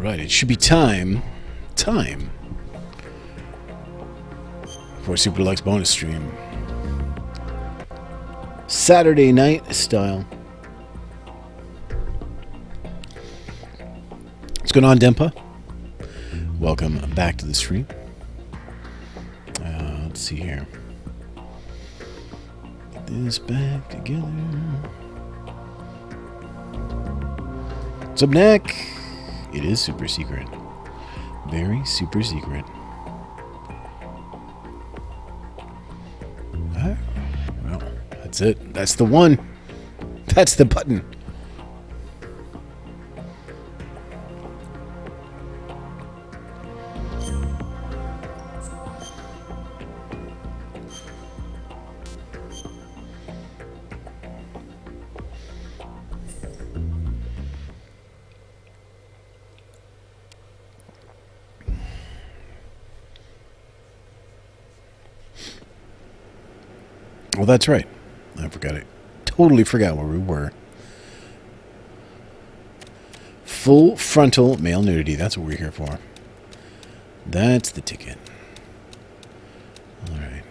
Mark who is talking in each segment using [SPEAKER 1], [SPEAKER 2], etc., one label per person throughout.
[SPEAKER 1] Alright, it should be time for a Super Deluxe bonus stream. Saturday night style. What's going on, Dempa? Welcome back to the stream. Let's see here. Get this back together. What's up, Nick? It is super secret. Very super secret. Well, that's it. That's the one. That's the button. Well, that's right. I forgot it. Totally forgot where we were. Full frontal male nudity. That's what we're here for. That's the ticket. All right.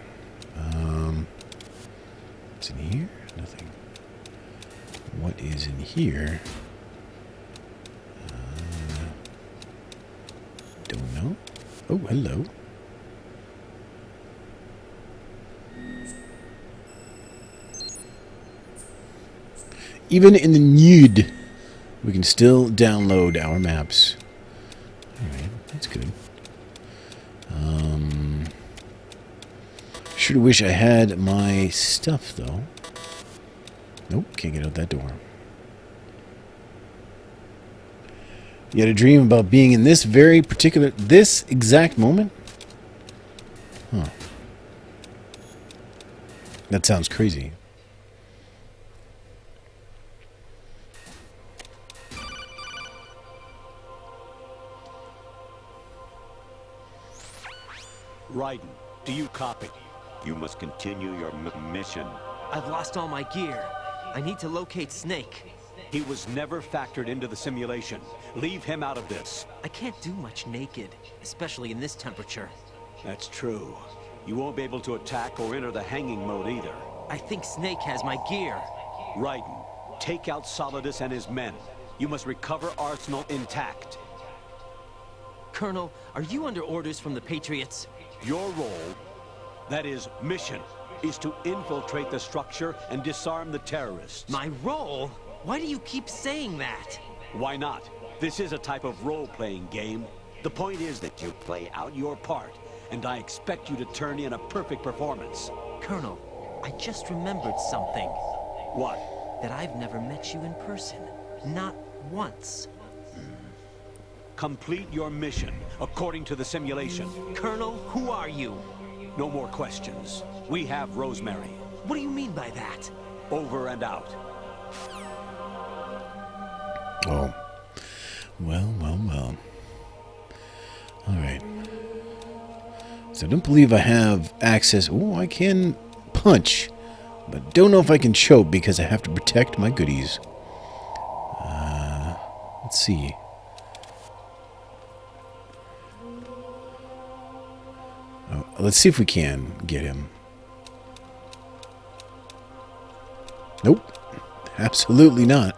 [SPEAKER 1] What's in here? Nothing. What is in here? Don't know. Oh, hello. Even in the nude, we can still download our maps. Alright, that's good. Sure wish I had my stuff, though. Nope, can't get out that door. You had a dream about being in this very particular, this exact moment? Huh. That sounds crazy.
[SPEAKER 2] Raiden, do you copy? You must continue your mission.
[SPEAKER 3] I've lost all my gear. I need to locate Snake.
[SPEAKER 2] He was never factored into the simulation. Leave him out of this.
[SPEAKER 3] I can't do much naked, especially in this temperature.
[SPEAKER 2] That's true. You won't be able to attack or enter the hanging mode either.
[SPEAKER 3] I think Snake has my gear.
[SPEAKER 2] Raiden, take out Solidus and his men. You must recover Arsenal intact.
[SPEAKER 3] Colonel, are you under orders from the Patriots?
[SPEAKER 2] Your role, that is, mission, is to infiltrate the structure and disarm the terrorists.
[SPEAKER 3] My role? Why do you keep saying that?
[SPEAKER 2] Why not? This is a type of role-playing game. The point is that you play out your part, and I expect you to turn in a perfect performance.
[SPEAKER 3] Colonel, I just remembered something.
[SPEAKER 2] What?
[SPEAKER 3] That I've never met you in person. Not once.
[SPEAKER 2] Complete your mission, according to the simulation.
[SPEAKER 3] Colonel, who are you?
[SPEAKER 2] No more questions. We have Rosemary.
[SPEAKER 3] What do you mean by that?
[SPEAKER 2] Over and out.
[SPEAKER 1] Oh. Well. Alright. So I don't believe I have access. Oh, I can punch. But don't know if I can choke because I have to protect my goodies. Let's see. Let's see if we can get him. Nope. Absolutely not.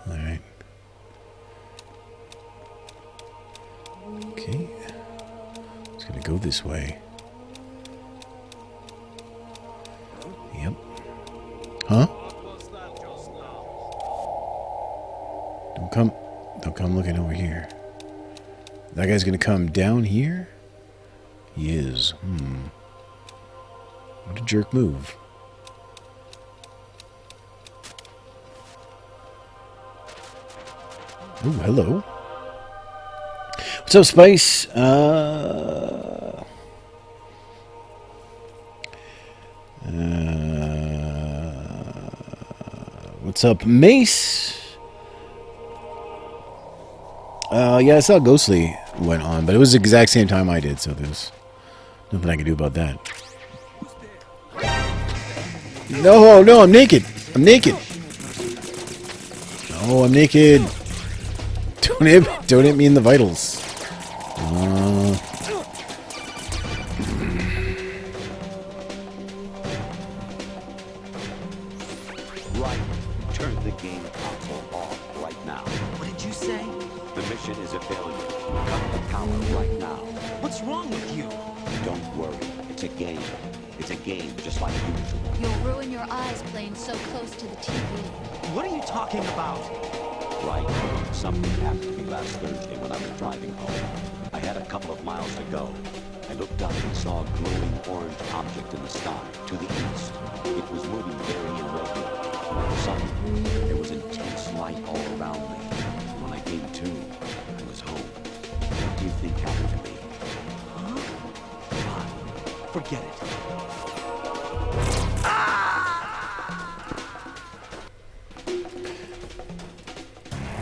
[SPEAKER 1] Alright. Okay. It's gonna go this way. Yep. Huh? Don't come looking over here. That guy's gonna come down here? He is. What a jerk move. Oh, hello. What's up, Spice? What's up, Mace? Yeah, I saw Ghostly went on, but it was the exact same time I did, so there's nothing I can do about that. No, I'm naked. I'm naked. Oh, I'm naked. Don't hit me in the vitals.
[SPEAKER 2] Right. Turn the game console off right now.
[SPEAKER 3] What did you say?
[SPEAKER 2] The mission is a failure. Cut the power right now.
[SPEAKER 3] What's wrong with you?
[SPEAKER 2] Don't worry. It's a game. It's a game just like usual.
[SPEAKER 4] You'll ruin your eyes playing so close to the TV.
[SPEAKER 3] What are you talking about?
[SPEAKER 2] Right. Something happened to me last Thursday when I was driving home. I had a couple of miles to go. I looked up and saw a glowing orange object in the sky to the east. It was moving very irregular. Suddenly, there was intense light all around me. When I came to, I was home. What do you think happened to me?
[SPEAKER 3] Huh? Fine. Forget it.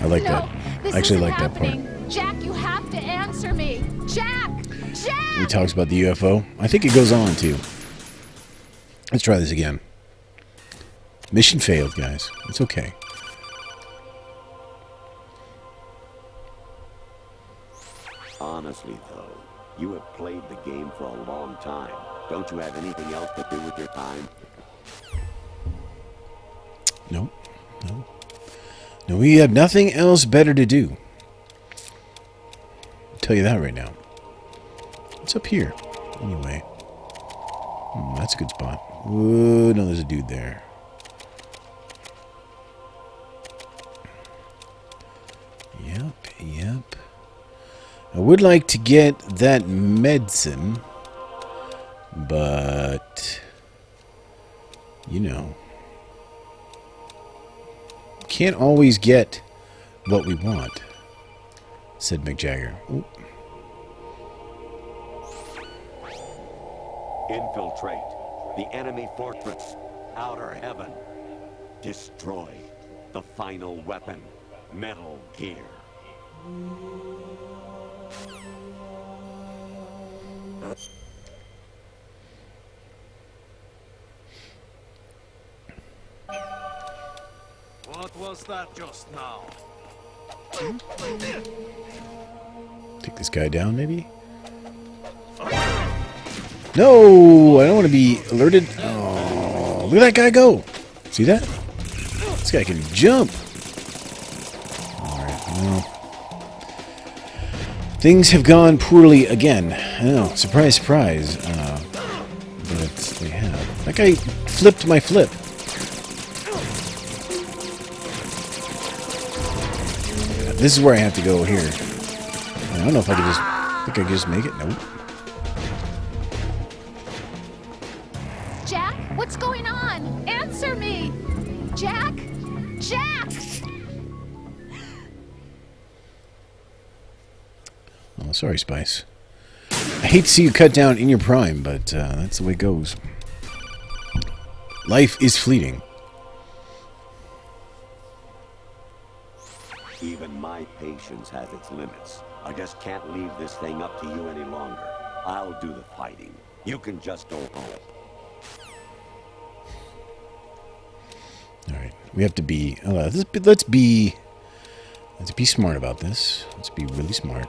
[SPEAKER 1] I like
[SPEAKER 4] No,
[SPEAKER 1] that.
[SPEAKER 4] this
[SPEAKER 1] I actually
[SPEAKER 4] isn't
[SPEAKER 1] like that part.
[SPEAKER 4] happening. Jack, you have to answer me. Jack! Jack!
[SPEAKER 1] He talks about the UFO. I think it goes on too. Let's try this again. Mission failed, guys. It's okay.
[SPEAKER 2] Honestly, though, you have played the game for a long time. Don't you have anything else to do with your time?
[SPEAKER 1] Nope. No. No, we have nothing else better to do. I'll tell you that right now. What's up here? Anyway. That's a good spot. Ooh, no, there's a dude there. Yep. I would like to get that medicine, but you know, can't always get what we want, said Mick Jagger. Ooh.
[SPEAKER 2] Infiltrate the enemy fortress, outer heaven. Destroy the final weapon, Metal Gear.
[SPEAKER 5] What was that just now?
[SPEAKER 1] Take this guy down, maybe? No! I don't want to be alerted. Oh, look at that guy go! See that? This guy can jump! Alright, well. Things have gone poorly again. I know, surprise, surprise. But they have. That guy flipped my flip. This is where I have to go here. I don't know if I can just... I think I can just make it. Nope.
[SPEAKER 4] Jack, what's going on? Answer me! Jack! Jack!
[SPEAKER 1] Oh, sorry, Spice. I hate to see you cut down in your prime, but that's the way it goes. Life is fleeting.
[SPEAKER 2] Even my patience has its limits. I just can't leave this thing up to you any longer. I'll do the fighting. You can just go home.
[SPEAKER 1] All right, we have to be. Let's be smart about this. Let's be really smart.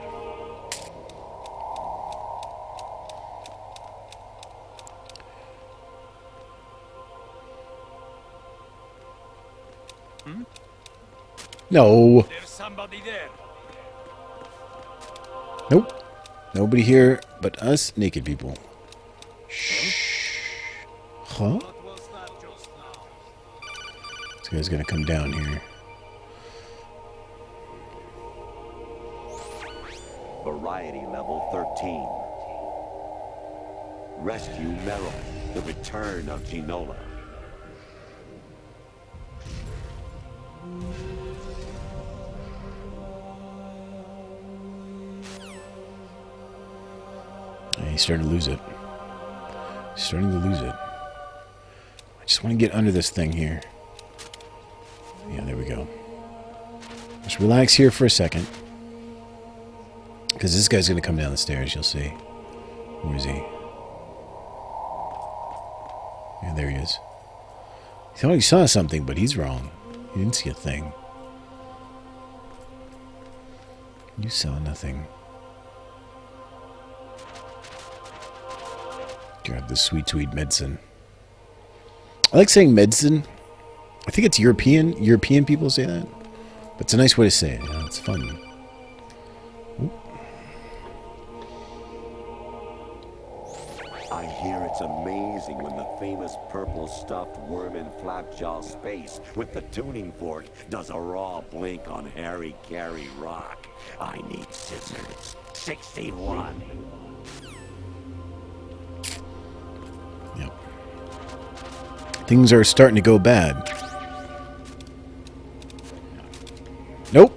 [SPEAKER 1] No.
[SPEAKER 5] There's somebody there.
[SPEAKER 1] Nope. Nobody here but us naked people. Shh. Huh?
[SPEAKER 5] What was that just now?
[SPEAKER 1] This guy's gonna come down here.
[SPEAKER 2] Variety level 13. Rescue Meryl. The return of Ginola.
[SPEAKER 1] He's starting to lose it. He's starting to lose it. I just want to get under this thing here. Yeah, there we go. Just relax here for a second. Because this guy's going to come down the stairs, you'll see. Where is he? Yeah, there he is. He thought he saw something, but he's wrong. He didn't see a thing. You saw nothing. Grab the sweet, sweet medicine. I like saying medicine. I think it's European. European people say that. But it's a nice way to say it. You know, it's fun.
[SPEAKER 2] I hear it's amazing when the famous purple stuffed worm in Flapjaw space with the tuning fork does a raw blink on Harry Carey Rock. I need scissors. 61.
[SPEAKER 1] Yep. Things are starting to go bad. Nope.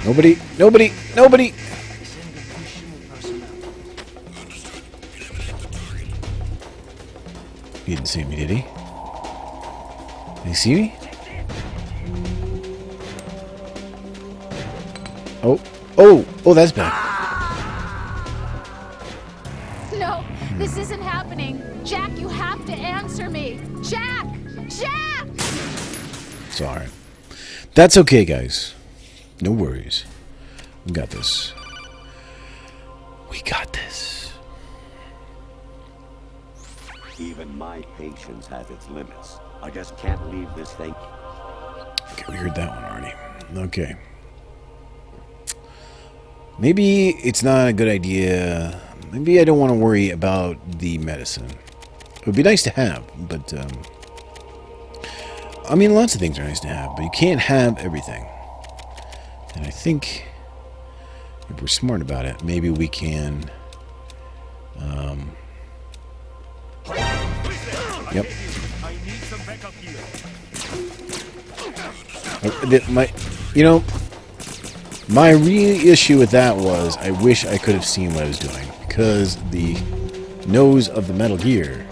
[SPEAKER 1] Nobody. He didn't see me, did he? Did he see me? Oh, that's bad.
[SPEAKER 4] No, this isn't happening. Jack, you have to answer me. Jack! Jack!
[SPEAKER 1] It's alright. That's okay, guys. No worries. We got this. We got this.
[SPEAKER 2] Even my patience has its limits. I just can't leave this thing.
[SPEAKER 1] Okay, we heard that one already. Okay. Maybe it's not a good idea. Maybe I don't want to worry about the medicine. It would be nice to have, but I mean, lots of things are nice to have, but you can't have everything. And I think if we're smart about it, maybe we can. Yep.
[SPEAKER 5] I need some backup here.
[SPEAKER 1] My real issue with that was I wish I could have seen what I was doing, because the nose of the Metal Gear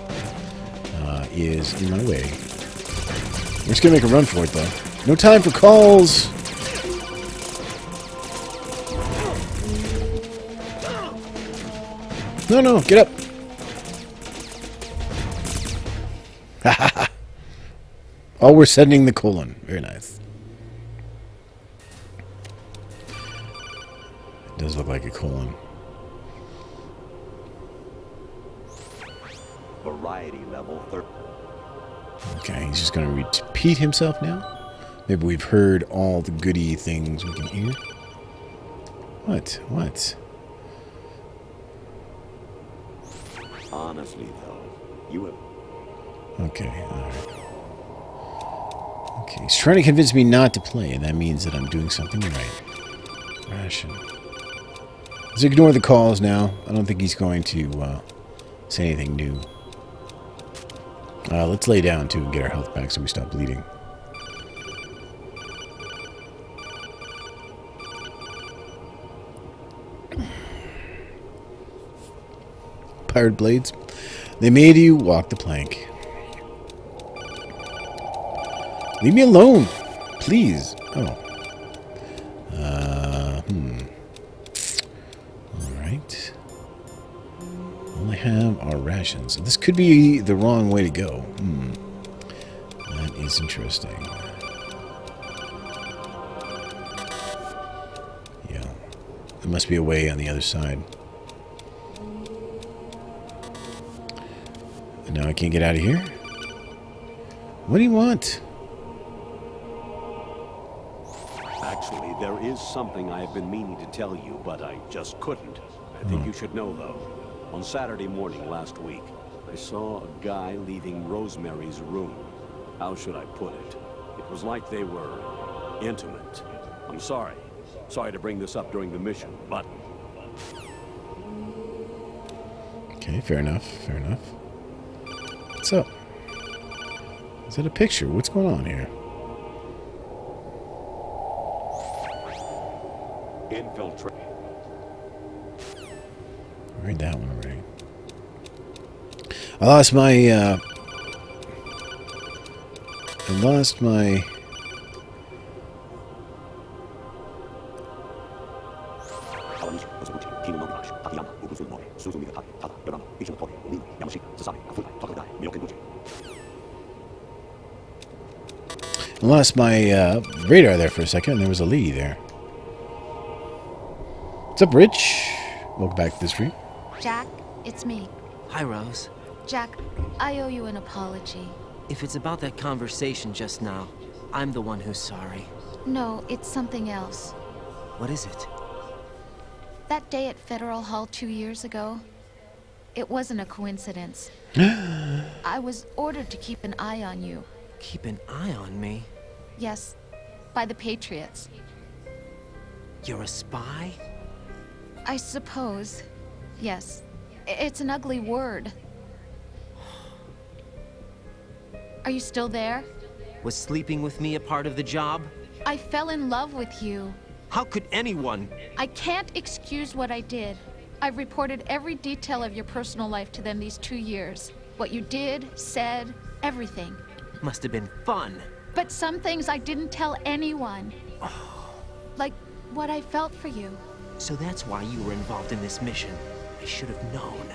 [SPEAKER 1] is in my way. We're just gonna make a run for it, though. No time for calls. No, get up. Oh, we're sending the colon. Very nice. It does look like a colon.
[SPEAKER 2] Variety level 30.
[SPEAKER 1] Okay, he's just going to repeat himself now. Maybe we've heard all the goody things we can hear. What?
[SPEAKER 2] Honestly, though, you have...
[SPEAKER 1] Okay, alright. Okay, he's trying to convince me not to play, and that means that I'm doing something right. Ration. Let's ignore the calls now. I don't think he's going to say anything new. Let's lay down, too, and get our health back so we stop bleeding. Pirate blades. They made you walk the plank. Leave me alone, please. Oh. Alright. All I have are rations. This could be the wrong way to go. That is interesting. Yeah. There must be a way on the other side. And now I can't get out of here? What do you want?
[SPEAKER 2] Actually, there is something I have been meaning to tell you, but I just couldn't. I think you should know, though. On Saturday morning last week, I saw a guy leaving Rosemary's room. How should I put it? It was like they were intimate. I'm sorry. Sorry to bring this up during the mission, but...
[SPEAKER 1] Okay, fair enough. What's up? Is that a picture? What's going on here?
[SPEAKER 2] Infiltrate.
[SPEAKER 1] I read that one already. I lost my radar there for a second, and there was a lady there. What's up, Rich? Welcome back to the stream.
[SPEAKER 4] Jack, it's me.
[SPEAKER 3] Hi, Rose.
[SPEAKER 4] Jack, I owe you an apology.
[SPEAKER 3] If it's about that conversation just now, I'm the one who's sorry.
[SPEAKER 4] No, it's something else.
[SPEAKER 3] What is it?
[SPEAKER 4] That day at Federal Hall 2 years ago, it wasn't a coincidence. I was ordered to keep an eye on you.
[SPEAKER 3] Keep an eye on me?
[SPEAKER 4] Yes, by the Patriots.
[SPEAKER 3] You're a spy?
[SPEAKER 4] I suppose. Yes. It's an ugly word. Are you still there?
[SPEAKER 3] Was sleeping with me a part of the job?
[SPEAKER 4] I fell in love with you.
[SPEAKER 3] How could anyone?
[SPEAKER 4] I can't excuse what I did. I've reported every detail of your personal life to them these 2 years. What you did, said, everything.
[SPEAKER 3] Must have been fun.
[SPEAKER 4] But some things I didn't tell anyone. Like what I felt for you.
[SPEAKER 3] So that's why you were involved in this mission. I should have known.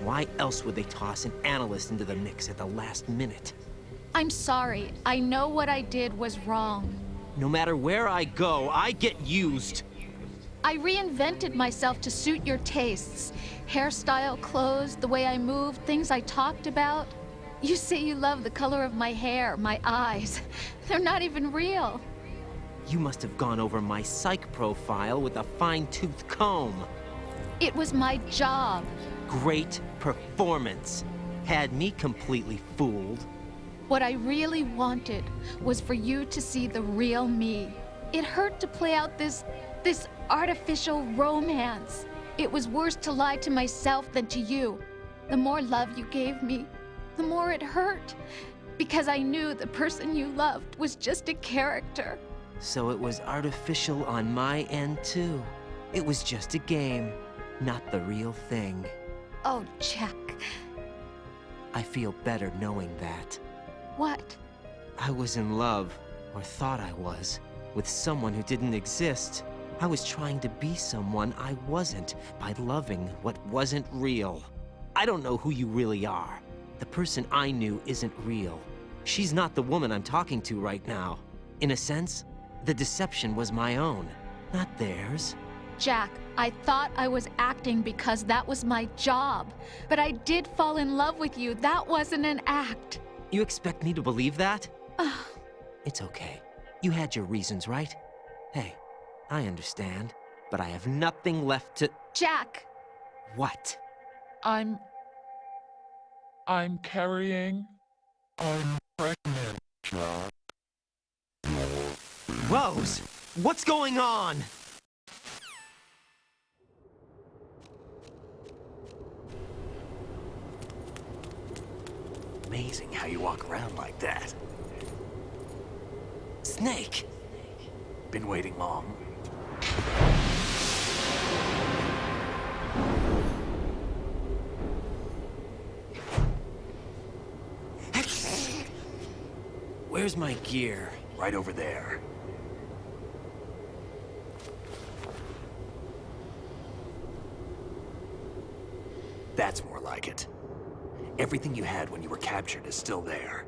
[SPEAKER 3] Why else would they toss an analyst into the mix at the last minute?
[SPEAKER 4] I'm sorry. I know what I did was wrong.
[SPEAKER 3] No matter where I go, I get used.
[SPEAKER 4] I reinvented myself to suit your tastes. Hairstyle, clothes, the way I moved, things I talked about. You say you love the color of my hair, my eyes. They're not even real.
[SPEAKER 3] You must have gone over my psych profile with a fine-tooth comb.
[SPEAKER 4] It was my job.
[SPEAKER 3] Great performance. Had me completely fooled.
[SPEAKER 4] What I really wanted was for you to see the real me. It hurt to play out this artificial romance. It was worse to lie to myself than to you. The more love you gave me, the more it hurt. Because I knew the person you loved was just a character.
[SPEAKER 3] So it was artificial on my end, too. It was just a game, not the real thing.
[SPEAKER 4] Oh, Jack.
[SPEAKER 3] I feel better knowing that.
[SPEAKER 4] What?
[SPEAKER 3] I was in love, or thought I was, with someone who didn't exist. I was trying to be someone I wasn't by loving what wasn't real. I don't know who you really are. The person I knew isn't real. She's not the woman I'm talking to right now. In a sense, the deception was my own, not theirs.
[SPEAKER 4] Jack, I thought I was acting because that was my job. But I did fall in love with you. That wasn't an act.
[SPEAKER 3] You expect me to believe that? It's okay. You had your reasons, right? Hey, I understand, but I have nothing left to...
[SPEAKER 4] Jack!
[SPEAKER 3] What?
[SPEAKER 5] I'm carrying. I'm pregnant, Jack.
[SPEAKER 3] Rose! What's going on?
[SPEAKER 6] Amazing how you walk around like that.
[SPEAKER 3] Snake!
[SPEAKER 6] Been waiting long?
[SPEAKER 3] Where's my gear?
[SPEAKER 6] Right over there. That's more like it. Everything you had when you were captured is still there.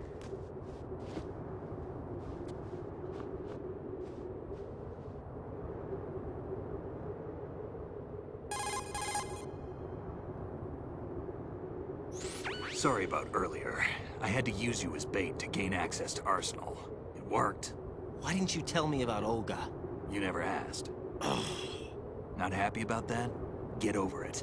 [SPEAKER 6] Sorry about earlier. I had to use you as bait to gain access to Arsenal. It worked.
[SPEAKER 3] Why didn't you tell me about Olga?
[SPEAKER 6] You never asked. Not happy about that? Get over it.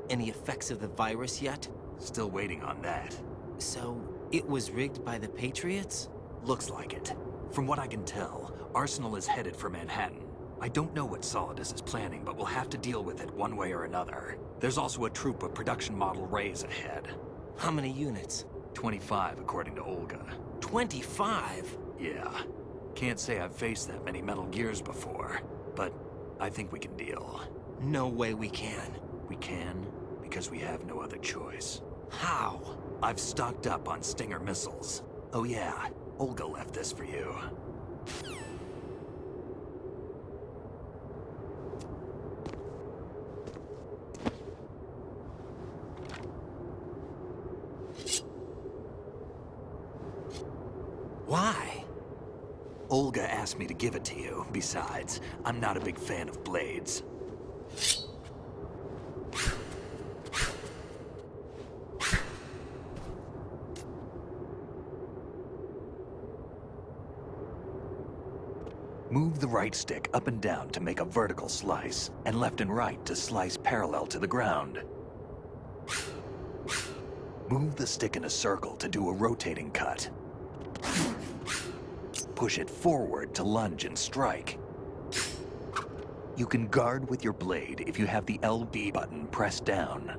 [SPEAKER 3] Any effects of the virus yet?
[SPEAKER 6] Still waiting on that.
[SPEAKER 3] So, it was rigged by the Patriots?
[SPEAKER 6] Looks like it. From what I can tell, Arsenal is headed for Manhattan. I don't know what Solidus is planning, but we'll have to deal with it one way or another. There's also a troop of production model Rays ahead.
[SPEAKER 3] How many units?
[SPEAKER 6] 25, according to Olga.
[SPEAKER 3] 25?
[SPEAKER 6] Yeah. Can't say I've faced that many Metal Gears before, but I think we can deal.
[SPEAKER 3] No way we can.
[SPEAKER 6] We can, because we have no other choice.
[SPEAKER 3] How?
[SPEAKER 6] I've stocked up on Stinger missiles. Oh yeah, Olga left this for you.
[SPEAKER 3] Why?
[SPEAKER 6] Olga asked me to give it to you. Besides, I'm not a big fan of blades. Move the right stick up and down to make a vertical slice, and left and right to slice parallel to the ground. Move the stick in a circle to do a rotating cut. Push it forward to lunge and strike. You can guard with your blade if you have the LB button pressed down.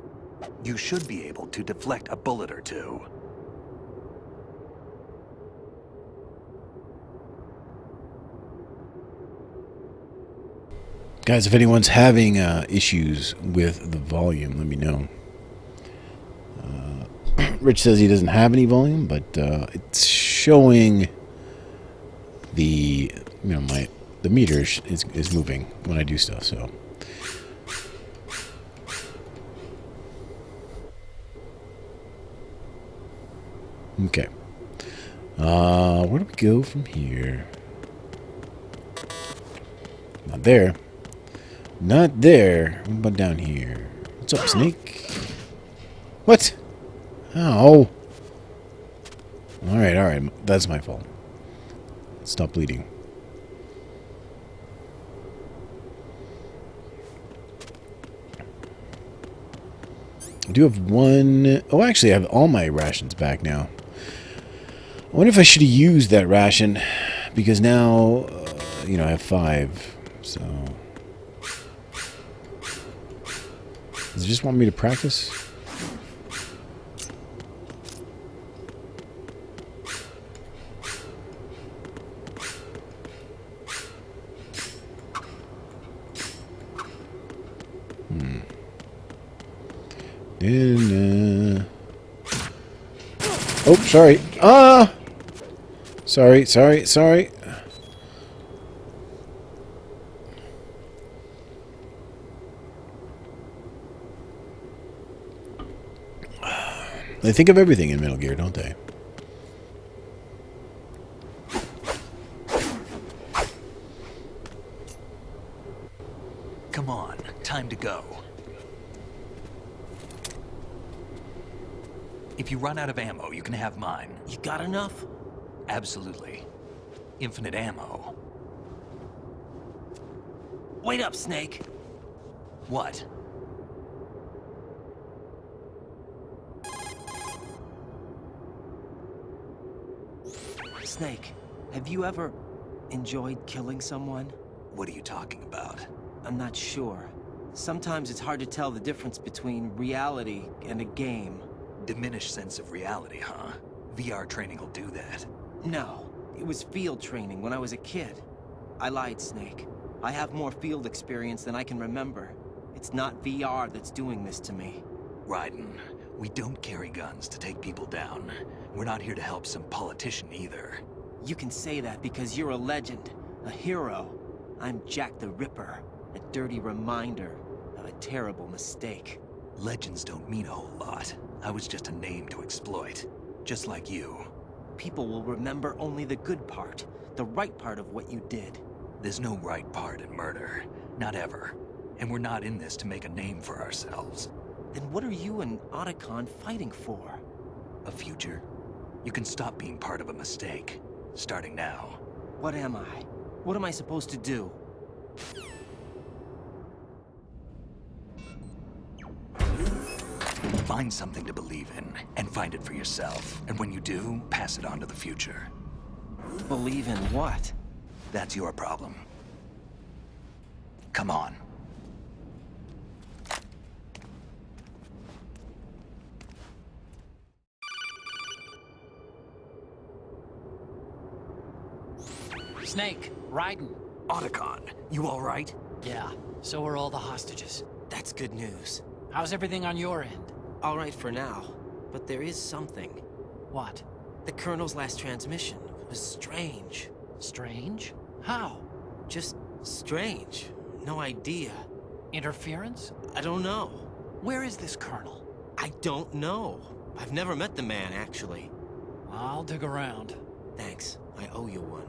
[SPEAKER 6] You should be able to deflect a bullet or two.
[SPEAKER 1] Guys, if anyone's having issues with the volume, let me know. Rich says he doesn't have any volume, but it's showing the the meter is moving when I do stuff. So okay, where do we go from here? Not there. Not there. What about down here? What's up, Snake? What? Ow. Alright, alright. That's my fault. Stop bleeding. I do have one... Oh, actually, I have all my rations back now. I wonder if I should have used that ration, because now, I have 5, so... Does it just want me to practice? Oh, sorry. Sorry. They think of everything in Metal Gear, don't they?
[SPEAKER 6] Come on, time to go. If you run out of ammo, you can have mine.
[SPEAKER 3] You got enough?
[SPEAKER 6] Absolutely. Infinite ammo.
[SPEAKER 3] Wait up, Snake.
[SPEAKER 6] What?
[SPEAKER 3] Snake, have you ever enjoyed killing someone?
[SPEAKER 6] What are you talking about?
[SPEAKER 3] I'm not sure. Sometimes it's hard to tell the difference between reality and a game.
[SPEAKER 6] Diminished sense of reality, huh? VR training will do that.
[SPEAKER 3] No, it was field training when I was a kid. I lied, Snake. I have more field experience than I can remember. It's not VR that's doing this to me.
[SPEAKER 6] Raiden, we don't carry guns to take people down. We're not here to help some politician either.
[SPEAKER 3] You can say that because you're a legend, a hero. I'm Jack the Ripper, a dirty reminder of a terrible mistake.
[SPEAKER 6] Legends don't mean a whole lot. I was just a name to exploit, just like you.
[SPEAKER 3] People will remember only the good part, the right part of what you did.
[SPEAKER 6] There's no right part in murder, not ever. And we're not in this to make a name for ourselves.
[SPEAKER 3] Then what are you and Otacon fighting for?
[SPEAKER 6] A future? You can stop being part of a mistake, starting now.
[SPEAKER 3] What am I? What am I supposed to do?
[SPEAKER 6] Find something to believe in, and find it for yourself. And when you do, pass it on to the future.
[SPEAKER 3] Believe in what?
[SPEAKER 6] That's your problem. Come on.
[SPEAKER 7] Snake, Raiden.
[SPEAKER 6] Otacon, you all right?
[SPEAKER 7] Yeah, so are all the hostages.
[SPEAKER 3] That's good news.
[SPEAKER 7] How's everything on your end?
[SPEAKER 3] All right for now, but there is something.
[SPEAKER 7] What?
[SPEAKER 3] The Colonel's last transmission was strange.
[SPEAKER 7] Strange? How?
[SPEAKER 3] Just strange. No idea.
[SPEAKER 7] Interference?
[SPEAKER 3] I don't know.
[SPEAKER 7] Where is this Colonel?
[SPEAKER 3] I don't know. I've never met the man, actually.
[SPEAKER 7] I'll dig around.
[SPEAKER 3] Thanks. I owe you one.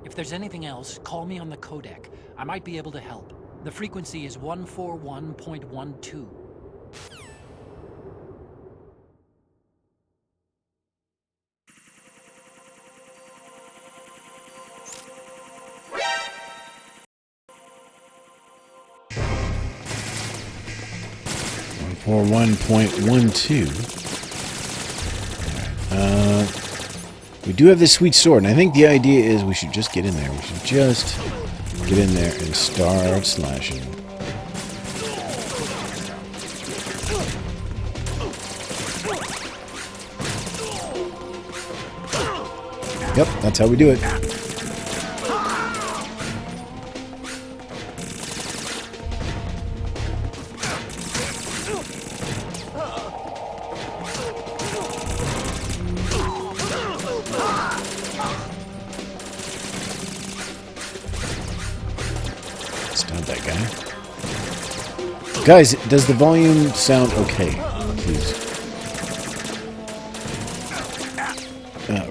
[SPEAKER 7] If there's anything else, call me on the codec. I might be able to help. The frequency is 141.12.
[SPEAKER 1] Or 1.12. We do have this sweet sword, and I think the idea is we should just get in there. We should just get in there and start slashing. Yep, that's how we do it. Stop that guy. Guys, does the volume sound okay? Please.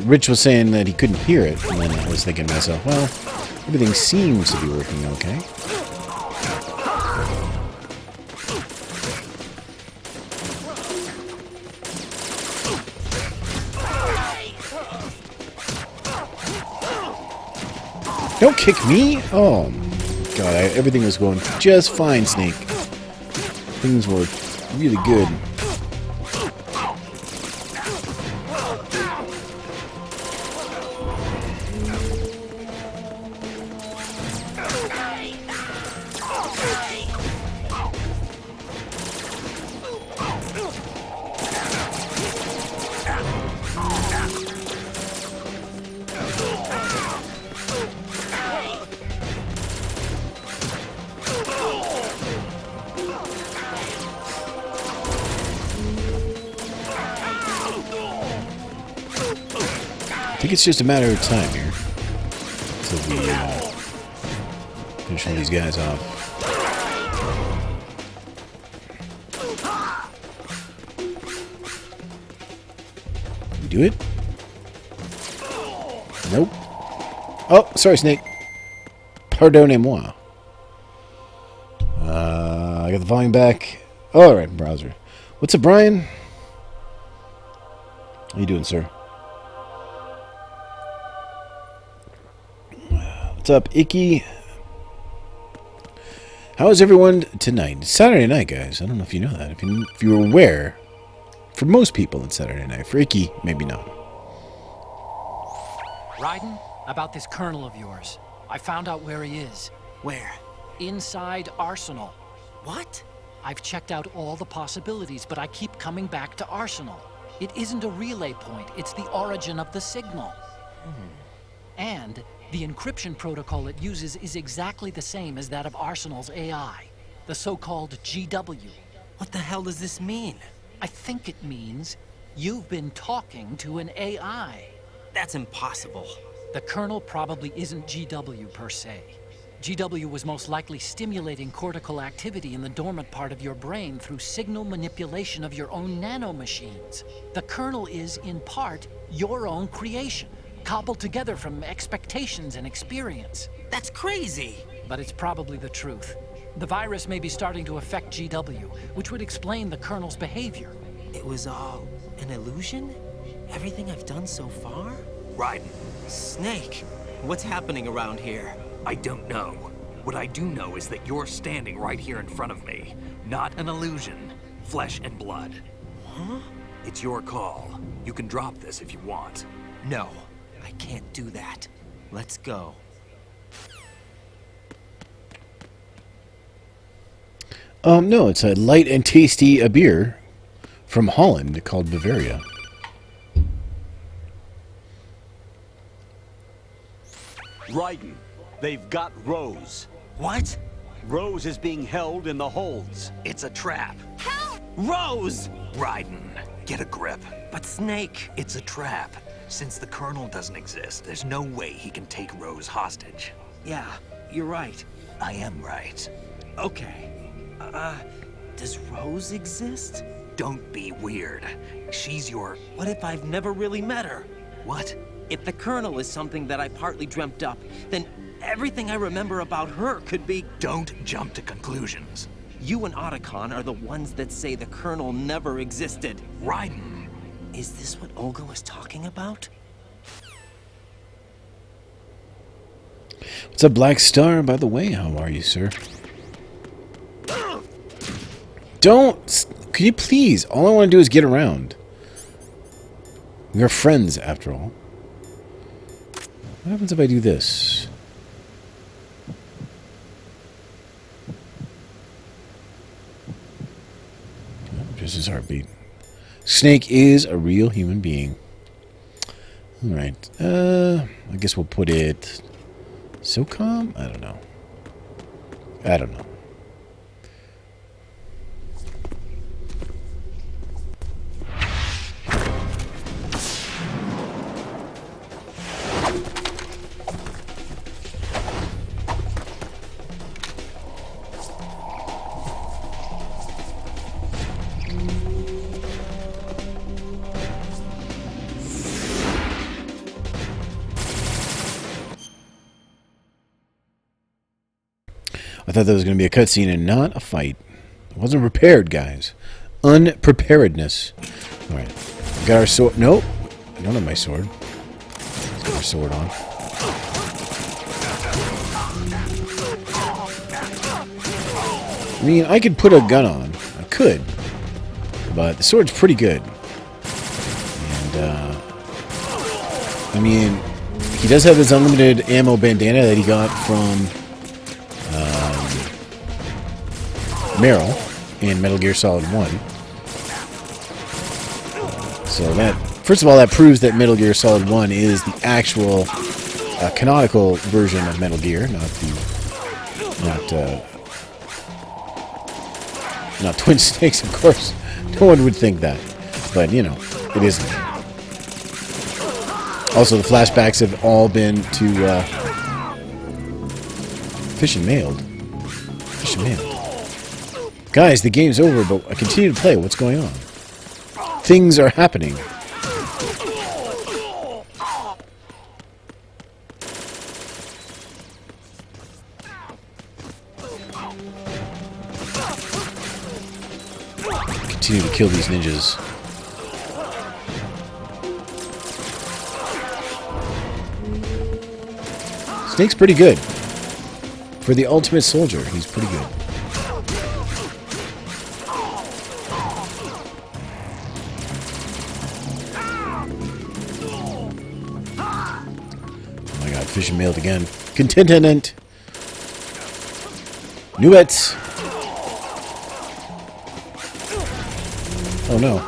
[SPEAKER 1] Rich was saying that he couldn't hear it, and then I was thinking to myself, well, everything seems to be working okay. Don't kick me! Oh, God, everything was going just fine, Snake. Things were really good. I think it's just a matter of time here until we finish all these guys off. We do it? Nope. Oh, sorry, Snake. Pardonnez-moi. I got the volume back. All right, browser. What's up, Brian? How you doing, sir? What's up, Icky? How is everyone tonight? It's Saturday night, guys. I don't know if you know that. If you were aware, for most people, it's Saturday night. For Icky, maybe not.
[SPEAKER 7] Raiden, about this colonel of yours. I found out where he is.
[SPEAKER 3] Where?
[SPEAKER 7] Inside Arsenal.
[SPEAKER 3] What?
[SPEAKER 7] I've checked out all the possibilities, but I keep coming back to Arsenal. It isn't a relay point, it's the origin of the signal. And the encryption protocol it uses is exactly the same as that of Arsenal's AI, the so-called GW.
[SPEAKER 3] What the hell does this mean?
[SPEAKER 7] I think it means you've been talking to an AI.
[SPEAKER 3] That's impossible.
[SPEAKER 7] The kernel probably isn't GW per se. GW was most likely stimulating cortical activity in the dormant part of your brain through signal manipulation of your own nanomachines. The kernel is, in part, your own creation, cobbled together from expectations and experience.
[SPEAKER 3] That's crazy.
[SPEAKER 7] But it's probably the truth. The virus may be starting to affect GW, which would explain the kernel's behavior.
[SPEAKER 3] It was all an illusion? Everything I've done so far?
[SPEAKER 6] Raiden,
[SPEAKER 3] Snake, what's happening around here?
[SPEAKER 6] I don't know. What I do know is that you're standing right here in front of me. Not an illusion. Flesh and blood.
[SPEAKER 3] Huh?
[SPEAKER 6] It's your call. You can drop this if you want.
[SPEAKER 3] No, I can't do that. Let's go.
[SPEAKER 1] No, it's a light and tasty beer from Holland called Bavaria.
[SPEAKER 2] Raiden, they've got Rose.
[SPEAKER 3] What?
[SPEAKER 2] Rose is being held in the holds.
[SPEAKER 6] It's a trap.
[SPEAKER 3] Rose!
[SPEAKER 6] Raiden, get a grip.
[SPEAKER 3] But Snake...
[SPEAKER 6] It's a trap. Since the Colonel doesn't exist, there's no way he can take Rose hostage.
[SPEAKER 3] Yeah, you're right.
[SPEAKER 6] I am right.
[SPEAKER 3] Okay. Does Rose exist?
[SPEAKER 6] Don't be weird. She's your...
[SPEAKER 3] What if I've never really met her?
[SPEAKER 6] What?
[SPEAKER 3] If the Colonel is something that I partly dreamt up, then everything I remember about her could be...
[SPEAKER 6] Don't jump to conclusions.
[SPEAKER 3] You and Otacon are the ones that say the Colonel never existed.
[SPEAKER 6] Raiden.
[SPEAKER 3] Is this what Olga was talking about?
[SPEAKER 1] What's up, Black Star? By the way, how are you, sir? Don't! Can you please? All I want to do is get around. We are friends, after all. What happens if I do this? Oh, just his heartbeat. Snake is a real human being. Alright. I guess we'll put it... SOCOM? I don't know. I don't know. I thought that was going to be a cutscene and not a fight. I wasn't prepared, guys. Unpreparedness. Alright. We got our sword. Nope. I don't have my sword. Let's get our sword on. I mean, I could put a gun on. I could. But the sword's pretty good. And, I mean, he does have his unlimited ammo bandana that he got from... Meryl in Metal Gear Solid 1. So that, first of all, that proves that Metal Gear Solid 1 is the actual canonical version of Metal Gear, not Twin Snakes, of course. No one would think that, but you know, it isn't. Also, the flashbacks have all been to Fish and Mailed. Fish and Mailed. Guys, the game's over, but I continue to play. What's going on? Things are happening. Continue to kill these ninjas. Snake's pretty good. For the ultimate soldier, he's pretty good. Fish and Mailed again. Contentant. Newets. Oh no. I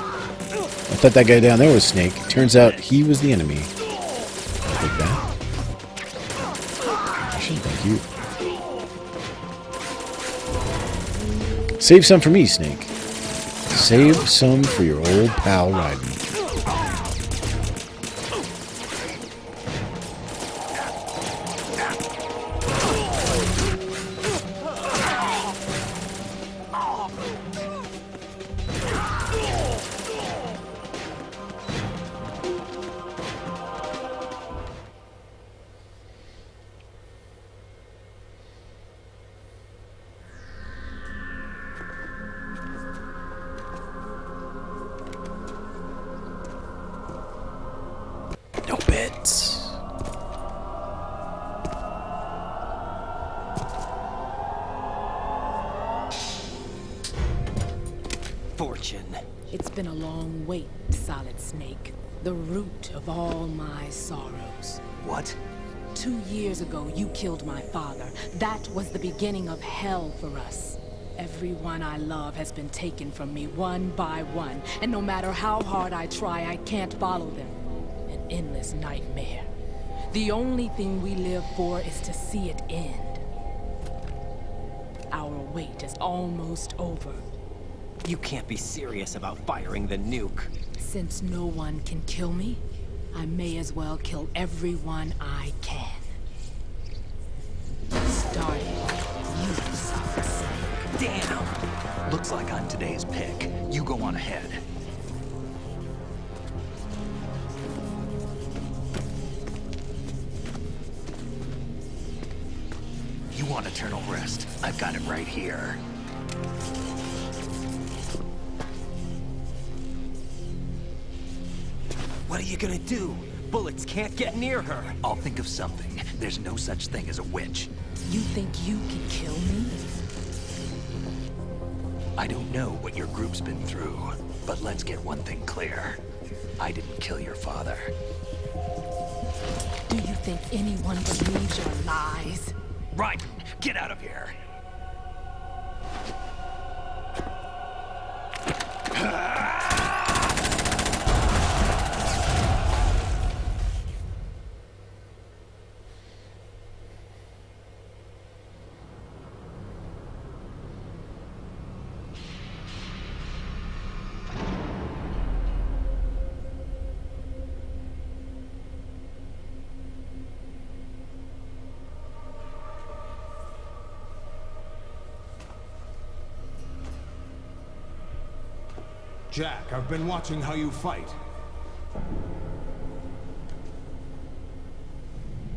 [SPEAKER 1] thought that guy down there was Snake. Turns out he was the enemy. I'll take that. Thank you. Save some for me, Snake. Save some for your old pal Raiden. No bits.
[SPEAKER 3] Fortune.
[SPEAKER 8] It's been a long wait, Solid Snake. The root of all my sorrows.
[SPEAKER 6] What?
[SPEAKER 8] 2 years ago, you killed my father. That was the beginning of hell for us. Everyone I love has been taken from me one by one, and no matter how hard I try, I can't follow them. An endless nightmare. The only thing we live for is to see it end. Our wait is almost over.
[SPEAKER 3] You can't be serious about firing the nuke.
[SPEAKER 8] Since no one can kill me, I may as well kill everyone I can. Starting you, Solid Snake.
[SPEAKER 6] Damn! Looks like I'm today's pick. You go on ahead. You want eternal rest? I've got it right here.
[SPEAKER 3] What are you gonna do? Bullets can't get near her.
[SPEAKER 6] I'll think of something. There's no such thing as a witch.
[SPEAKER 8] You think you can kill me?
[SPEAKER 6] I don't know what your group's been through, but let's get one thing clear. I didn't kill your father.
[SPEAKER 8] Do you think anyone believes your lies?
[SPEAKER 6] Right, get out of here.
[SPEAKER 9] Jack, I've been watching how you fight.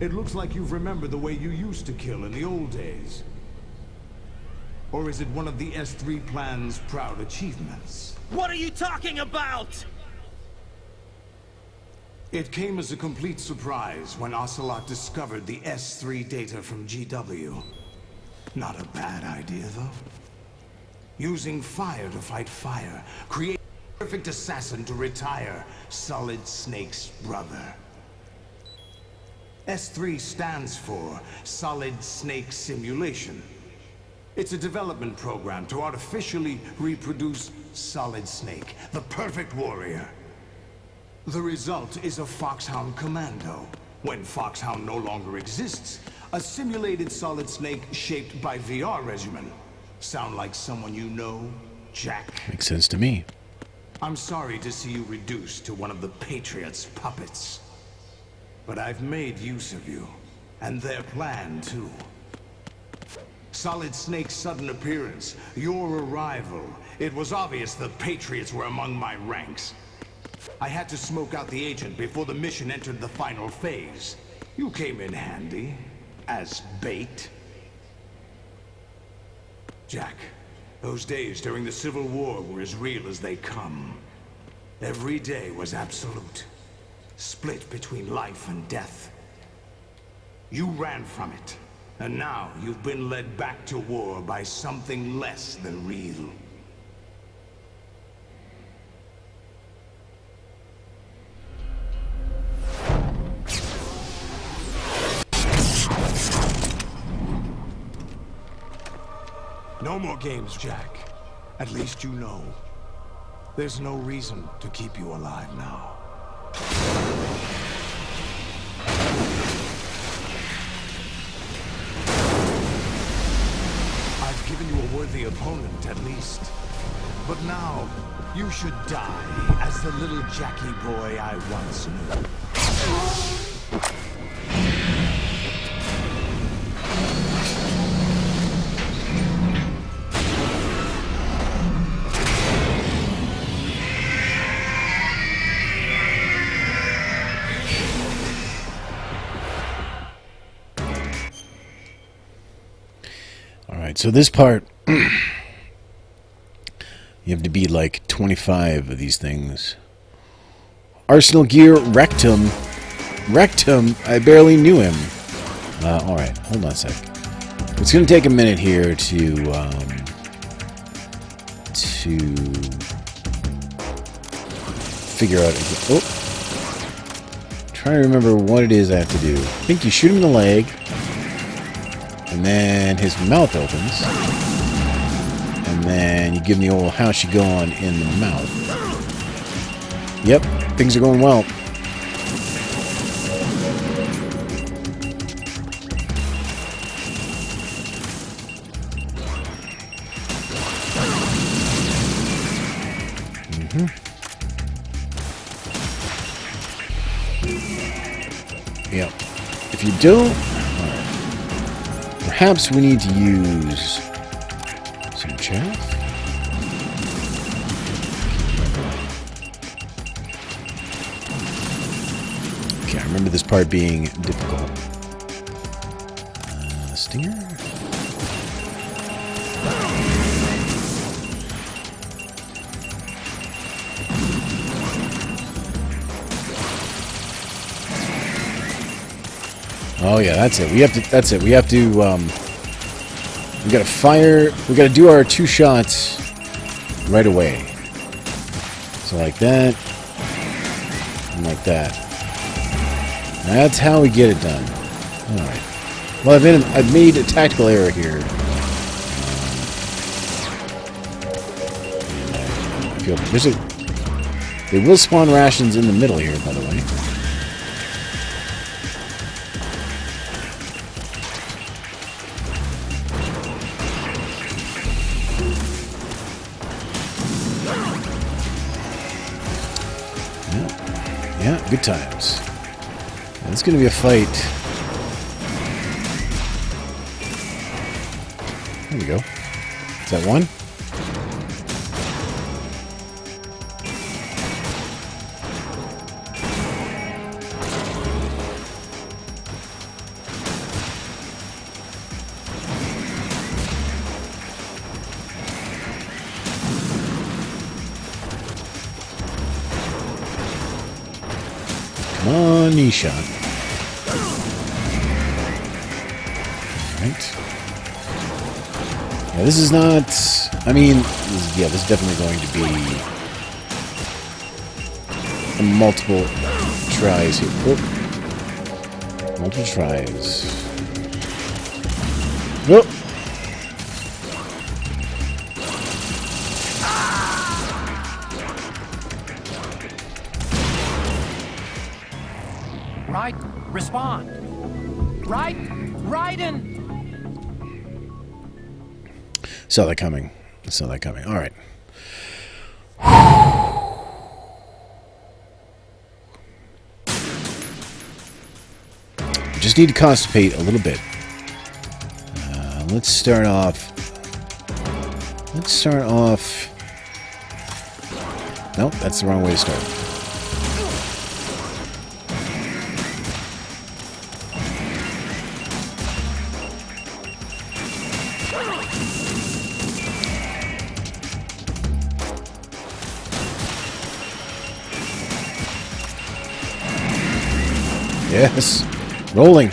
[SPEAKER 9] It looks like you've remembered the way you used to kill in the old days. Or is it one of the S3 plan's proud achievements?
[SPEAKER 10] What are you talking about?
[SPEAKER 9] It came as a complete surprise when Ocelot discovered the S3 data from GW. Not a bad idea, though. Using fire to fight fire, create a perfect assassin to retire Solid Snake's brother. S3 stands for Solid Snake Simulation. It's a development program to artificially reproduce Solid Snake, the perfect warrior. The result is a Foxhound Commando. When Foxhound no longer exists, a simulated Solid Snake shaped by VR regimen. Sound like someone you know, Jack?
[SPEAKER 1] Makes sense to me.
[SPEAKER 9] I'm sorry to see you reduced to one of the Patriots' puppets. But I've made use of you, and their plan too. Solid Snake's sudden appearance, your arrival, it was obvious the Patriots were among my ranks. I had to smoke out the agent before the mission entered the final phase. You came in handy, as bait. Jack, those days during the Civil War were as real as they come. Every day was absolute, split between life and death. You ran from it, and now you've been led back to war by something less than real. No more games, Jack. At least you know. There's no reason to keep you alive now. I've given you a worthy opponent, at least. But now, you should die as the little Jackie boy I once knew.
[SPEAKER 1] So this part, you have to beat like 25 of these things. Arsenal gear, rectum. Rectum, I barely knew him. Alright, hold on a sec. It's going to take a minute here to figure out... Trying to remember what it is I have to do. I think you shoot him in the leg. And then his mouth opens. And then you give him the old how's you going in the mouth. Yep, things are going well. Yep. If you don't... Perhaps we need to use some chaff. Okay, I remember this part being difficult. Stinger? Oh yeah, that's it. We have to. That's it. We have to. We gotta fire. We gotta do our 2 shots right away. So like that, and like that. That's how we get it done. All right. Well, I've made a tactical error here. I feel they will spawn rations in the middle here, by the way. Yeah, good times. And it's going to be a fight. There we go. Is that one? Come on, knee shot. Alright. Yeah, this is not... I mean, this is definitely going to be multiple tries here. Oh. Multiple tries. Oh!
[SPEAKER 7] Right, respond. Right, Raiden!
[SPEAKER 1] Saw that coming. Saw that coming. All right. Just need to constipate a little bit. Let's start off. Nope, that's the wrong way to start. Yes, rolling.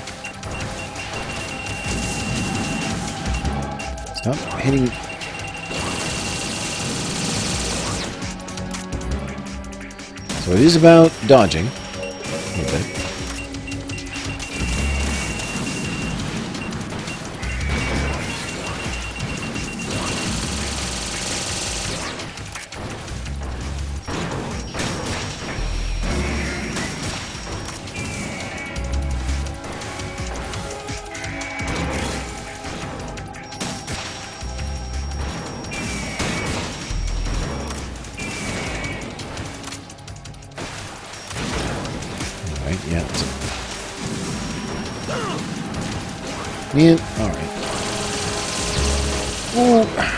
[SPEAKER 1] Stop hitting. So it is about dodging a little bit. Yeah. And, alright. Oh.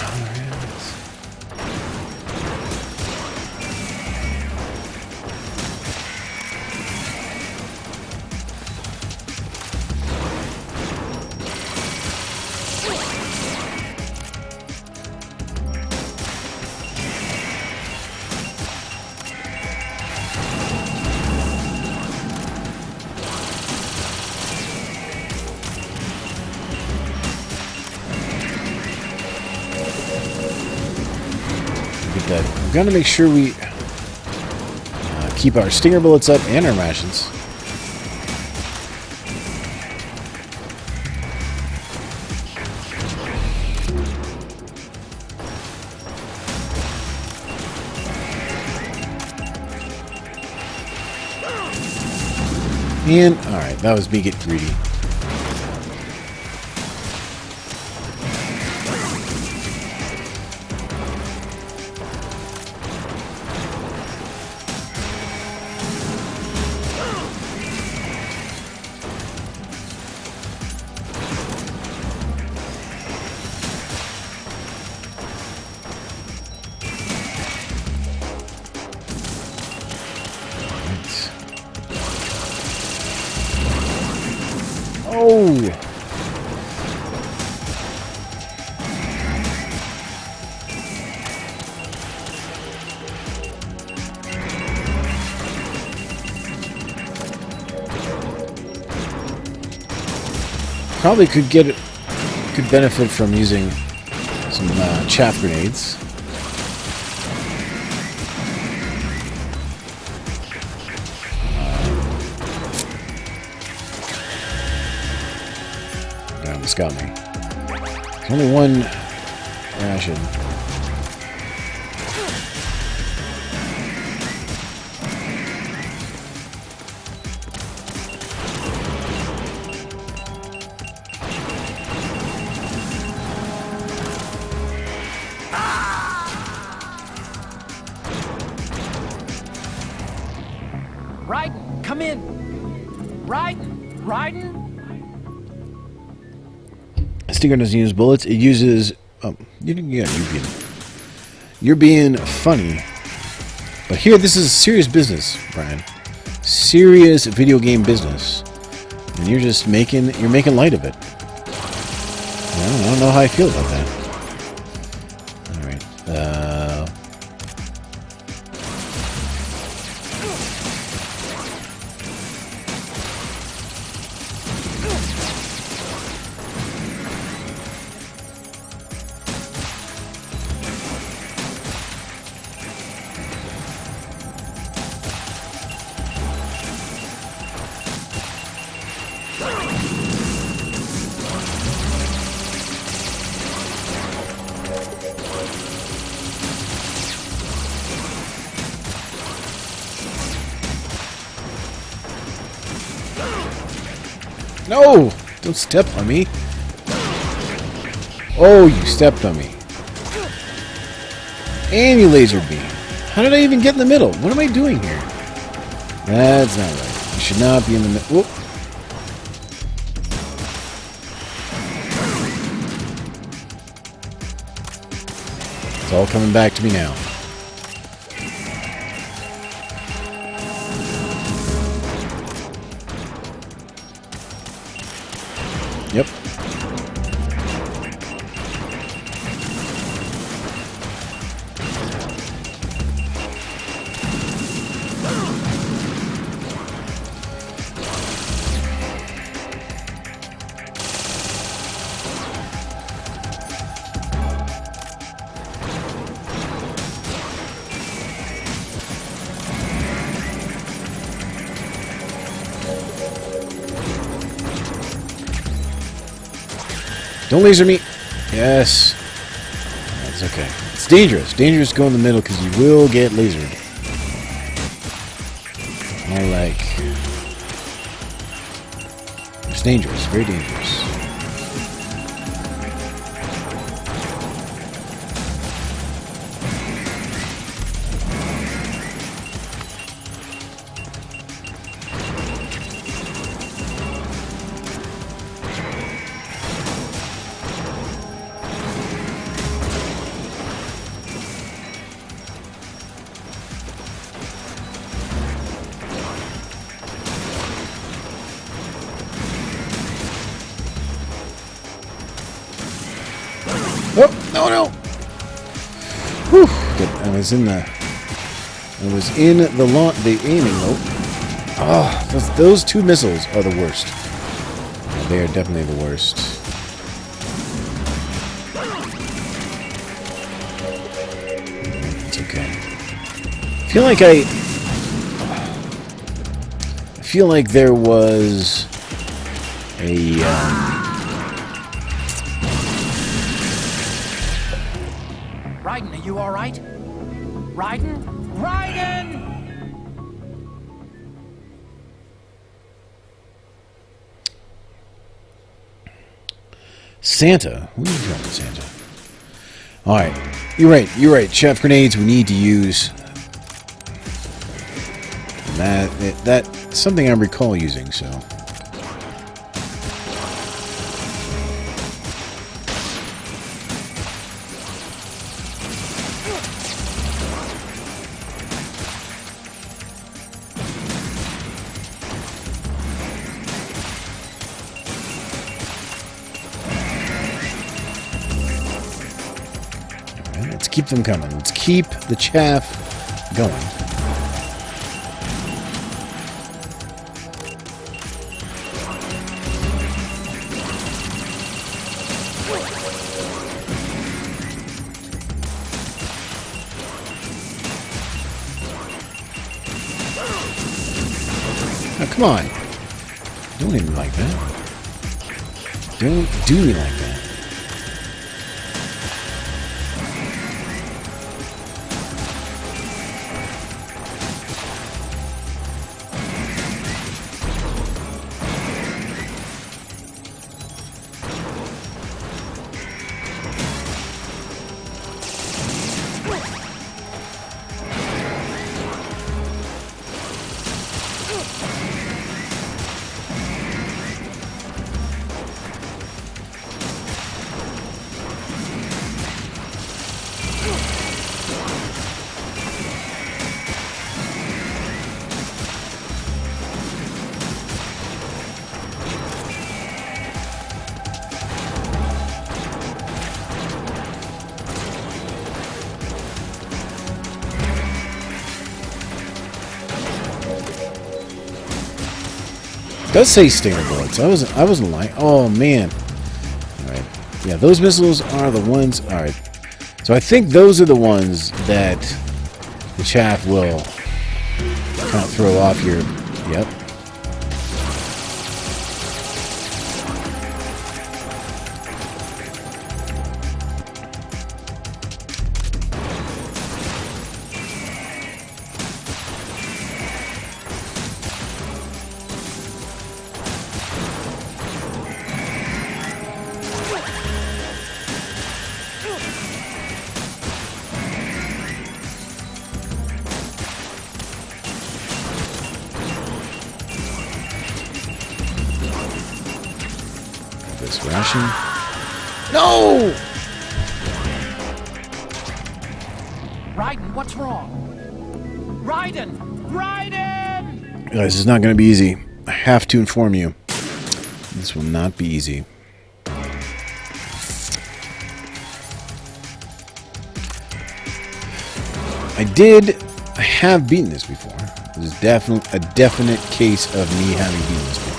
[SPEAKER 1] We've got to make sure we keep our stinger bullets up and our rations. And, alright, that was me getting greedy. Oh! Probably could benefit from using some chaff grenades. This got me. There's only one ration.
[SPEAKER 7] Raiden, come in. Raiden.
[SPEAKER 1] Stinger doesn't use bullets. It uses. Oh, you're being funny. But here, this is serious business, Brian. Serious video game business, and you're just making light of it. I don't know how I feel about that. All right. No! Don't step on me. Oh, you stepped on me. And you lasered me. How did I even get in the middle? What am I doing here? That's not right. You should not be in the middle. It's all coming back to me now. Yep. Don't laser me. Yes. That's okay. It's dangerous. Dangerous to go in the middle because you will get lasered. More like... It's dangerous. Very dangerous. Oh, no. Whew. Good. I was in the aiming mode. Oh, those two missiles are the worst. They are definitely the worst. It's okay. I feel like there was a
[SPEAKER 7] Raiden, are you all right? Raiden?
[SPEAKER 1] Santa? Who are you calling Santa? Alright. You're right. Chef grenades we need to use. That's something I recall using, so. Let's keep them coming. Let's keep the chaff going. Now, come on. Don't even like that. Don't do me like that. It does say stinger bullets. I wasn't lying. Oh man. Alright. Yeah, those missiles are the ones. Alright. So I think those are the ones that the chaff will kind of throw off your. Yep. This ration. No!
[SPEAKER 7] Raiden, what's wrong? Raiden! Raiden!
[SPEAKER 1] Guys, this is not going to be easy. I have to inform you. This will not be easy. I have beaten this before. This is definitely a definite case of me having beaten this before.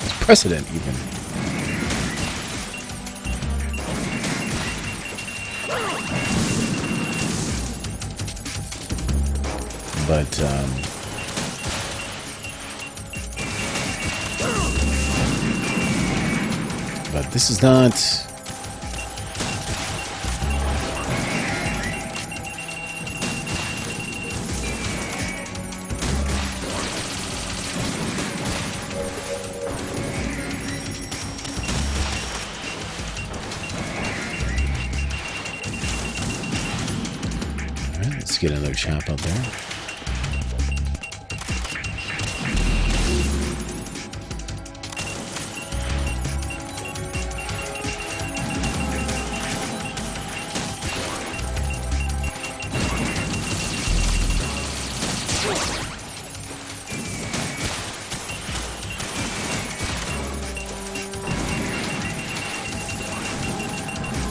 [SPEAKER 1] It's precedent, even. But this is not. All right, let's get another chap out there.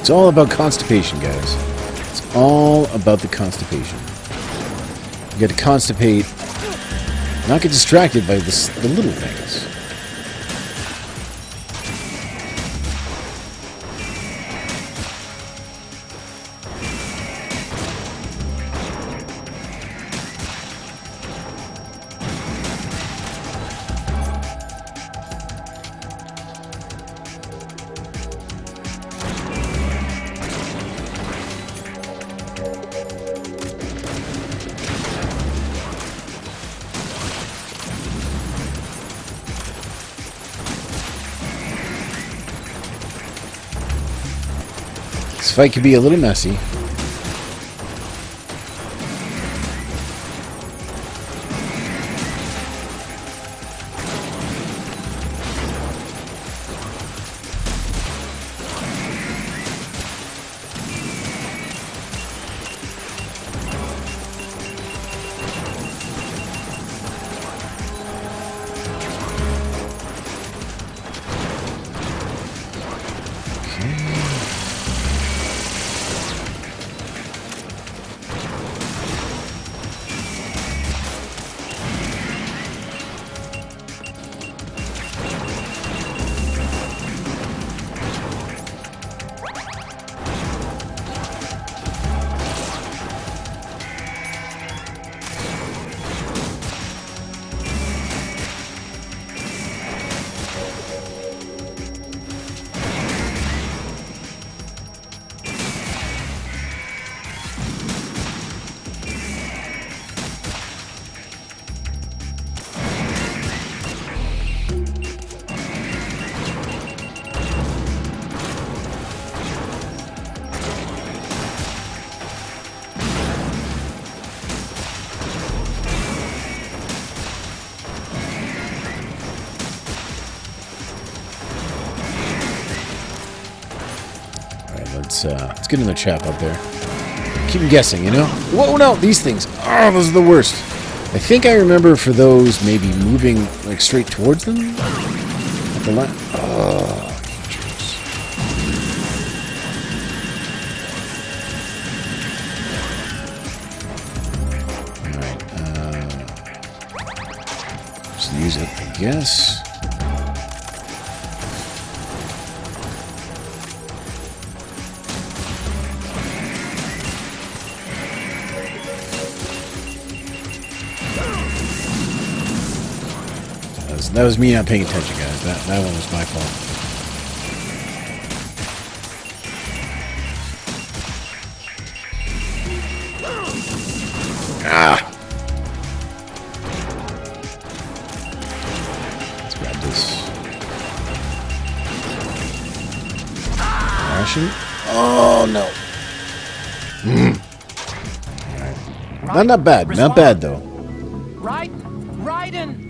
[SPEAKER 1] It's all about constipation, guys. It's all about the constipation. You got to constipate, not get distracted by the little things. This fight could be a little messy. let's get another chap up there. Keep him guessing, you know? Whoa, no, these things. Oh, those are the worst. I think I remember for those maybe moving like straight towards them. At the line. Oh, jerks. Alright, just use it, I guess. That was me not paying attention, guys. That one was my fault. Ah! Let's grab this. Ration? Oh, no. Alright. Not bad. Not bad, though.
[SPEAKER 7] Raiden!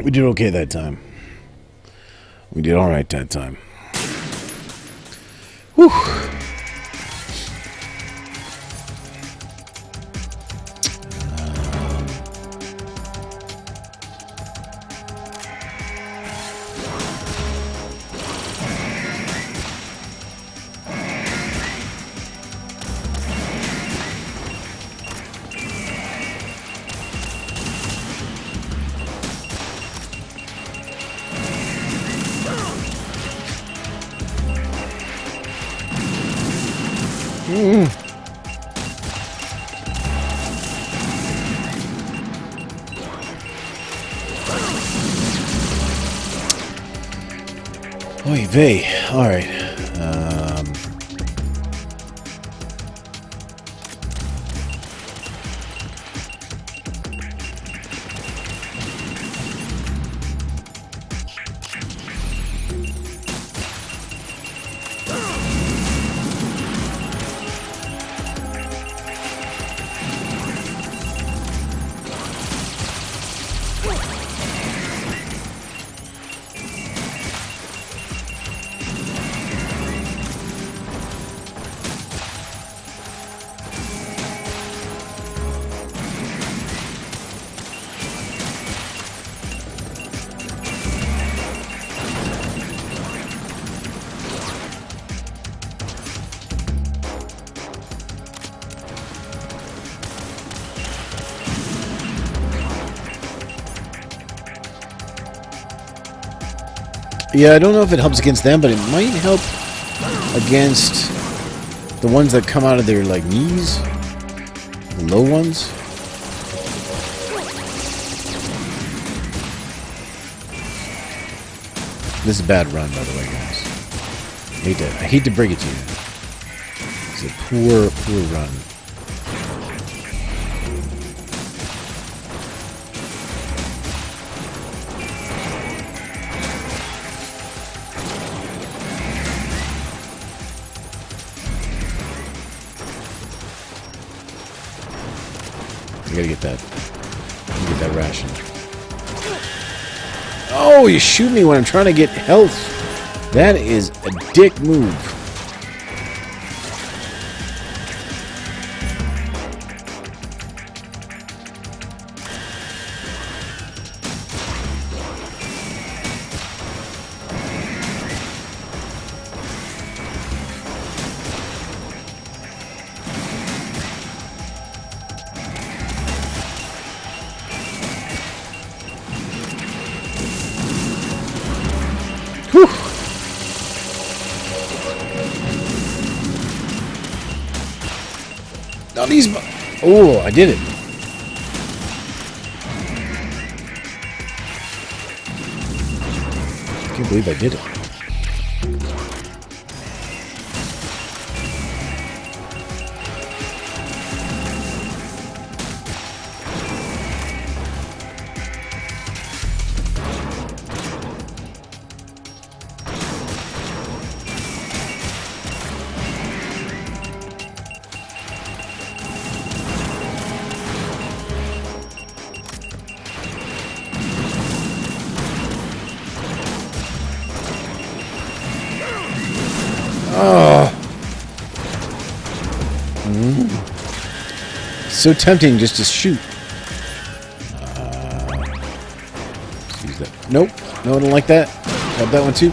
[SPEAKER 1] We did okay that time. We did all right that time. Whew. Oy vey. All right. Yeah, I don't know if it helps against them, but it might help against the ones that come out of their, like, knees. The low ones. This is a bad run, by the way, guys. I hate to break it to you. It's a poor, poor run. I gotta get that. Get that ration. Oh, you shoot me when I'm trying to get health. That is a dick move. Now these... Oh, I did it. I can't believe I did it. so tempting just to shoot. Use that. Nope. No, I don't like that. Got that one too.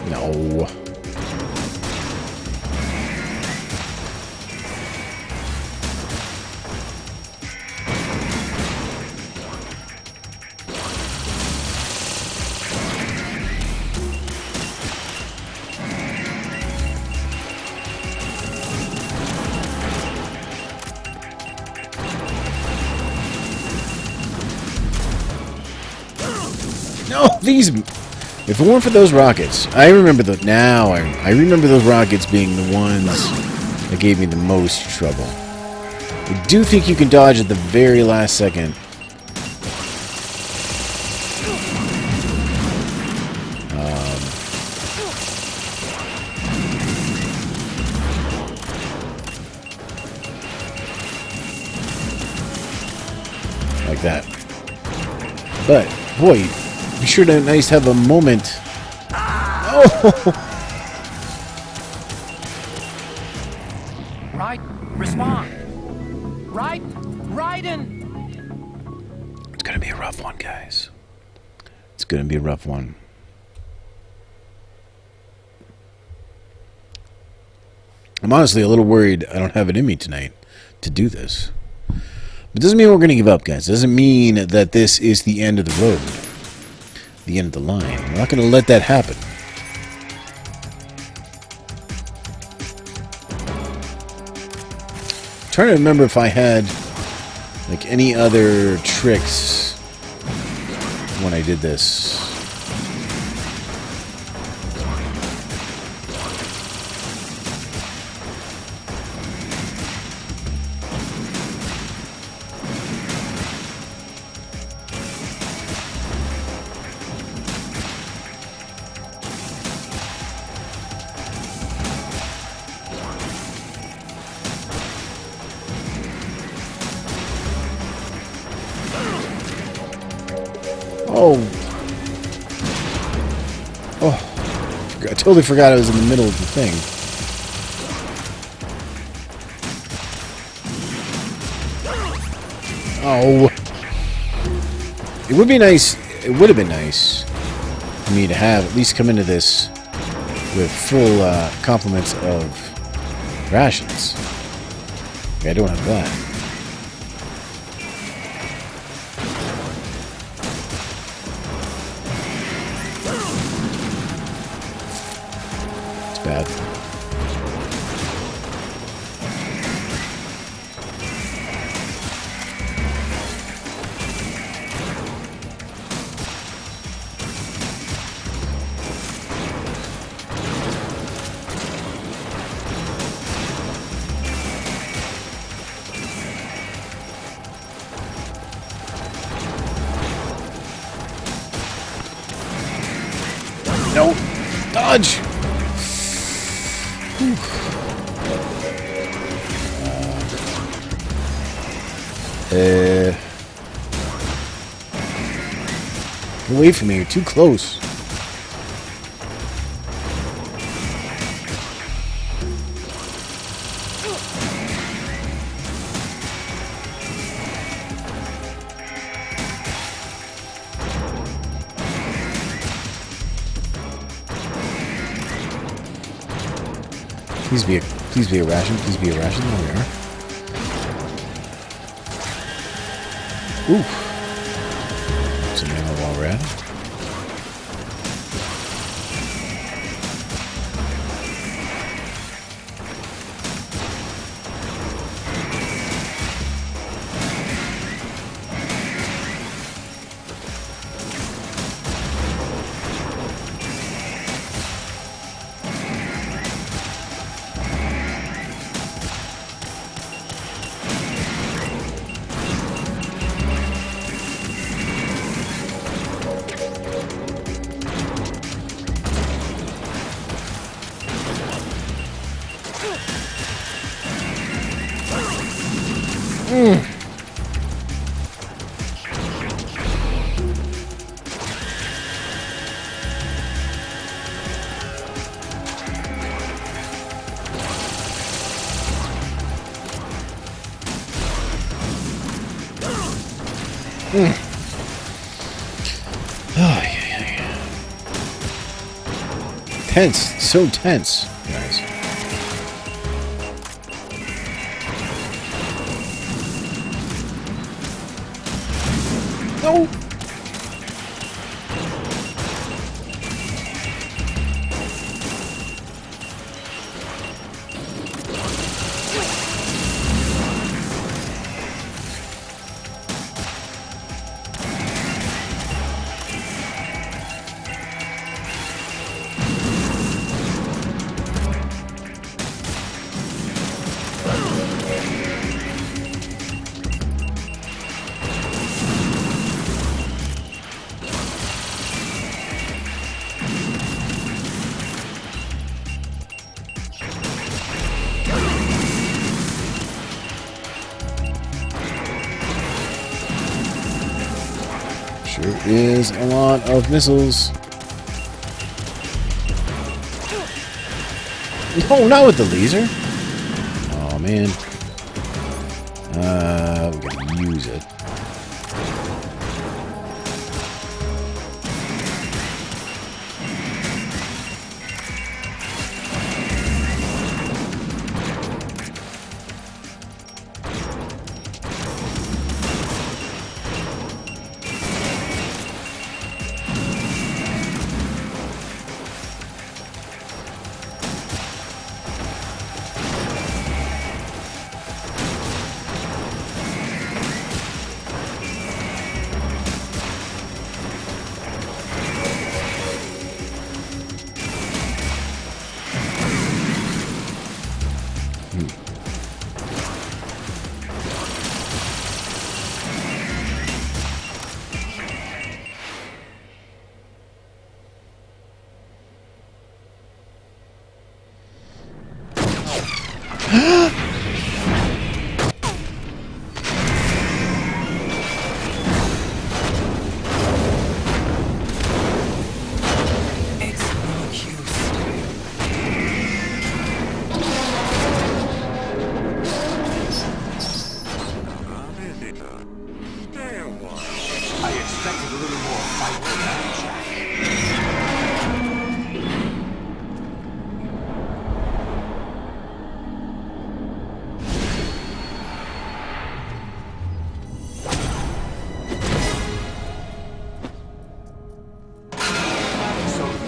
[SPEAKER 1] No. No, these. If it weren't for those rockets, I remember the. Now I remember those rockets being the ones that gave me the most trouble. I do think you can dodge at the very last second. Like that. But, boy, be sure to nice have a moment. Oh!
[SPEAKER 7] Right, respond. Right, Raiden.
[SPEAKER 1] It's gonna be a rough one, guys. It's gonna be a rough one. I'm honestly a little worried I don't have it in me tonight to do this. But it doesn't mean we're going to give up, guys. It doesn't mean that this is the end of the road. The end of the line. We're not going to let that happen. I'm trying to remember if I had like any other tricks when I did this. Oh. Oh. I totally forgot I was in the middle of the thing. Oh. It would be nice. It would have been nice for me to have at least come into this with full complements of rations. Okay, I don't have that. Bad. No! Dodge! Get away from me, you're too close. Please be a ration, please be a ration. There we are. Ooh. Some ammo while we're at it. Oh, yeah. Tense. So tense, guys. No! Sure is a lot of missiles. No, not with the laser. Oh man. We gotta use it.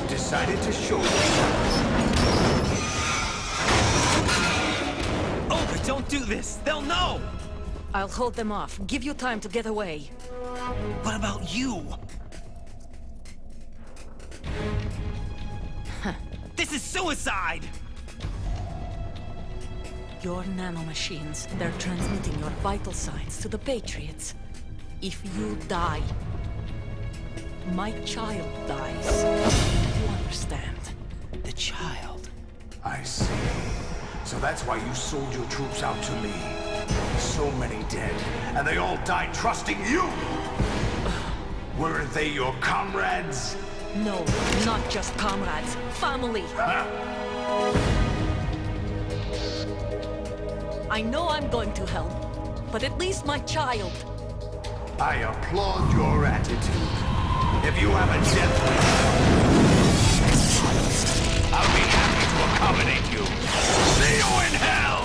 [SPEAKER 9] Decided to show you.
[SPEAKER 10] Olga, don't do this! They'll know!
[SPEAKER 11] I'll hold them off. Give you time to get away.
[SPEAKER 10] What about you? This is suicide!
[SPEAKER 11] Your nanomachines, they're transmitting your vital signs to the Patriots. If you die, my child dies. You understand?
[SPEAKER 10] The child.
[SPEAKER 9] I see. So that's why you sold your troops out to me. So many dead, and they all died trusting you! Weren't they your comrades?
[SPEAKER 11] No, not just comrades. Family. I know I'm going to help, but at least my child.
[SPEAKER 9] I applaud your attitude. If you have a death wish, I'll be happy to accommodate you. See you in hell!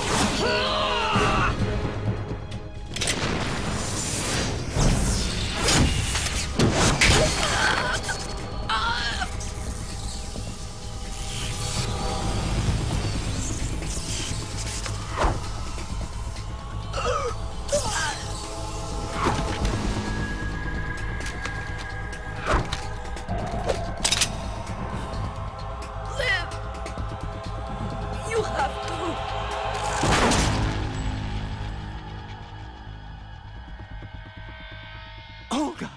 [SPEAKER 10] Olga!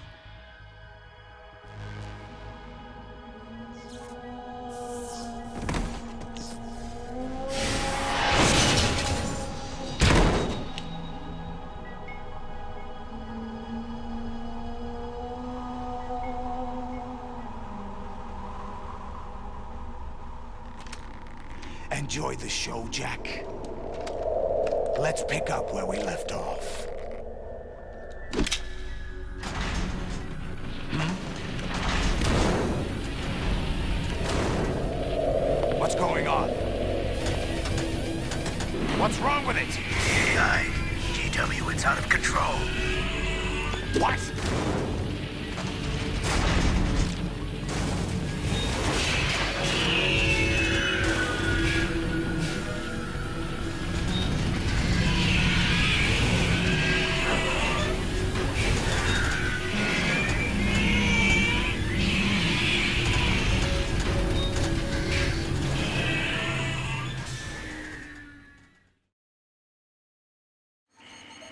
[SPEAKER 9] Enjoy the show, Jack. Let's pick up where we left off. What's wrong with it?
[SPEAKER 12] AI, GW, it's out of control.
[SPEAKER 9] What?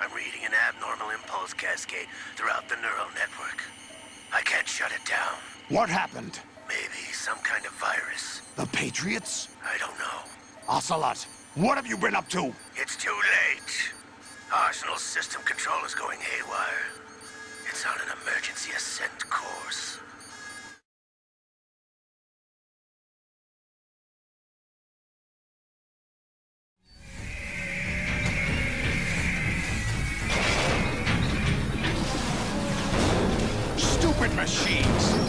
[SPEAKER 12] I'm reading an abnormal impulse cascade throughout the neural network. I can't shut it down.
[SPEAKER 9] What happened?
[SPEAKER 12] Maybe some kind of virus.
[SPEAKER 9] The Patriots?
[SPEAKER 12] I don't know.
[SPEAKER 9] Ocelot, what have you been up to?
[SPEAKER 12] It's too late. Arsenal's system control is going haywire. It's on an emergency ascent course.
[SPEAKER 9] Stupid machines!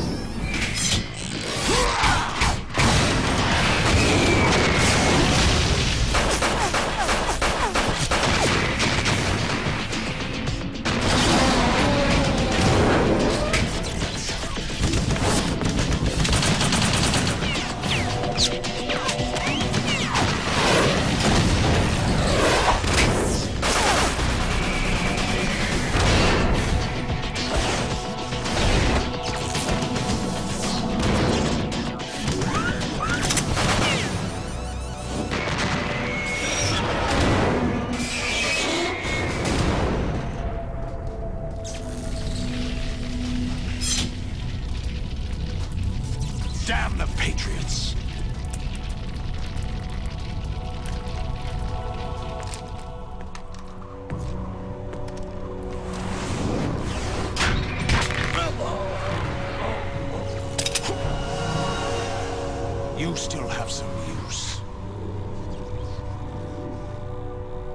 [SPEAKER 9] Damn the Patriots! You still have some use.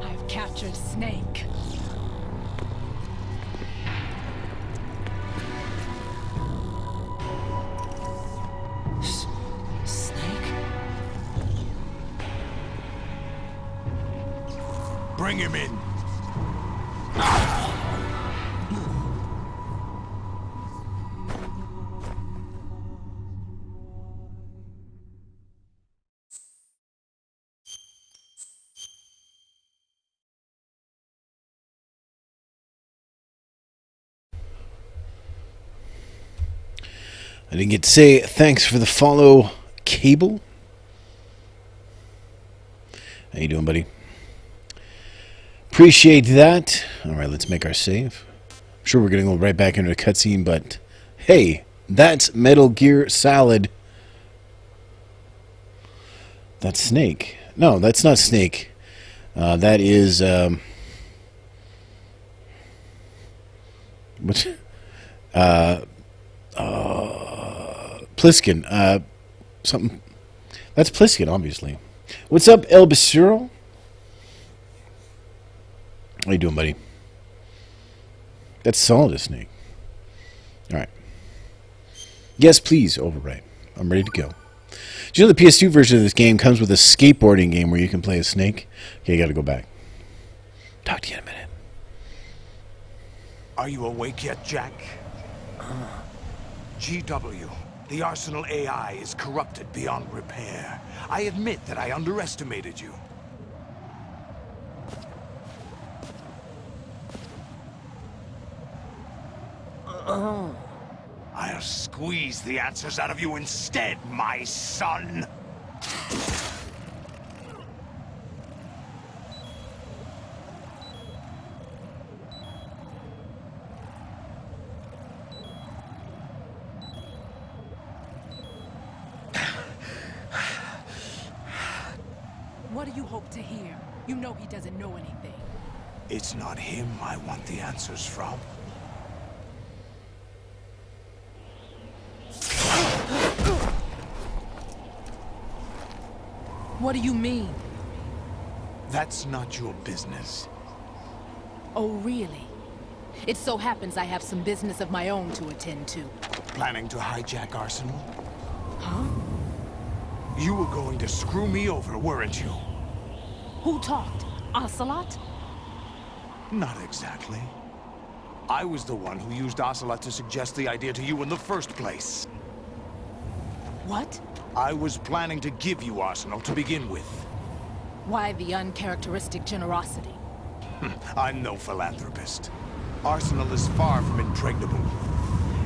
[SPEAKER 8] I've captured Snake.
[SPEAKER 3] Snake?
[SPEAKER 9] Bring him in.
[SPEAKER 1] I didn't get to say thanks for the follow, Cable. How you doing, buddy? Appreciate that. All right, let's make our save. I'm sure we're going to go right back into the cutscene, but hey, that's Metal Gear Solid. That's Snake. No, that's not Snake. That is... what? Pliskin. Something. That's Pliskin, obviously. What's up, El Basuro? How you doing, buddy? That's Solid as Snake. Alright. Yes, please, overwrite. I'm ready to go. Do you know the PS2 version of this game comes with a skateboarding game where you can play as Snake? Okay, you gotta go back. Talk to you in a minute.
[SPEAKER 9] Are you awake yet, Jack? GW, the Arsenal AI is corrupted beyond repair. I admit that I underestimated you. I'll squeeze the answers out of you instead, my son.
[SPEAKER 8] What do you hope to hear? You know he doesn't know anything.
[SPEAKER 9] It's not him I want the answers from.
[SPEAKER 8] What do you mean?
[SPEAKER 9] That's not your business.
[SPEAKER 8] Oh, really? It so happens I have some business of my own to attend to.
[SPEAKER 9] Planning to hijack Arsenal?
[SPEAKER 8] Huh?
[SPEAKER 9] You were going to screw me over, weren't you?
[SPEAKER 8] Who talked? Ocelot?
[SPEAKER 9] Not exactly. I was the one who used Ocelot to suggest the idea to you in the first place.
[SPEAKER 8] What?
[SPEAKER 9] I was planning to give you Arsenal to begin with.
[SPEAKER 8] Why the uncharacteristic generosity?
[SPEAKER 9] I'm no philanthropist. Arsenal is far from impregnable.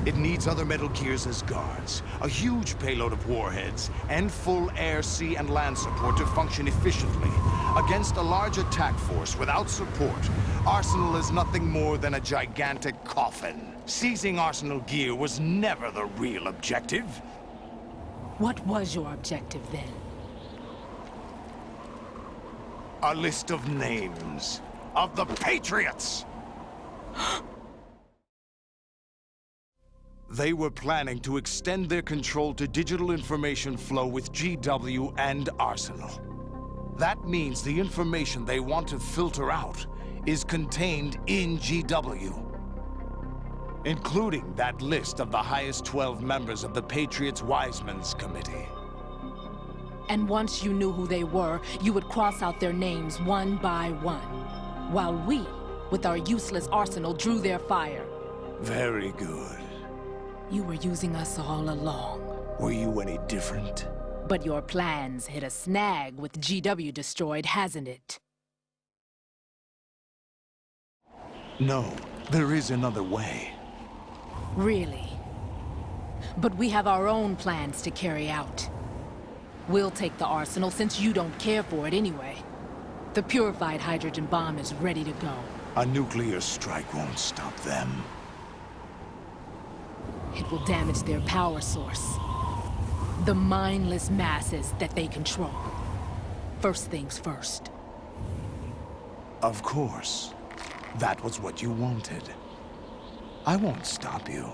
[SPEAKER 9] It needs other Metal Gears as guards, a huge payload of warheads, and full air, sea, and land support to function efficiently. Against a large attack force without support, Arsenal is nothing more than a gigantic coffin. Seizing Arsenal gear was never the real objective.
[SPEAKER 8] What was your objective then?
[SPEAKER 9] A list of names of the Patriots! They were planning to extend their control to digital information flow with GW and Arsenal. That means the information they want to filter out is contained in GW, including that list of the highest 12 members of the Patriots Wiseman's Committee.
[SPEAKER 8] And once you knew who they were, you would cross out their names one by one, while we, with our useless arsenal, drew their fire.
[SPEAKER 9] Very good.
[SPEAKER 8] You were using us all along.
[SPEAKER 9] Were you any different?
[SPEAKER 8] But your plans hit a snag with GW destroyed, hasn't it?
[SPEAKER 9] No, there is another way.
[SPEAKER 8] Really? But we have our own plans to carry out. We'll take the arsenal since you don't care for it anyway. The purified hydrogen bomb is ready to go.
[SPEAKER 9] A nuclear strike won't stop them.
[SPEAKER 8] It will damage their power source. The mindless masses that they control. First things first.
[SPEAKER 9] Of course. That was what you wanted. I won't stop you.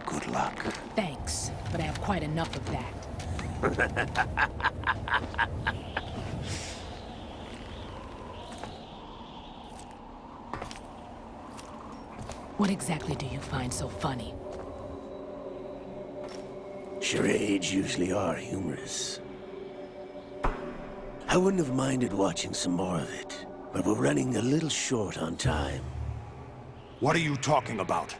[SPEAKER 9] Good luck.
[SPEAKER 8] Thanks, but I have quite enough of that. What exactly do you find so funny?
[SPEAKER 12] Charades usually are humorous. I wouldn't have minded watching some more of it, but we're running a little short on time.
[SPEAKER 9] What are you talking about?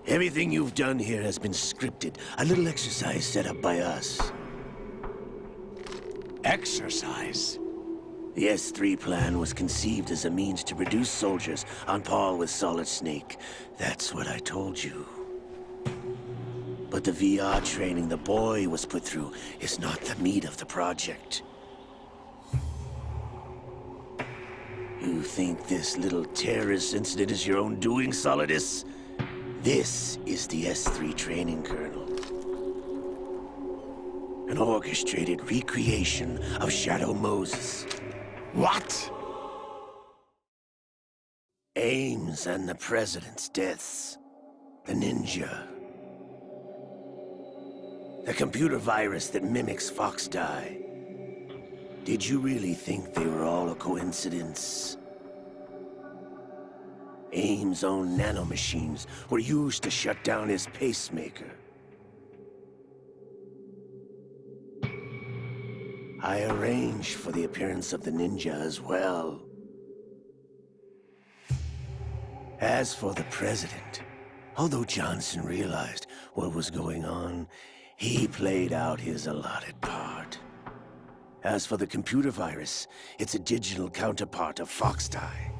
[SPEAKER 12] Everything you've done here has been scripted. A little exercise set up by us.
[SPEAKER 9] Exercise?
[SPEAKER 12] The S3 plan was conceived as a means to produce soldiers on par with Solid Snake. That's what I told you. But the VR training the boy was put through is not the meat of the project. You think this little terrorist incident is your own doing, Solidus? This is the S3 training kernel. An orchestrated recreation of Shadow Moses.
[SPEAKER 9] What?
[SPEAKER 12] Ames and the President's deaths. The ninja. The computer virus that mimics Foxdie. Did you really think they were all a coincidence? Ames' own nanomachines were used to shut down his pacemaker. I arranged for the appearance of the ninja as well. As for the President, although Johnson realized what was going on, he played out his allotted part. As for the computer virus, it's a digital counterpart of Foxdie.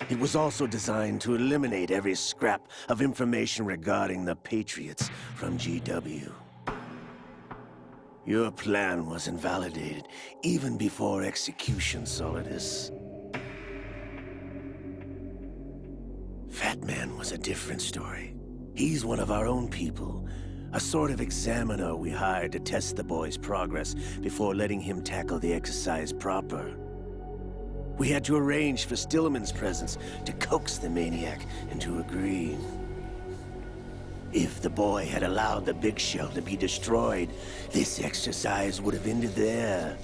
[SPEAKER 12] It was also designed to eliminate every scrap of information regarding the Patriots from GW. Your plan was invalidated even before execution, Solidus. Fat Man was a different story. He's one of our own people. A sort of examiner we hired to test the boy's progress before letting him tackle the exercise proper. We had to arrange for Stillman's presence to coax the maniac into agreeing. If the boy had allowed the big shell to be destroyed, this exercise would have ended there.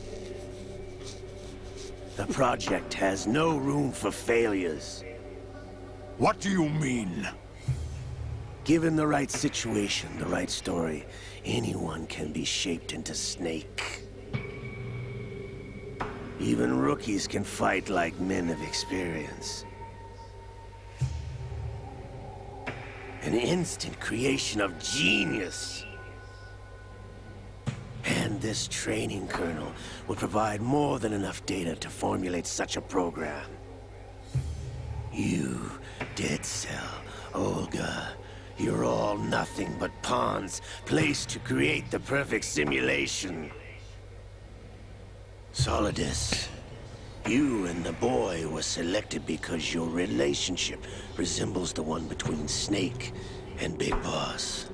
[SPEAKER 12] The project has no room for failures.
[SPEAKER 9] What do you mean?
[SPEAKER 12] Given the right situation, the right story, anyone can be shaped into Snake. Even rookies can fight like men of experience. An instant creation of genius. And this training kernel would provide more than enough data to formulate such a program. You, Dead Cell, Olga, you're all nothing but pawns placed to create the perfect simulation. Solidus, you and the boy were selected because your relationship resembles the one between Snake and Big Boss.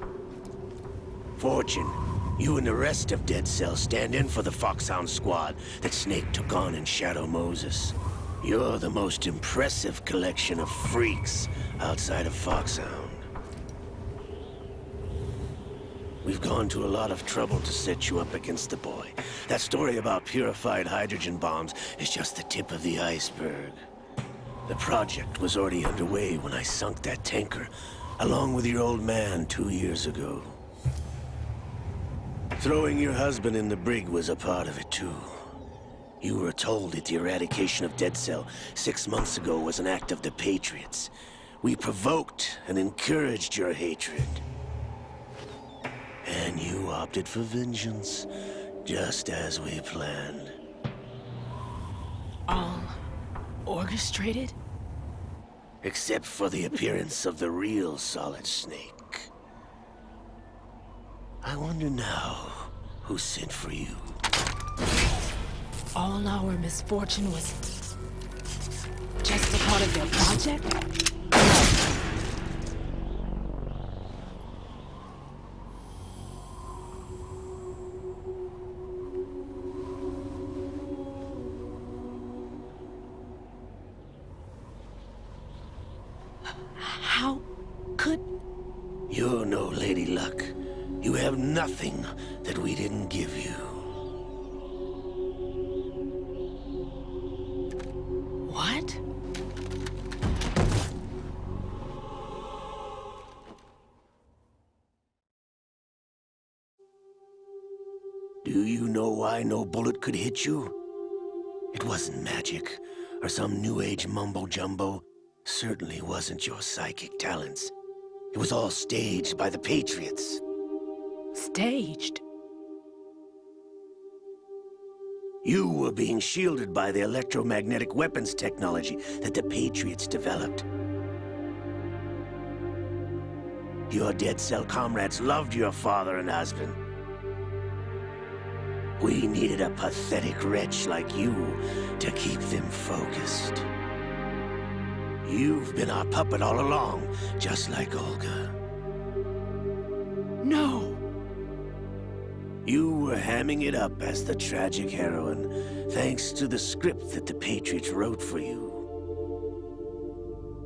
[SPEAKER 12] Fortune, you and the rest of Dead Cell stand in for the Foxhound squad that Snake took on in Shadow Moses. You're the most impressive collection of freaks outside of Foxhound. We've gone to a lot of trouble to set you up against the boy. That story about purified hydrogen bombs is just the tip of the iceberg. The project was already underway when I sunk that tanker, along with your old man 2 years ago. Throwing your husband in the brig was a part of it too. You were told that the eradication of Dead Cell 6 months ago was an act of the Patriots. We provoked and encouraged your hatred. And you opted for vengeance, just as we planned.
[SPEAKER 8] All orchestrated?
[SPEAKER 12] Except for the appearance of the real Solid Snake. I wonder now who sent for you.
[SPEAKER 8] All our misfortune was just a part of their project? How could...
[SPEAKER 12] You're no Lady Luck. You have nothing that we didn't give you.
[SPEAKER 8] What?
[SPEAKER 12] Do you know why no bullet could hit you? It wasn't magic, or some new age mumbo-jumbo. Certainly wasn't your psychic talents. It was all staged by the Patriots.
[SPEAKER 8] Staged?
[SPEAKER 12] You were being shielded by the electromagnetic weapons technology that the Patriots developed. Your Dead Cell comrades loved your father and husband. We needed a pathetic wretch like you to keep them focused. You've been our puppet all along, just like Olga.
[SPEAKER 8] No!
[SPEAKER 12] You were hamming it up as the tragic heroine, thanks to the script that the Patriots wrote for you.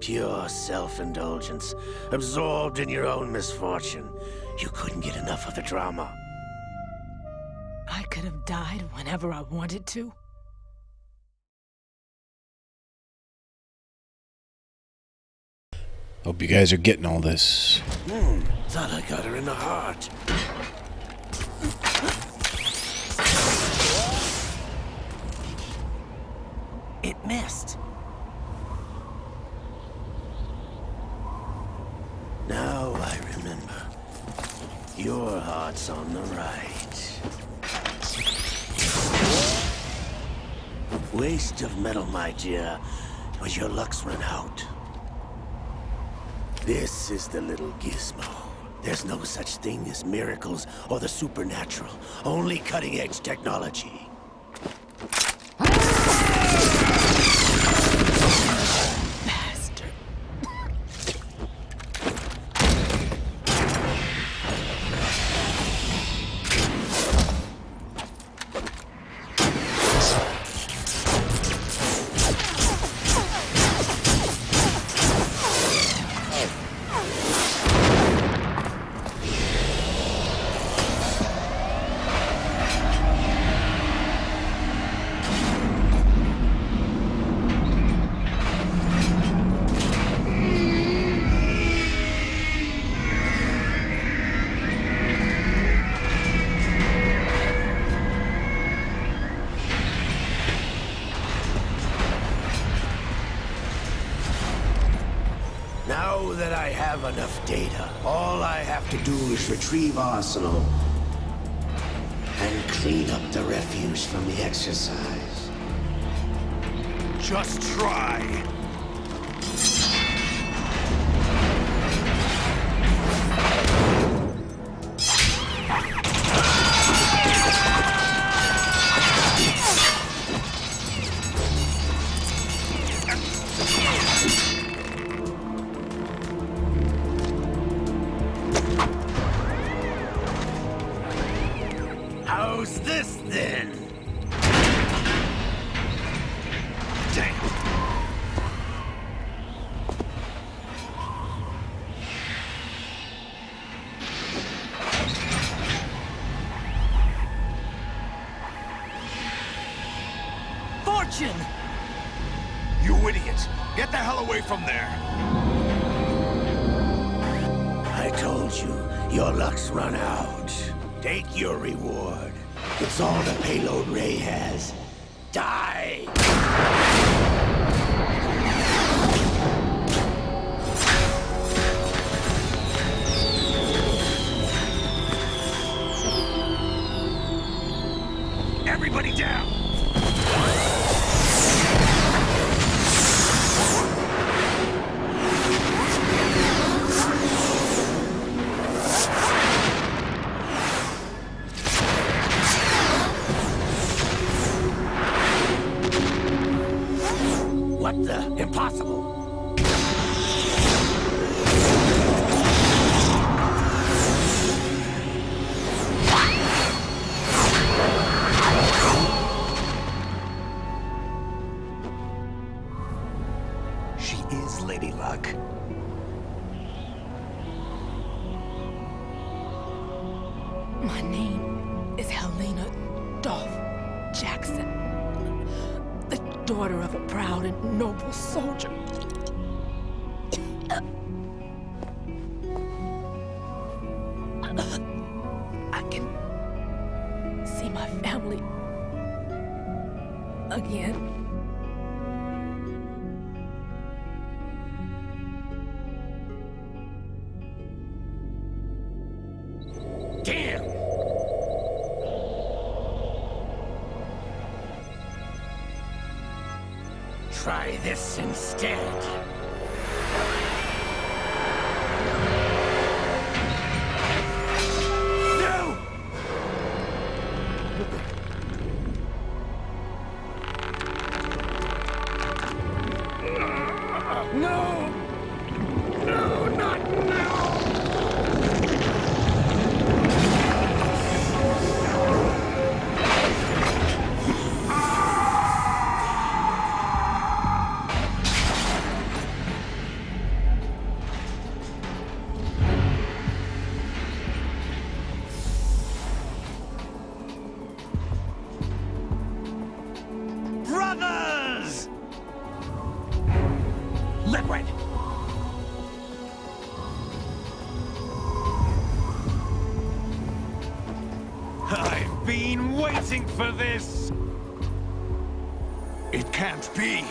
[SPEAKER 12] Pure self-indulgence, absorbed in your own misfortune. You couldn't get enough of the drama.
[SPEAKER 8] I could have died whenever I wanted to.
[SPEAKER 1] Hope you guys are getting all this.
[SPEAKER 12] Thought I got her in the heart.
[SPEAKER 10] It missed.
[SPEAKER 12] Now I remember. Your heart's on the right. Waste of metal, my dear, but your luck's run out. This is the little gizmo. There's no such thing as miracles or the supernatural, only cutting-edge technology.
[SPEAKER 8] Bastard.
[SPEAKER 12] data. All I have to do is retrieve Arsenal and clean up the refuse from the exercise.
[SPEAKER 9] Just try.
[SPEAKER 12] How's this then? Damn.
[SPEAKER 3] Fortune!
[SPEAKER 9] You idiot! Get the hell away from there!
[SPEAKER 12] I told you, your luck's run out. Take your reward. It's all the payload Ray has. Die!
[SPEAKER 9] Everybody down!
[SPEAKER 12] What the? Impossible!
[SPEAKER 9] She is Lady Luck.
[SPEAKER 8] My name is Helena Dolph Jackson, the daughter of a proud and noble soldier. I can see my family again.
[SPEAKER 12] Damn! Try this instead. No! No! No, not now!
[SPEAKER 9] Brothers! Liquid! I've been waiting for this! It can't be!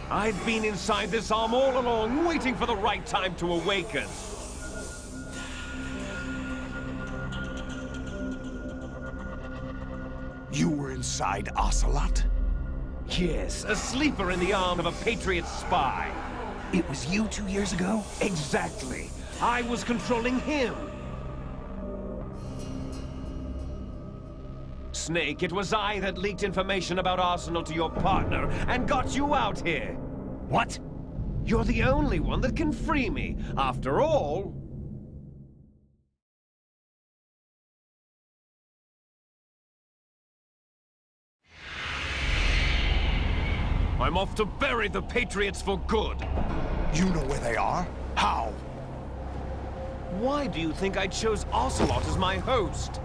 [SPEAKER 9] I've been inside this arm all along, waiting for the right time to awaken. You were inside Ocelot? Yes, a sleeper in the arm of a Patriot spy. It was you 2 years ago? Exactly. I was controlling him. Snake, it was I that leaked information about Arsenal to your partner and got you out here. What? You're the only one that can free me. After all... I'm off to bury the Patriots for good.
[SPEAKER 5] You know where they are? How?
[SPEAKER 9] Why do you think I chose Ocelot as my host?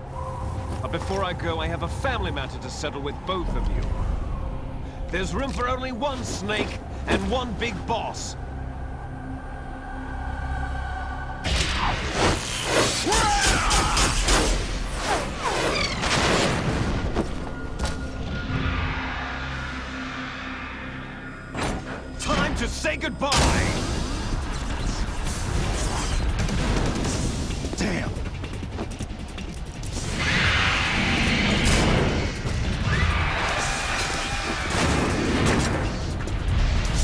[SPEAKER 9] But before I go, I have a family matter to settle with both of you. There's room for only one Snake and one big boss. Time to say
[SPEAKER 5] goodbye! Damn!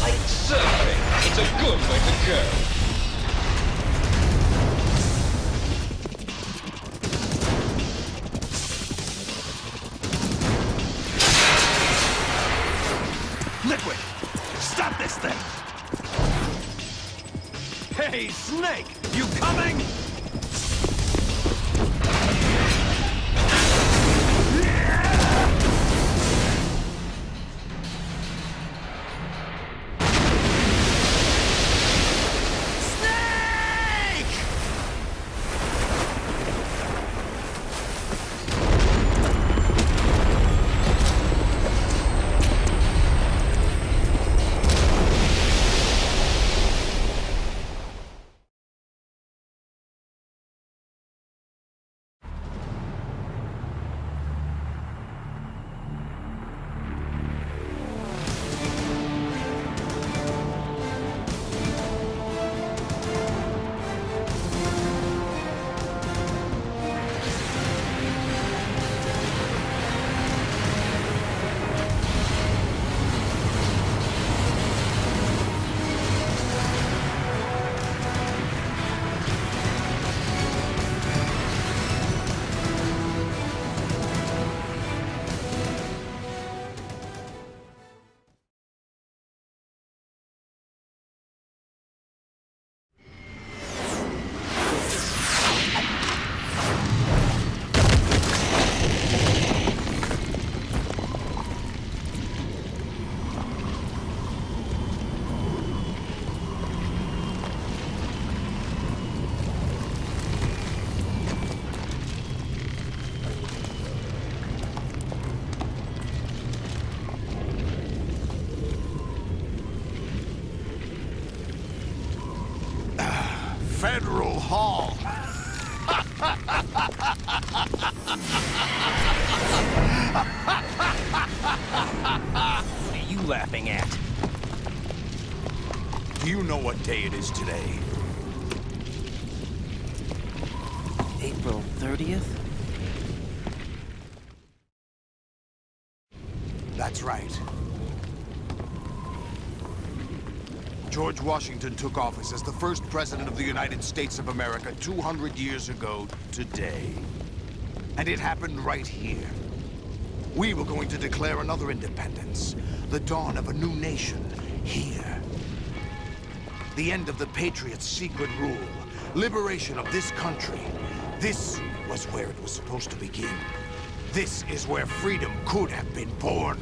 [SPEAKER 13] Like surfing, it's a good way to go.
[SPEAKER 5] Liquid! Stop this thing! Hey, Snake! You coming? Federal Hall.
[SPEAKER 10] What are you laughing at?
[SPEAKER 5] Do you know what day it is today?
[SPEAKER 10] April 30th?
[SPEAKER 5] That's right. George Washington took office as the first president of the United States of America 200 years ago today. And it happened right here. We were going to declare another independence, the dawn of a new nation, here. The end of the Patriots' secret rule, liberation of this country. This was where it was supposed to begin. This is where freedom could have been born.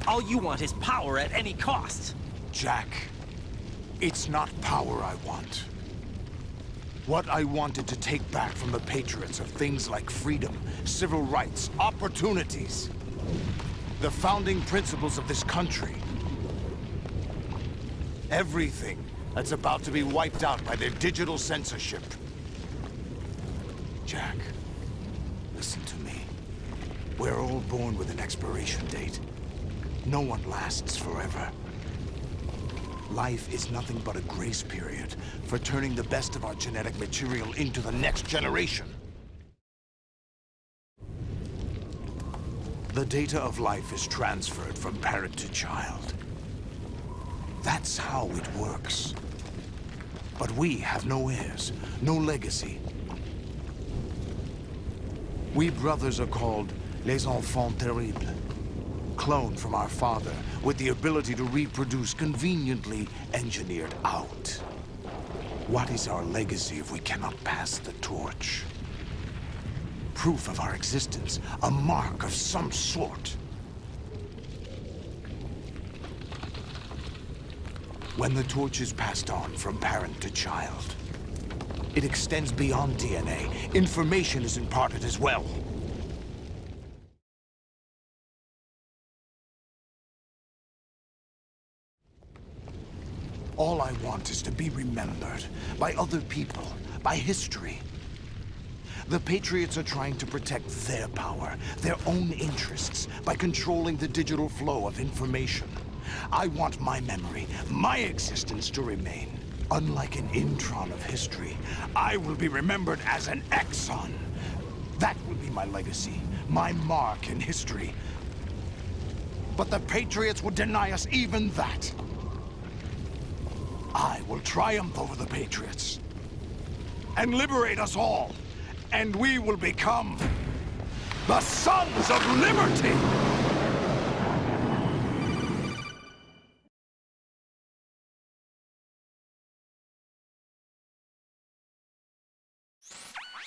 [SPEAKER 10] All you want is power at any cost.
[SPEAKER 5] Jack, it's not power I want. What I wanted to take back from the Patriots are things like freedom, civil rights, opportunities. The founding principles of this country. Everything that's about to be wiped out by their digital censorship. Jack, listen to me. We're all born with an expiration date. No one lasts forever. Life is nothing but a grace period for turning the best of our genetic material into the next generation. The data of life is transferred from parent to child. That's how it works. But we have no heirs, no legacy. We brothers are called les enfants terribles. Cloned from our father, with the ability to reproduce conveniently engineered out. What is our legacy if we cannot pass the torch? Proof of our existence, a mark of some sort. When the torch is passed on from parent to child, it extends beyond DNA. Information is imparted as well. All I want is to be remembered by other people, by history. The Patriots are trying to protect their power, their own interests, by controlling the digital flow of information. I want my memory, my existence to remain. Unlike an intron of history, I will be remembered as an exon. That will be my legacy, my mark in history. But the Patriots would deny us even that. I will triumph over the Patriots and liberate us all, and we will become the Sons of Liberty!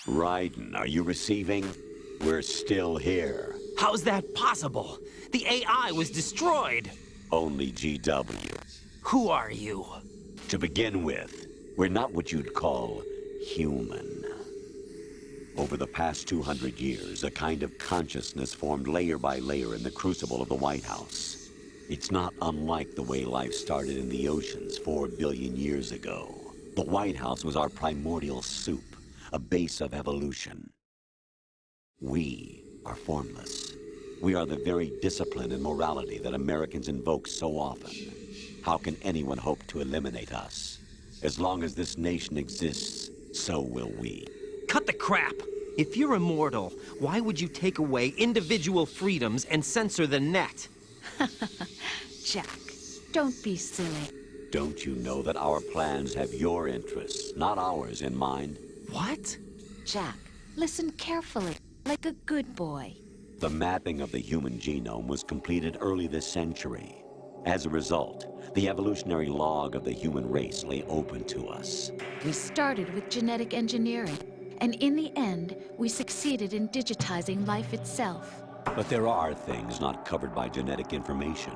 [SPEAKER 2] Raiden, are you receiving? We're still here.
[SPEAKER 3] How's that possible? The AI was destroyed.
[SPEAKER 2] Only GW.
[SPEAKER 3] Who are you?
[SPEAKER 2] To begin with, we're not what you'd call human. Over the past 200 years, a kind of consciousness formed layer by layer in the crucible of the White House. It's not unlike the way life started in the oceans 4 billion years ago. The White House was our primordial soup, a base of evolution. We are formless. We are the very discipline and morality that Americans invoke so often. How can anyone hope to eliminate us? As long as this nation exists, so will we.
[SPEAKER 3] Cut the crap! If you're immortal, why would you take away individual freedoms and censor the net?
[SPEAKER 4] Jack, don't be silly.
[SPEAKER 2] Don't you know that our plans have your interests, not ours, in mind?
[SPEAKER 3] What?
[SPEAKER 4] Jack, listen carefully, like a good boy.
[SPEAKER 2] The mapping of the human genome was completed early this century. As a result, the evolutionary log of the human race lay open to us.
[SPEAKER 4] We started with genetic engineering, and in the end, we succeeded in digitizing life itself.
[SPEAKER 2] But there are things not covered by genetic information.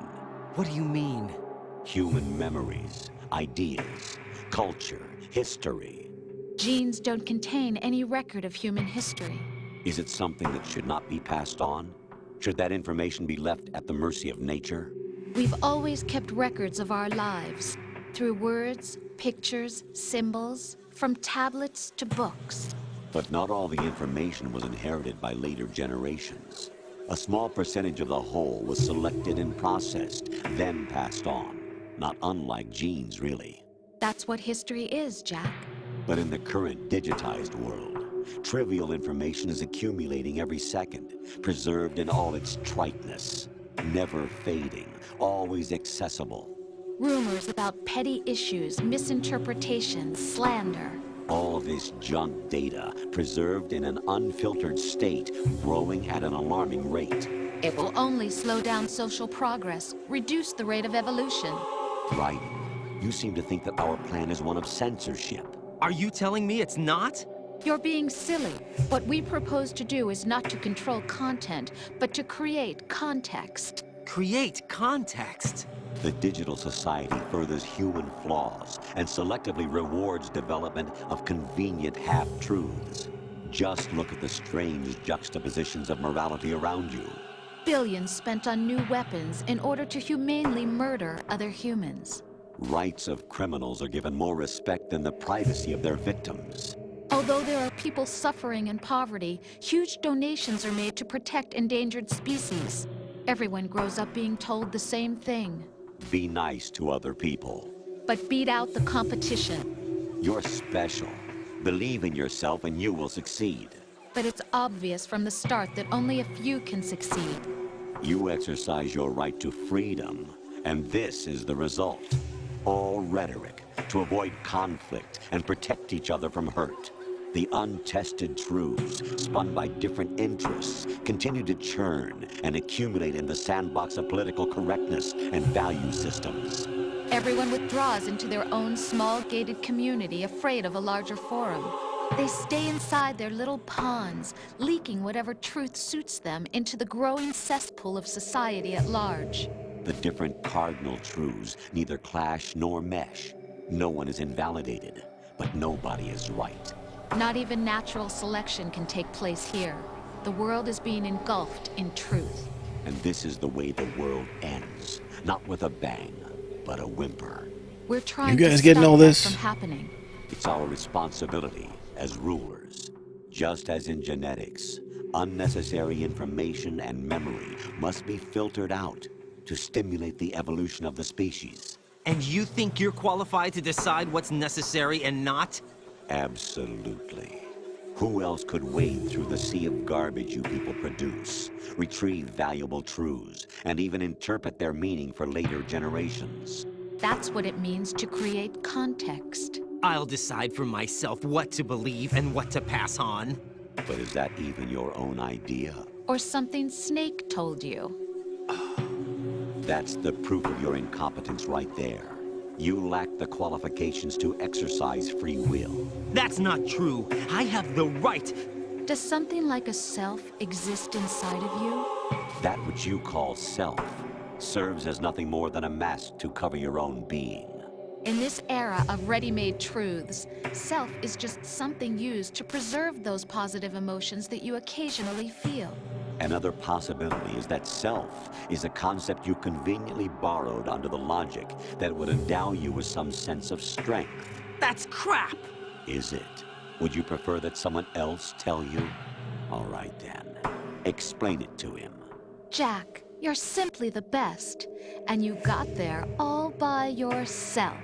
[SPEAKER 3] What do you mean?
[SPEAKER 2] Human memories, ideas, culture, history.
[SPEAKER 4] Genes don't contain any record of human history.
[SPEAKER 2] Is it something that should not be passed on? Should that information be left at the mercy of nature?
[SPEAKER 4] We've always kept records of our lives, through words, pictures, symbols, from tablets to books.
[SPEAKER 2] But not all the information was inherited by later generations. A small percentage of the whole was selected and processed, then passed on. Not unlike genes, really.
[SPEAKER 4] That's what history is, Jack.
[SPEAKER 2] But in the current digitized world, trivial information is accumulating every second, preserved in all its triteness, never fading, always accessible.
[SPEAKER 4] Rumors about petty issues, misinterpretations, slander.
[SPEAKER 2] All this junk data, preserved in an unfiltered state, growing at an alarming rate.
[SPEAKER 4] It will only slow down social progress, reduce the rate of evolution.
[SPEAKER 2] Right. You seem to think that our plan is one of censorship.
[SPEAKER 3] Are you telling me it's not?
[SPEAKER 4] You're being silly. What we propose to do is not to control content, but to create context.
[SPEAKER 3] Create context?
[SPEAKER 2] The digital society furthers human flaws and selectively rewards development of convenient half-truths. Just look at the strange juxtapositions of morality around you.
[SPEAKER 4] Billions spent on new weapons in order to humanely murder other humans.
[SPEAKER 2] Rights of criminals are given more respect than the privacy of their victims.
[SPEAKER 4] Although there are people suffering in poverty, huge donations are made to protect endangered species. Everyone grows up being told the same thing.
[SPEAKER 2] Be nice to other people.
[SPEAKER 4] But beat out the competition.
[SPEAKER 2] You're special. Believe in yourself and you will succeed.
[SPEAKER 4] But it's obvious from the start that only a few can succeed.
[SPEAKER 2] You exercise your right to freedom, and this is the result. All rhetoric to avoid conflict and protect each other from hurt. The untested truths, spun by different interests, continue to churn and accumulate in the sandbox of political correctness and value systems.
[SPEAKER 4] Everyone withdraws into their own small gated community, afraid of a larger forum. They stay inside their little ponds, leaking whatever truth suits them into the growing cesspool of society at large.
[SPEAKER 2] The different cardinal truths neither clash nor mesh. No one is invalidated, but nobody is right.
[SPEAKER 4] Not even natural selection can take place here. The world is being engulfed in truth.
[SPEAKER 2] And this is the way the world ends. Not with a bang, but a whimper.
[SPEAKER 4] We're trying
[SPEAKER 1] You guys
[SPEAKER 4] to
[SPEAKER 1] getting
[SPEAKER 4] stop
[SPEAKER 1] all
[SPEAKER 4] that
[SPEAKER 1] this?
[SPEAKER 4] from happening.
[SPEAKER 2] It's our responsibility as rulers. Just as in genetics, unnecessary information and memory must be filtered out to stimulate the evolution of the species.
[SPEAKER 3] And you think you're qualified to decide what's necessary and not?
[SPEAKER 2] Absolutely. Who else could wade through the sea of garbage you people produce, retrieve valuable truths, and even interpret their meaning for later generations?
[SPEAKER 4] That's what it means to create context.
[SPEAKER 3] I'll decide for myself what to believe and what to pass on.
[SPEAKER 2] But is that even your own idea?
[SPEAKER 4] Or something Snake told you.
[SPEAKER 2] That's the proof of your incompetence right there. You lack the qualifications to exercise free will.
[SPEAKER 3] That's not true. I have the right.
[SPEAKER 4] Does something like a self exist inside of you?
[SPEAKER 2] That which you call self serves as nothing more than a mask to cover your own being.
[SPEAKER 4] In this era of ready-made truths, self is just something used to preserve those positive emotions that you occasionally feel.
[SPEAKER 2] Another possibility is that self is a concept you conveniently borrowed under the logic that would endow you with some sense of strength.
[SPEAKER 3] That's crap!
[SPEAKER 2] Is it? Would you prefer that someone else tell you? All right then. Explain it to him.
[SPEAKER 4] Jack, you're simply the best, and you got there all by yourself.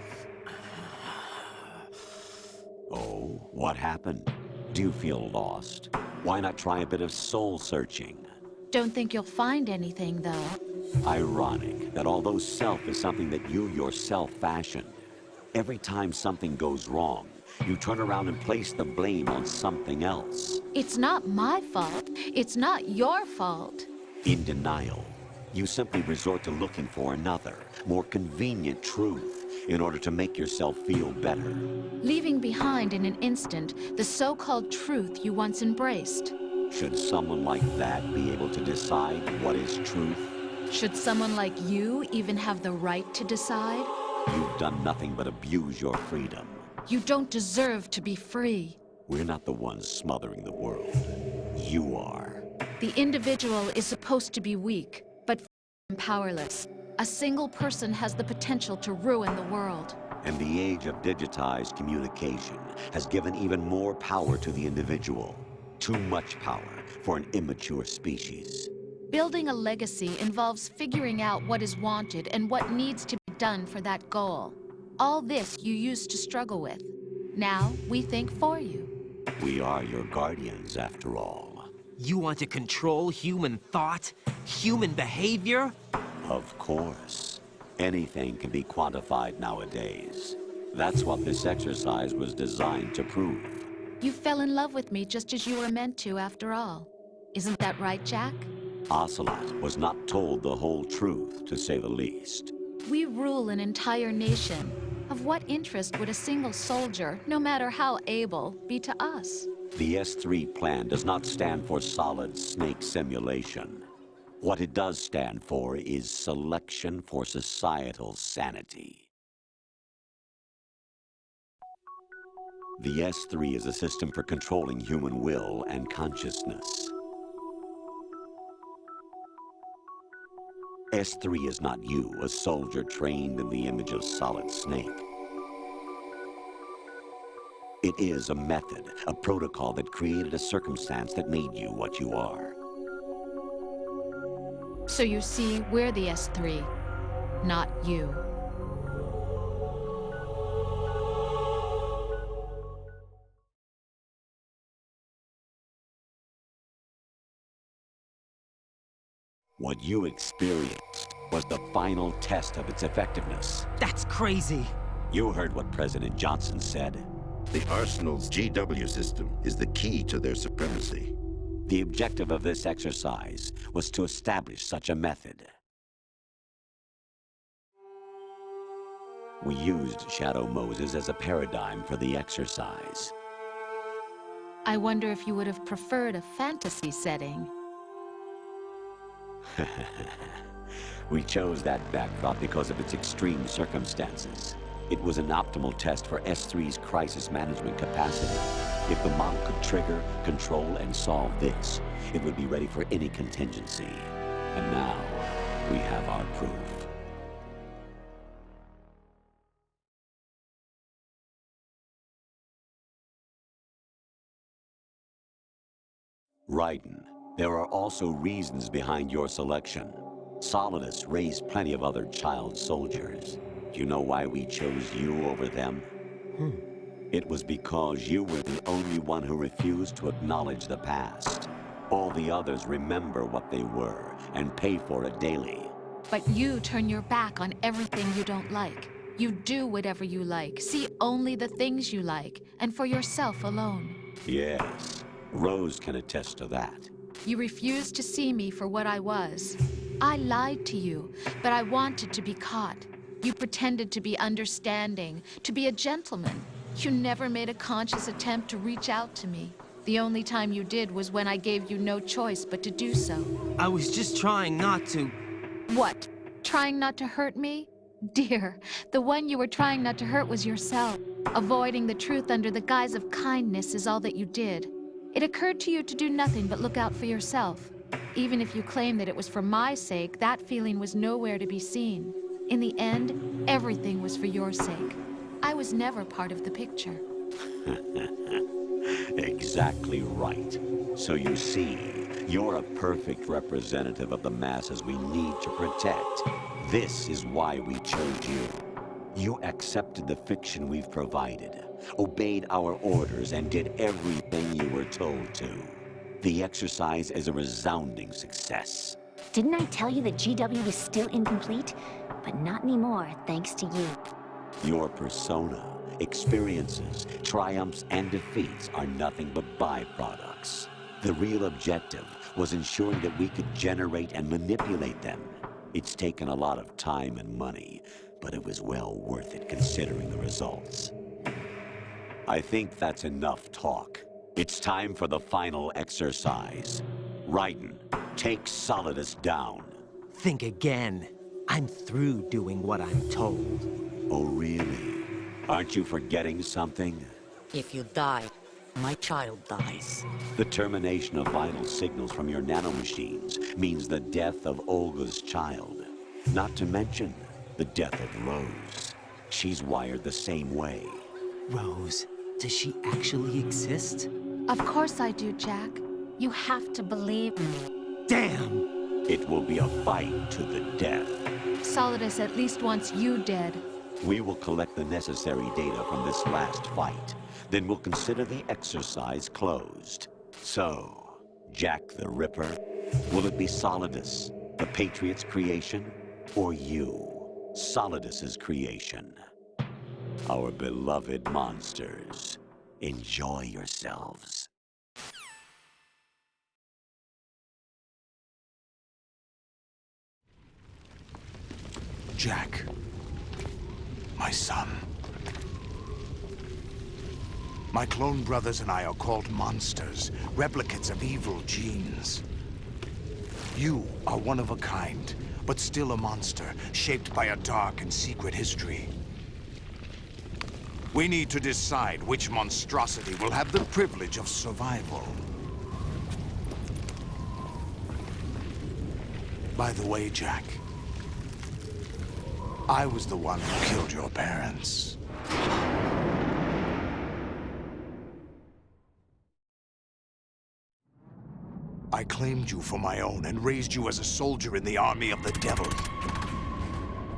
[SPEAKER 2] Oh, what happened? Do you feel lost? Why not try a bit of soul searching?
[SPEAKER 4] Don't think you'll find anything, though.
[SPEAKER 2] Ironic that although self is something that you yourself fashioned, every time something goes wrong, you turn around and place the blame on something else.
[SPEAKER 4] It's not my fault. It's not your fault.
[SPEAKER 2] In denial, you simply resort to looking for another, more convenient truth in order to make yourself feel better.
[SPEAKER 4] Leaving behind in an instant the so-called truth you once embraced.
[SPEAKER 2] Should someone like that be able to decide what is truth?
[SPEAKER 4] Should someone like you even have the right to decide?
[SPEAKER 2] You've done nothing but abuse your freedom.
[SPEAKER 4] You don't deserve to be free.
[SPEAKER 2] We're not the ones smothering the world. You are.
[SPEAKER 4] The individual is supposed to be weak, but powerless. A single person has the potential to ruin the world.
[SPEAKER 2] And the age of digitized communication has given even more power to the individual. Too much power for an immature species.
[SPEAKER 4] Building a legacy involves figuring out what is wanted and what needs to be done for that goal. All this you used to struggle with. Now we think for you.
[SPEAKER 2] We are your guardians, after all.
[SPEAKER 3] You want to control human thought? Human behavior?
[SPEAKER 2] Of course. Anything can be quantified nowadays. That's what this exercise was designed to prove.
[SPEAKER 4] You fell in love with me just as you were meant to, after all. Isn't that right, Jack?
[SPEAKER 2] Ocelot was not told the whole truth, to say the least.
[SPEAKER 4] We rule an entire nation. Of what interest would a single soldier, no matter how able, be to us?
[SPEAKER 2] The S3 plan does not stand for solid snake simulation. What it does stand for is selection for societal sanity. The S3 is a system for controlling human will and consciousness. S3 is not you, a soldier trained in the image of Solid Snake. It is a method, a protocol that created a circumstance that made you what you are.
[SPEAKER 4] So you see, we're the S3, not you.
[SPEAKER 2] What you experienced was the final test of its effectiveness.
[SPEAKER 3] That's crazy.
[SPEAKER 2] You heard what President Johnson said.
[SPEAKER 14] The Arsenal's GW system is the key to their supremacy.
[SPEAKER 2] The objective of this exercise was to establish such a method. We used Shadow Moses as a paradigm for the exercise.
[SPEAKER 4] I wonder if you would have preferred a fantasy setting.
[SPEAKER 2] We chose that backdrop because of its extreme circumstances. It was an optimal test for S3's crisis management capacity. If the model could trigger, control, and solve this, it would be ready for any contingency. And now, we have our proof. Raiden, there are also reasons behind your selection. Solidus raised plenty of other child soldiers. Do you know why we chose you over them? It was because you were the only one who refused to acknowledge the past. All the others remember what they were and pay for it daily.
[SPEAKER 4] But you turn your back on everything you don't like. You do whatever you like, see only the things you like, and for yourself alone.
[SPEAKER 2] Yes, Rose can attest to that.
[SPEAKER 4] You refused to see me for what I was. I lied to you, but I wanted to be caught. You pretended to be understanding, to be a gentleman. You never made a conscious attempt to reach out to me. The only time you did was when I gave you no choice but to do so.
[SPEAKER 3] I was just trying not to.
[SPEAKER 4] What? Trying not to hurt me? Dear, the one you were trying not to hurt was yourself. Avoiding the truth under the guise of kindness is all that you did. It occurred to you to do nothing but look out for yourself. Even if you claim that it was for my sake, that feeling was nowhere to be seen. In the end, everything was for your sake. I was never part of the picture.
[SPEAKER 2] Exactly right. So you see, you're a perfect representative of the masses we need to protect. This is why we chose you. You accepted the fiction we've provided, obeyed our orders, and did everything you were told to. The exercise is a resounding success.
[SPEAKER 15] Didn't I tell you that GW was still incomplete? But not anymore, thanks to you.
[SPEAKER 2] Your persona, experiences, triumphs, and defeats are nothing but byproducts. The real objective was ensuring that we could generate and manipulate them. It's taken a lot of time and money, but it was well worth it considering the results. I think that's enough talk. It's time for the final exercise. Raiden, take Solidus down.
[SPEAKER 3] Think again. I'm through doing what I'm told.
[SPEAKER 2] Oh, really? Aren't you forgetting something?
[SPEAKER 11] If you die, my child dies.
[SPEAKER 2] The termination of vital signals from your nanomachines means the death of Olga's child. Not to mention the death of Rose. She's wired the same way.
[SPEAKER 3] Rose, does she actually exist?
[SPEAKER 4] Of course I do, Jack. You have to believe me.
[SPEAKER 3] Damn!
[SPEAKER 2] It will be a fight to the death.
[SPEAKER 4] Solidus at least wants you dead.
[SPEAKER 2] We will collect the necessary data from this last fight. Then we'll consider the exercise closed. So, Jack the Ripper, will it be Solidus, the Patriot's creation, or you, Solidus's creation? Our beloved monsters, enjoy yourselves.
[SPEAKER 5] Jack, my son. My clone brothers and I are called monsters, replicates of evil genes. You are one of a kind, but still a monster, shaped by a dark and secret history. We need to decide which monstrosity will have the privilege of survival. By the way, Jack, I was the one who killed your parents. I claimed you for my own and raised you as a soldier in the army of the devil.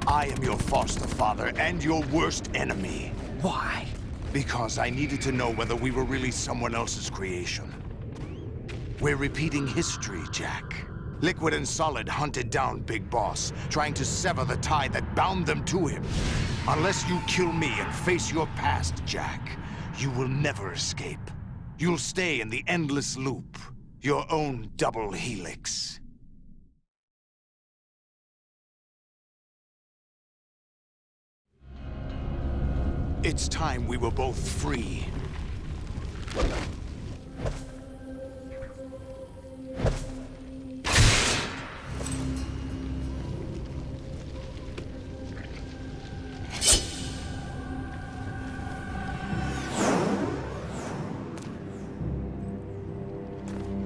[SPEAKER 5] I am your foster father and your worst enemy.
[SPEAKER 3] Why?
[SPEAKER 5] Because I needed to know whether we were really someone else's creation. We're repeating history, Jack. Liquid and Solid hunted down Big Boss, trying to sever the tie that bound them to him. Unless you kill me and face your past, Jack, you will never escape. You'll stay in the endless loop, your own double helix. It's time we were both free.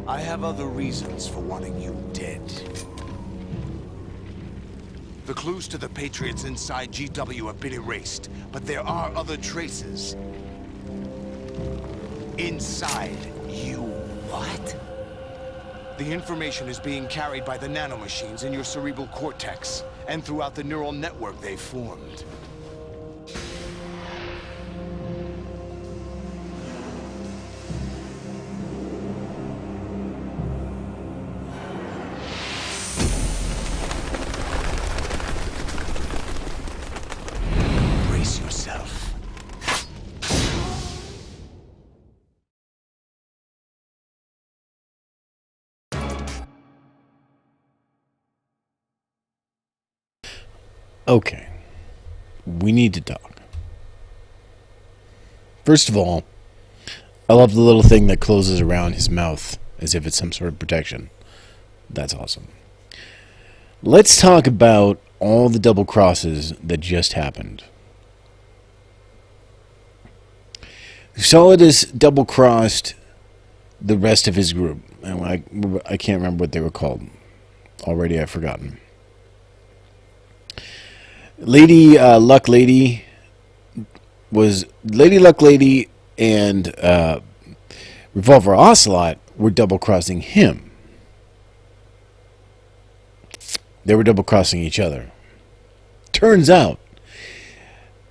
[SPEAKER 5] I have other reasons for wanting you dead. The clues to the Patriots inside GW have been erased, but there are other traces. Inside you.
[SPEAKER 3] What?
[SPEAKER 5] The information is being carried by the nanomachines in your cerebral cortex, and throughout the neural network they've formed. Brace yourself.
[SPEAKER 1] Okay. We need to talk. First of all, I love the little thing that closes around his mouth as if it's some sort of protection. That's awesome. Let's talk about all the double crosses that just happened. Solidus double crossed the rest of his group. And I can't remember what they were called. Already I've forgotten. Lady Luck Lady and Revolver Ocelot were double crossing him. They were double crossing each other. Turns out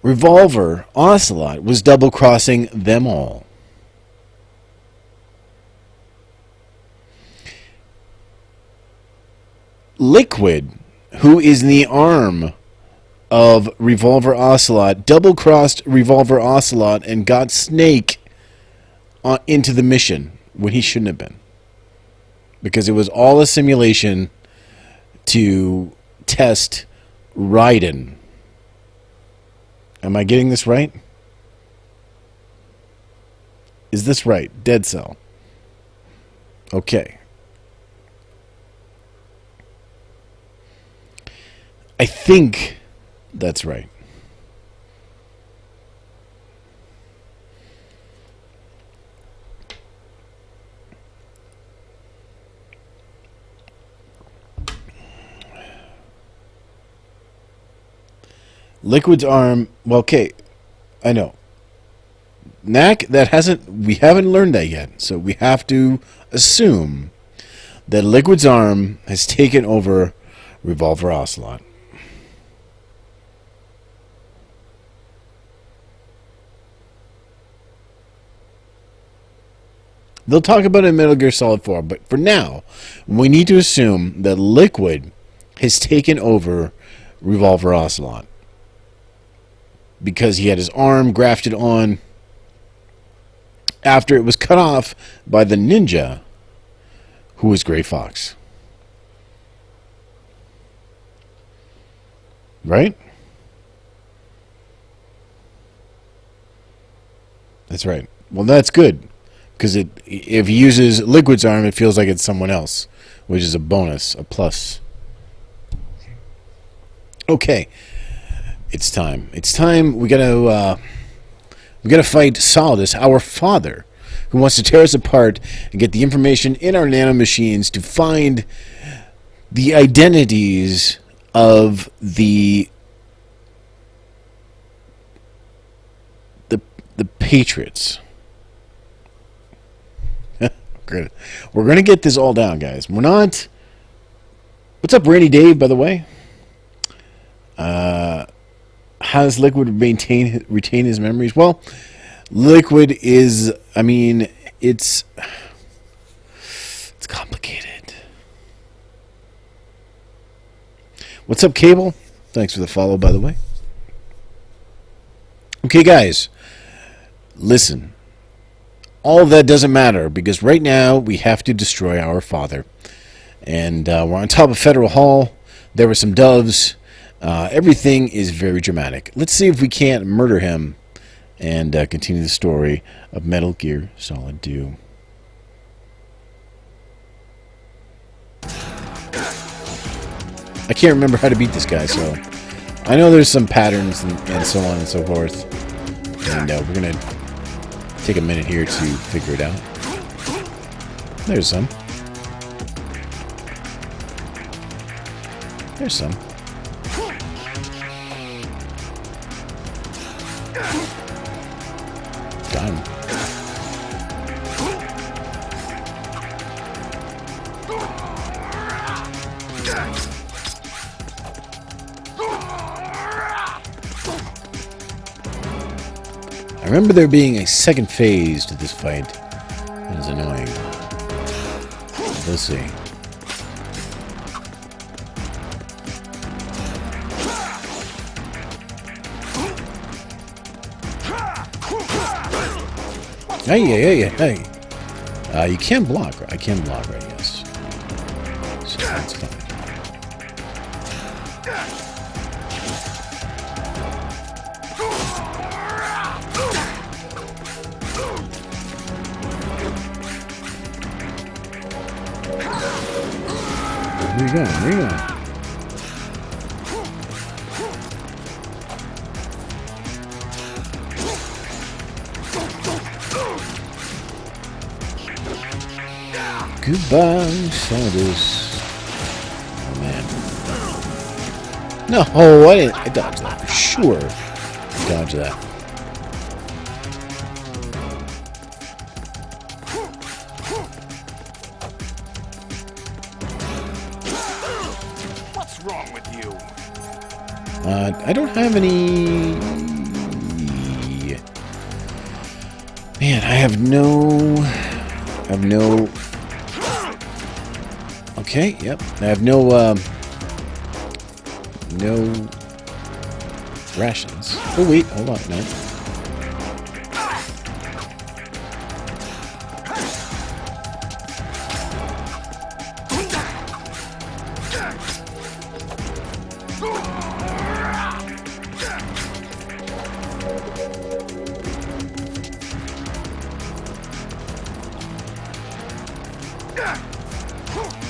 [SPEAKER 1] Revolver Ocelot was double crossing them all. Liquid, who is in the arm of Revolver Ocelot, double-crossed Revolver Ocelot and got Snake into the mission when he shouldn't have been. Because it was all a simulation to test Raiden. Am I getting this right? Is this right? Dead Cell. Okay. I think that's right. Liquid's arm, well, okay, I know. Knack, we haven't learned that yet, so we have to assume that Liquid's arm has taken over Revolver Ocelot. They'll talk about it in Metal Gear Solid 4, but for now, we need to assume that Liquid has taken over Revolver Ocelot. Because he had his arm grafted on after it was cut off by the ninja who was Gray Fox. Right? That's right. Well, that's good. Because if he uses Liquid's arm, it feels like it's someone else, which is a bonus, a plus. Okay. It's time. It's time. We gotta fight Solidus, our father, who wants to tear us apart and get the information in our nanomachines to find the identities of the Patriots. Good. We're gonna get this all down, guys. We're not. What's up, Randy Dave? By the way. How does Liquid retain his memories? Well, Liquid is, I mean, it's complicated. What's up, Cable? Thanks for the follow, by the way. Okay, guys, listen. All of that doesn't matter because right now we have to destroy our father. And we're on top of Federal Hall. There were some doves. Everything is very dramatic. Let's see if we can't murder him and continue the story of Metal Gear Solid 2. I can't remember how to beat this guy, so I know there's some patterns and so on and so forth. And we're going to take a minute here to figure it out. There's some. There's some. Got him. I remember there being a second phase to this fight. That is annoying. Let's see. Hey. You can block. I can block, right? Yes. So that's fine. Where you going? Where you going? Goodbye, Sanders. Oh man. No, I dodged that for sure. Dodge that.
[SPEAKER 5] What's wrong with you?
[SPEAKER 1] I don't have any. Man, I have no. Okay, yep. I have no rations. Oh wait, hold on, no.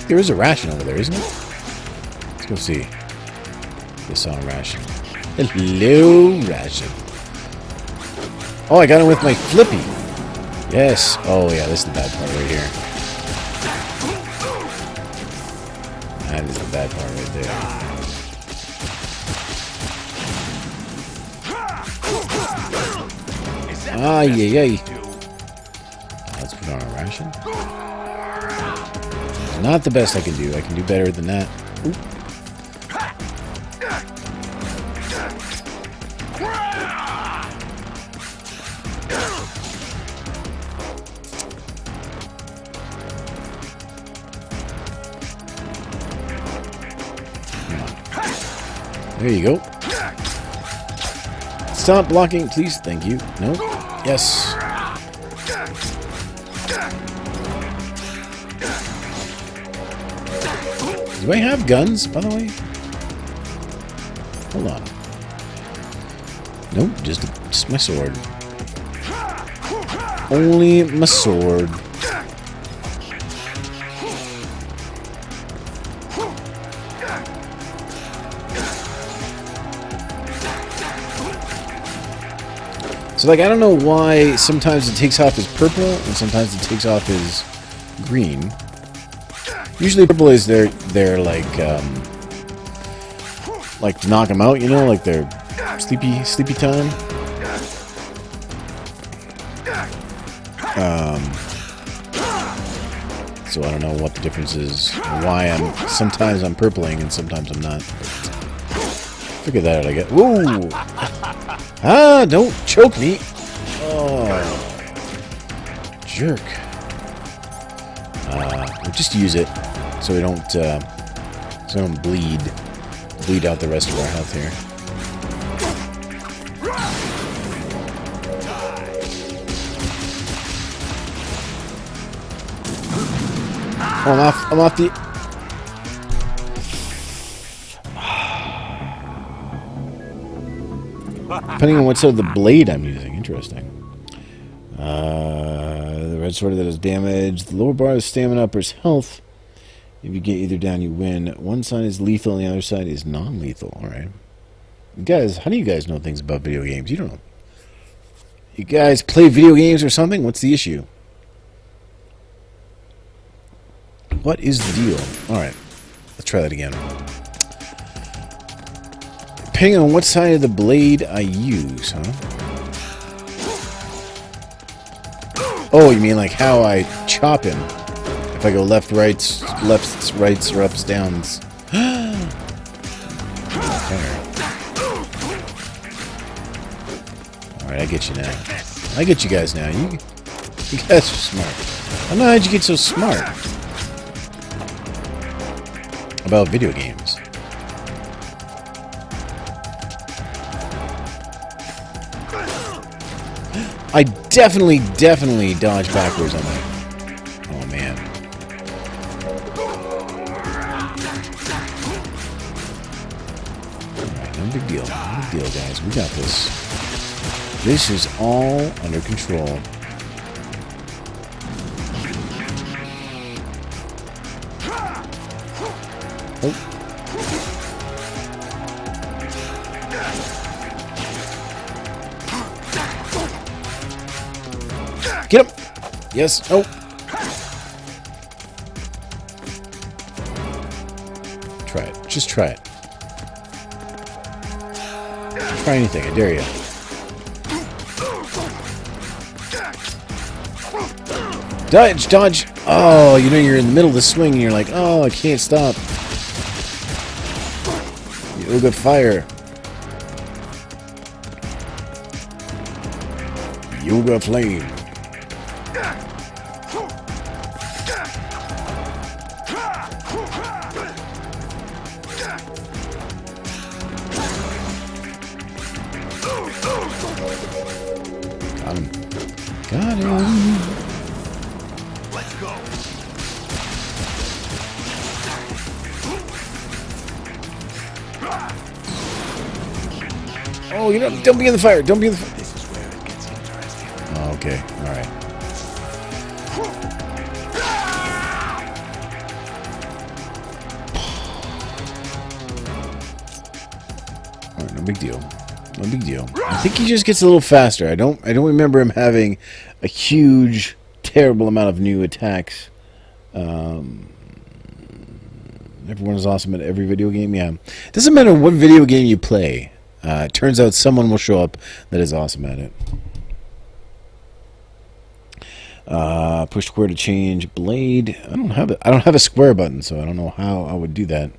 [SPEAKER 1] There is a ration over there, isn't it? Let's go see. This on a ration. Hello, ration. Oh, I got it with my flippy. Yes. Oh, yeah, this is the bad part right here. That is the bad part right there. Ah, yeah. Let's put on a ration. Not the best I can do. I can do better than that. Oop. There you go. Stop blocking, please. Thank you. No. Yes. Do I have guns, by the way? Hold on. Nope, just my sword. Only my sword. So, like, I don't know why sometimes it takes off his purple and sometimes it takes off his green. Usually purple is their like to knock them out, you know, like their sleepy time. So I don't know what the difference is, why sometimes I'm purpling and sometimes I'm not. Figure that out, I guess. Whoa! Ah, don't choke me! Oh, jerk. We'll just use it so we don't bleed out the rest of our health here. Oh, I'm off the. Depending on what side of the blade I'm using. Interesting. The red sword that is damaged. The lower bar is stamina, upper is health. If you get either down, you win. One side is lethal and the other side is non-lethal. Alright. Guys, how do you guys know things about video games? You don't know. You guys play video games or something? What's the issue? What is the deal? Alright. Let's try that again. Depending on what side of the blade I use, huh? Oh, you mean like how I chop him? If I go lefts, rights, or ups, downs. Alright, I get you now. I get you guys now. You guys are smart. I don't know how'd you get so smart about video games. I definitely dodge backwards on that. Oh, man. Alright, no big deal. No big deal, guys. We got this. This is all under control. Oh. Get him! Yes. Oh. Try it. Just try it. Try anything. I dare you. Dodge! Dodge! Oh, you know you're in the middle of the swing and you're like, oh, I can't stop. Yoga fire. Yoga flame. Got him. Got him.
[SPEAKER 5] Let's go.
[SPEAKER 1] Oh, you know, don't be in the fire. Don't be in the fire. This is where it gets interesting. Oh, okay. All right. All right, no big deal. No big deal. I think he just gets a little faster. I don't remember him having a huge, terrible amount of new attacks. Everyone is awesome at every video game. Yeah, doesn't matter what video game you play. It turns out someone will show up that is awesome at it. Push square to change blade. I don't have a square button, so I don't know how I would do that.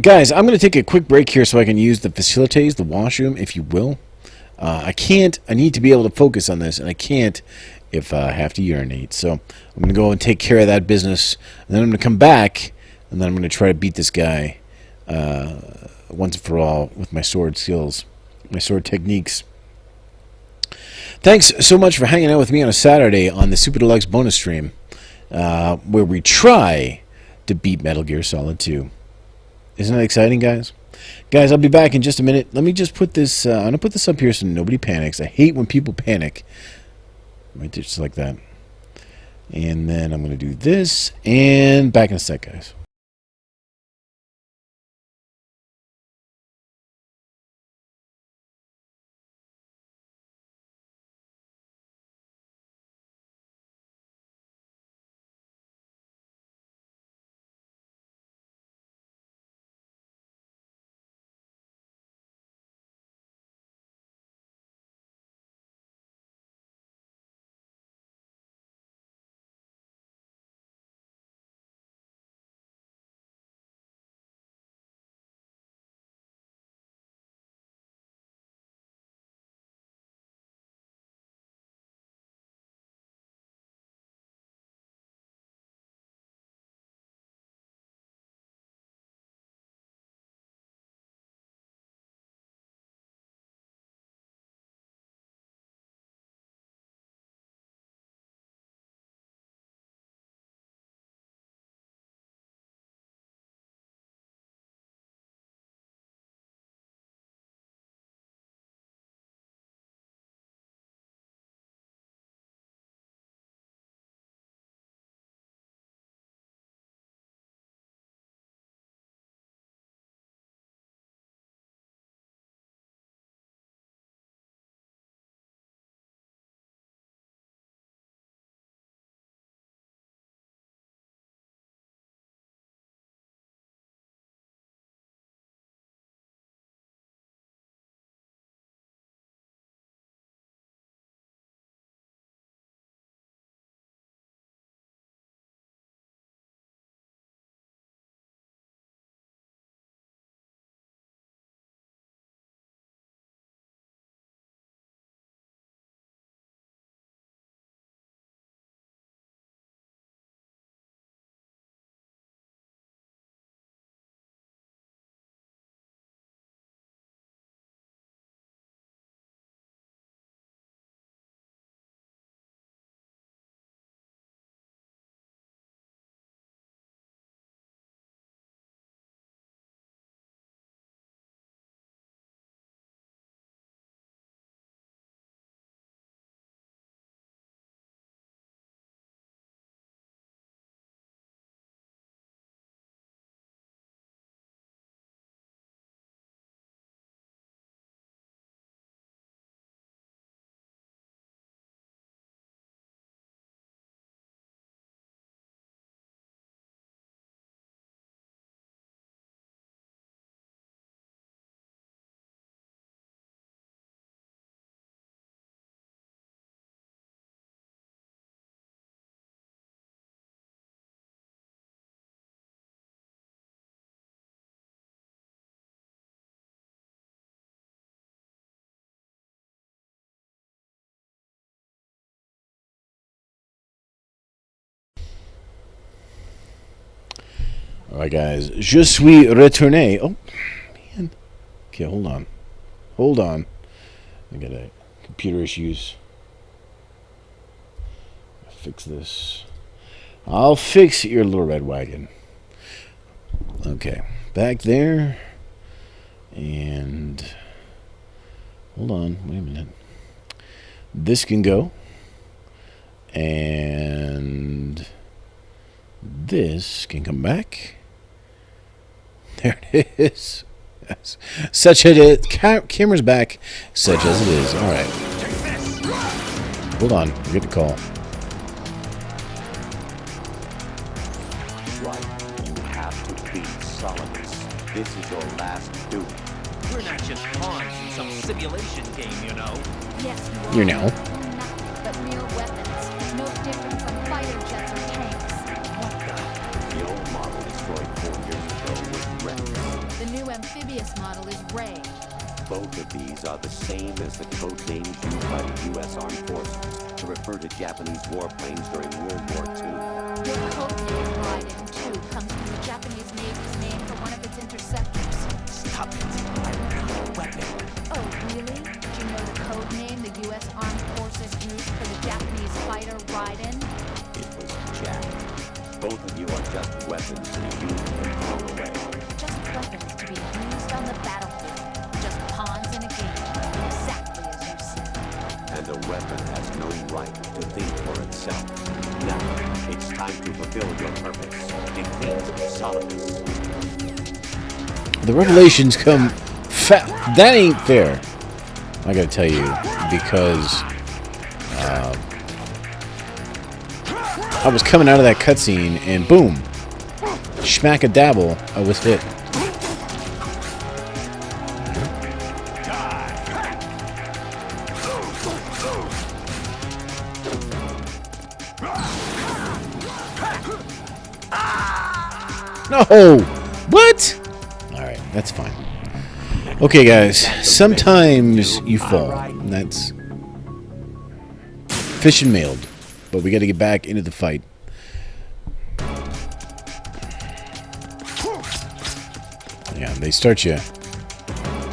[SPEAKER 1] Guys, I'm going to take a quick break here so I can use the facilities, the washroom, if you will. I can't. I need to be able to focus on this, and I can't if I have to urinate. So I'm going to go and take care of that business, and then I'm going to come back, and then I'm going to try to beat this guy once and for all with my sword skills, my sword techniques. Thanks so much for hanging out with me on a Saturday on the Super Deluxe bonus stream, where we try to beat Metal Gear Solid 2. Isn't that exciting, guys? Guys, I'll be back in just a minute. Let me just put this... I'm going to put this up here so nobody panics. I hate when people panic. Right there, just like that. And then I'm going to do this. And back in a sec, guys. Alright, guys. Je suis retourné. Oh, man. Okay, hold on. Hold on. I got computer issues. Fix this. I'll fix your little red wagon. Okay. Back there. And hold on. Wait a minute. This can go. And this can come back. There it is. Yes. Such as it is. Camera's back. Such as it is. All right. Hold on. We get the call.
[SPEAKER 2] Right. You have to beat Solidus. This is your last duty.
[SPEAKER 3] We're not just pawns in some simulation game, you know.
[SPEAKER 4] Yes,
[SPEAKER 1] You know.
[SPEAKER 4] Nothing but real weapons. No different from fighter jets or tanks.
[SPEAKER 2] What the old model destroyed 4 years ago was Rex.
[SPEAKER 4] The new amphibious model is Ray.
[SPEAKER 2] Both of these are the same as the code names used by the U.S. Armed Forces to refer to Japanese warplanes during World War II.
[SPEAKER 4] Your code name, Raiden, too, comes from the Japanese Navy's name for one of its interceptors.
[SPEAKER 2] Stop it! I don't have a weapon.
[SPEAKER 4] Oh, really? Do you know the code name the U.S. Armed Forces used for the Japanese fighter Raiden?
[SPEAKER 2] It was Jack. Both of you are just weapons to be used and thrown away.
[SPEAKER 4] Just weapons to be used on the battlefield. Just pawns in a game. Exactly as you said.
[SPEAKER 2] And a weapon has no right to think for itself. Now, it's time to fulfill your purpose. Defeat Solidus.
[SPEAKER 1] The revelations come that ain't fair. I gotta tell you, because I was coming out of that cutscene and boom, schmack a dabble, I was hit. No! What? Alright, that's fine. Okay, guys. Sometimes you fall. And that's fish and mailed. But we got to get back into the fight. Yeah, they start you.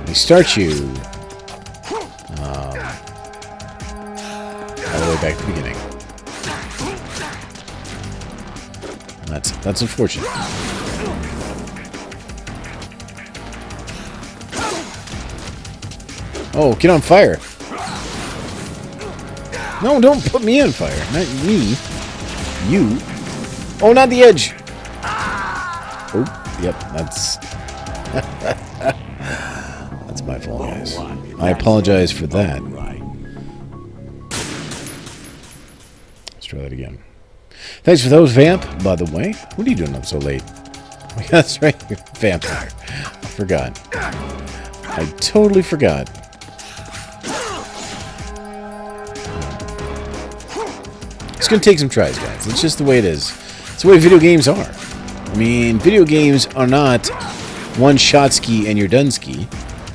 [SPEAKER 1] They start you all the way back to the beginning. That's unfortunate. Oh, get on fire. No, don't put me on fire. Not me. You. Oh, not the edge. Oh, yep, that's... that's my fault, guys. I apologize for that. Let's try that again. Thanks for those, Vamp, by the way. What are you doing up so late? Oh, yeah, that's right, you're a vampire. I forgot. I totally forgot. It's going to take some tries, guys. It's just the way it is. It's the way video games are. I mean, video games are not one-shot ski and you're done ski.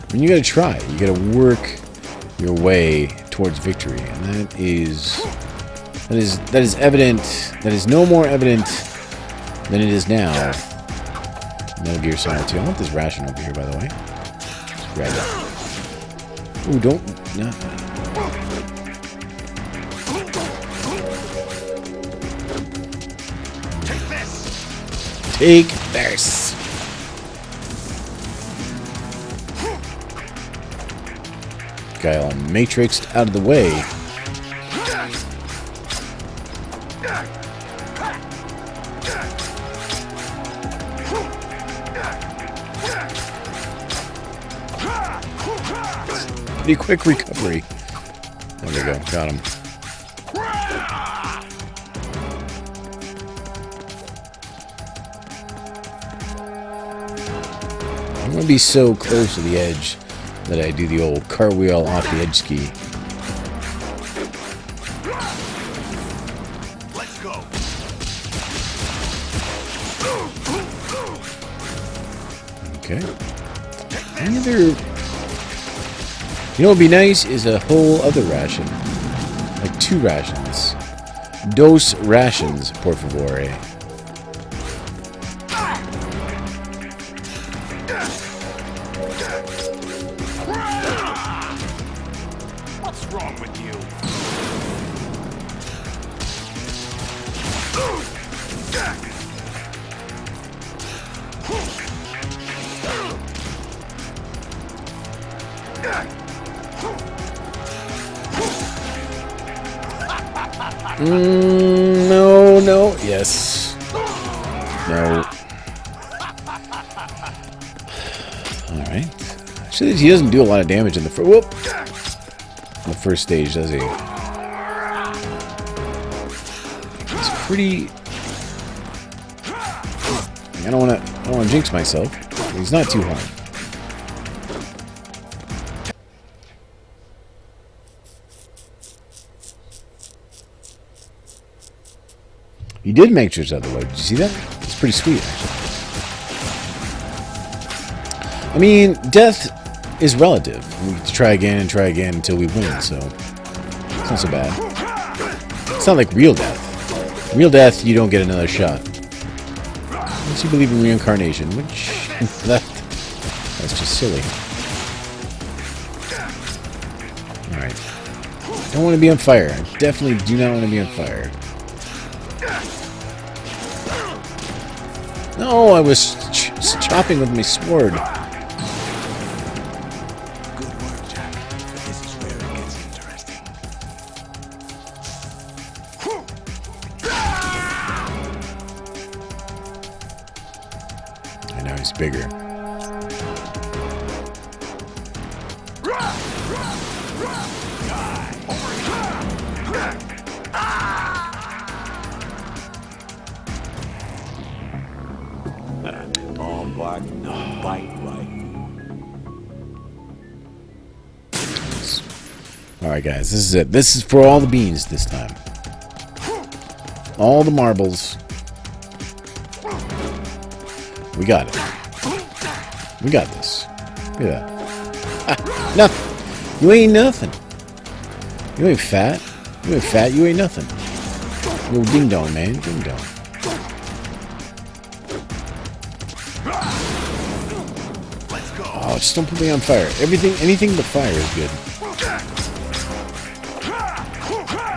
[SPEAKER 1] I mean, you got to try. You got to work your way towards victory, and that is evident. That is no more evident than it is now. Metal Gear Solid 2. I want this ration over here, by the way. Just grab it. Ooh, don't. No. Take this. Guy all matrixed out of the way. Pretty quick recovery. There we go. Got him. I'm going to be so close to the edge that I do the old cartwheel off the edge ski.
[SPEAKER 5] Let's go.
[SPEAKER 1] Okay. Any other... You know what would be nice is a whole other ration. Like 2 rations. Dos rations, por favor. No, no, yes. No. Alright. Actually, he doesn't do a lot of damage in the first stage, does he? It's pretty... I don't want to jinx myself. He's not too hard. He did make sure out of the way. Did you see that? It's pretty sweet, actually. I mean, death is relative. We get to try again and try again until we win, so it's not so bad. It's not like real death. Real death, you don't get another shot. Unless you believe in reincarnation, which that's just silly. Alright. Don't want to be on fire. I definitely do not want to be on fire. No, I was chopping with my sword.
[SPEAKER 12] Good work, Jack. This is where it gets interesting.
[SPEAKER 1] I know he's bigger.
[SPEAKER 2] Oh, Bart, bite right.
[SPEAKER 1] Alright, guys, this is it. This is for all the beans this time. All the marbles. We got it. We got this. Look at that. Ah, nothing. You ain't nothing. You ain't fat. You ain't fat. You ain't nothing. Little ding dong, man. Ding dong. Oh, just don't put me on fire. Anything but fire is good.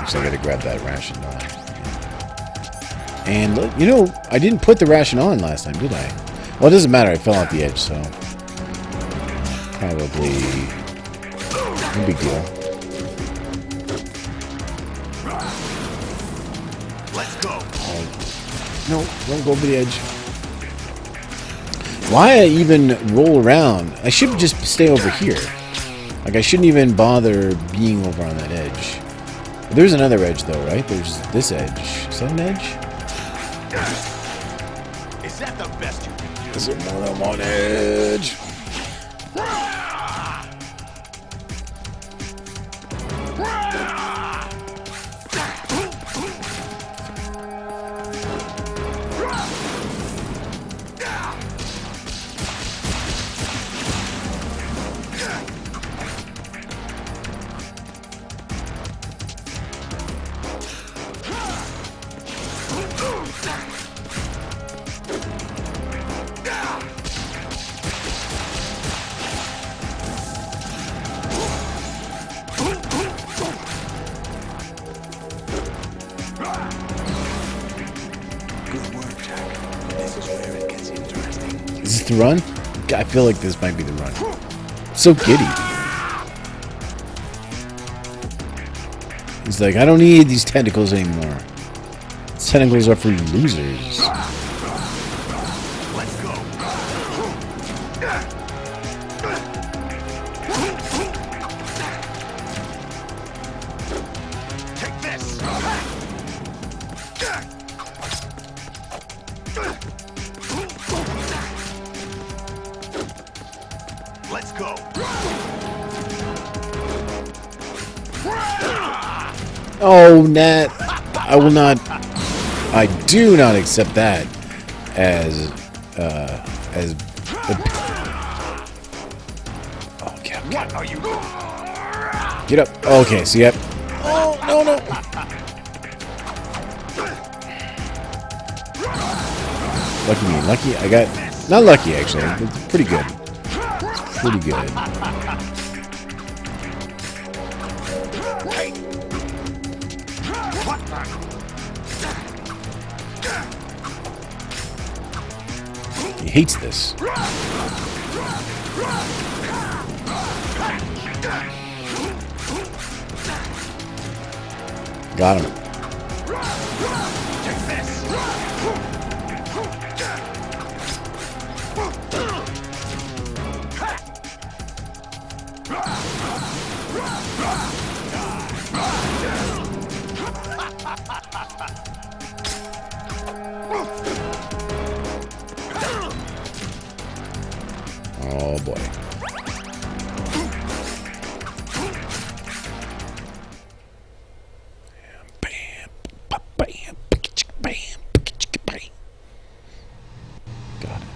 [SPEAKER 1] So I gotta grab that ration on. And, you know, I didn't put the ration on last time, did I? Well, it doesn't matter. I fell off the edge, so... Probably... No big deal.
[SPEAKER 9] Let's go.
[SPEAKER 1] No, don't go over the edge. Why I even roll around? I should just stay over here. Like, I shouldn't even bother being over on that edge. There's another edge, though, right? There's this edge. Is that an edge?
[SPEAKER 9] Is that the best you can do?
[SPEAKER 1] Is there more than one edge? Is this the run? I feel like this might be the run. So giddy. He's like, I don't need these tentacles anymore. These tentacles are for losers.
[SPEAKER 9] Let's go. Take this. Let's go.
[SPEAKER 1] Oh, Nat. I will not. I do not accept that as. Oh, get up.
[SPEAKER 9] What are you?
[SPEAKER 1] Get up. Okay, so yep. Oh, no, no. Lucky me. Lucky. I got. Not lucky, actually. It's pretty good. It's pretty good. He hates this. Got him. Oh boy. Bam, bam, bam, bam, bam. Got it.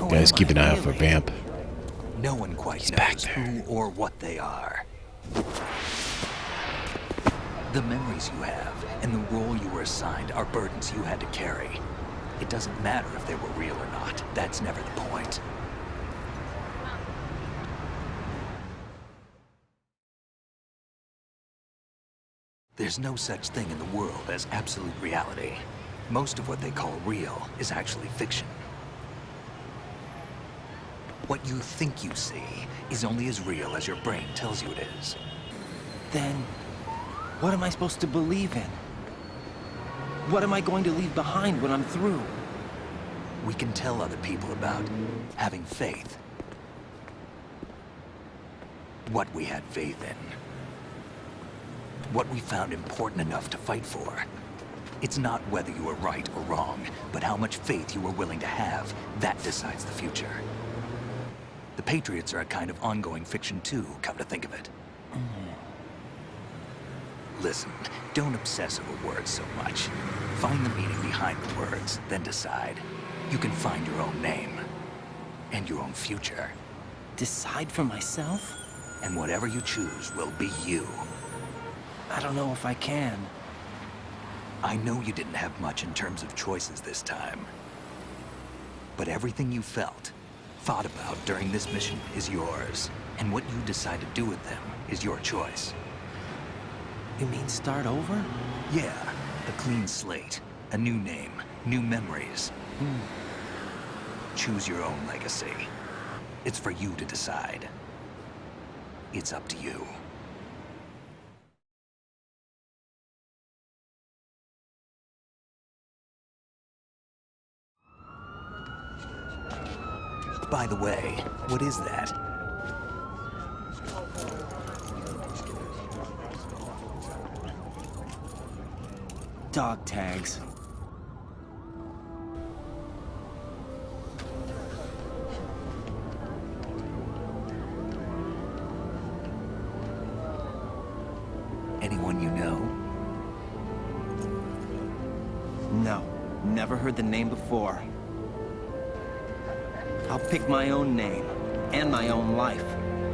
[SPEAKER 1] Guys, keep an eye out for Vamp.
[SPEAKER 6] No one quite
[SPEAKER 1] He's
[SPEAKER 6] knows
[SPEAKER 1] back there.
[SPEAKER 6] who or what they are. The memories you have and the role you were assigned are burdens you had to carry. It doesn't matter if they were real or not. That's never the point. There's no such thing in the world as absolute reality. Most of what they call real is actually fiction. What you think you see is only as real as your brain tells you it is.
[SPEAKER 3] Then, what am I supposed to believe in? What am I going to leave behind when I'm through?
[SPEAKER 6] We can tell other people about having faith. What we had faith in. What we found important enough to fight for. It's not whether you were right or wrong, but how much faith you were willing to have. That decides the future. The Patriots are a kind of ongoing fiction too, come to think of it. Listen, don't obsess over words so much. Find the meaning behind the words, then decide. You can find your own name. And your own future.
[SPEAKER 3] Decide for myself?
[SPEAKER 6] And whatever you choose will be you.
[SPEAKER 3] I don't know if I can.
[SPEAKER 6] I know you didn't have much in terms of choices this time. But everything you felt, thought about during this mission is yours. And what you decide to do with them is your choice.
[SPEAKER 3] You mean start over?
[SPEAKER 6] Yeah, a clean slate, a new name, new memories. Choose your own legacy. It's for you to decide. It's up to you. By the way, what is that?
[SPEAKER 3] Dog tags.
[SPEAKER 6] Anyone you know?
[SPEAKER 3] No, never heard the name before. I'll pick my own name, and my own life.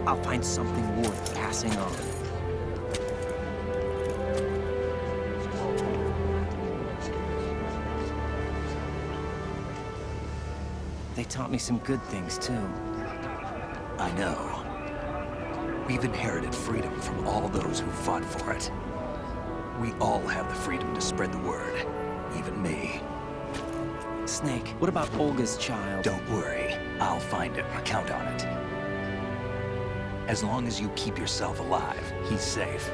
[SPEAKER 3] I'll find something worth passing on. They taught me some good things, too.
[SPEAKER 6] I know. We've inherited freedom from all those who fought for it. We all have the freedom to spread the word, even me.
[SPEAKER 3] Snake, what about Olga's child?
[SPEAKER 6] Don't worry, I'll find him. Count on it. As long as you keep yourself alive, he's safe.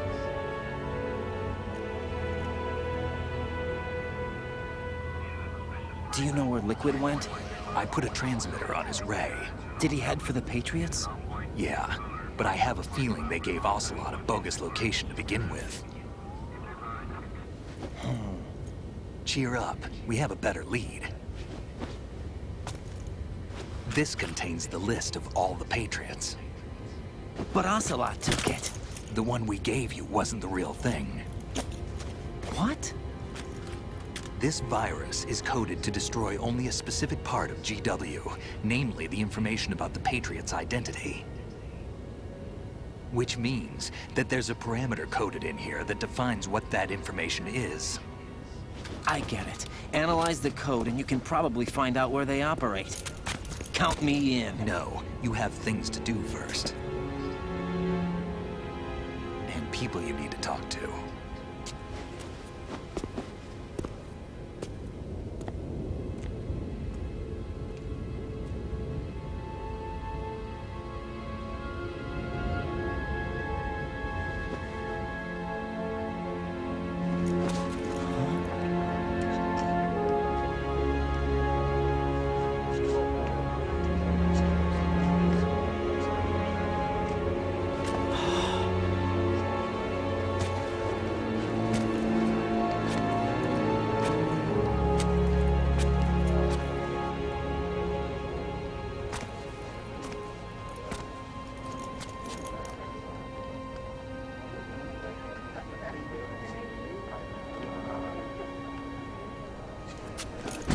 [SPEAKER 3] Do you know where Liquid went?
[SPEAKER 6] I put a transmitter on his ray.
[SPEAKER 3] Did he head for the Patriots?
[SPEAKER 6] Yeah, but I have a feeling they gave Ocelot a bogus location to begin with. Cheer up, we have a better lead. This contains the list of all the Patriots.
[SPEAKER 3] But Ocelot took it.
[SPEAKER 6] The one we gave you wasn't the real thing.
[SPEAKER 3] What?
[SPEAKER 6] This virus is coded to destroy only a specific part of GW, namely the information about the Patriot's identity. Which means that there's a parameter coded in here that defines what that information is.
[SPEAKER 3] I get it. Analyze the code and you can probably find out where they operate. Count me in.
[SPEAKER 6] No, you have things to do first. And people you need to talk to.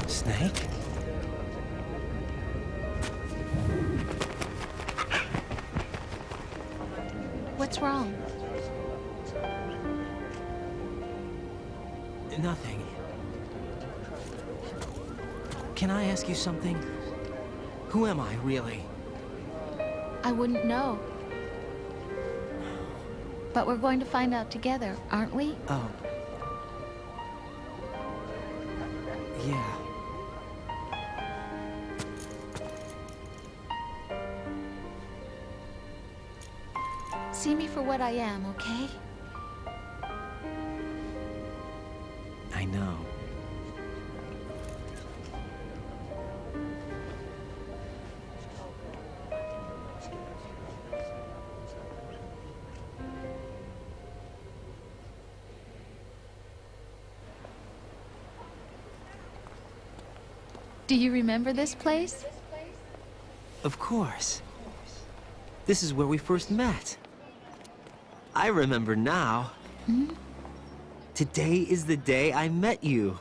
[SPEAKER 3] Snake?
[SPEAKER 4] What's wrong?
[SPEAKER 3] Nothing. Can I ask you something? Who am I, really?
[SPEAKER 4] I wouldn't know. But we're going to find out together, aren't we?
[SPEAKER 3] Oh. Yeah.
[SPEAKER 4] See me for what I am, okay?
[SPEAKER 3] I know.
[SPEAKER 4] Do you remember this place?
[SPEAKER 3] Of course. This is where we first met. I remember now.
[SPEAKER 4] Hmm?
[SPEAKER 3] Today is the day I met you.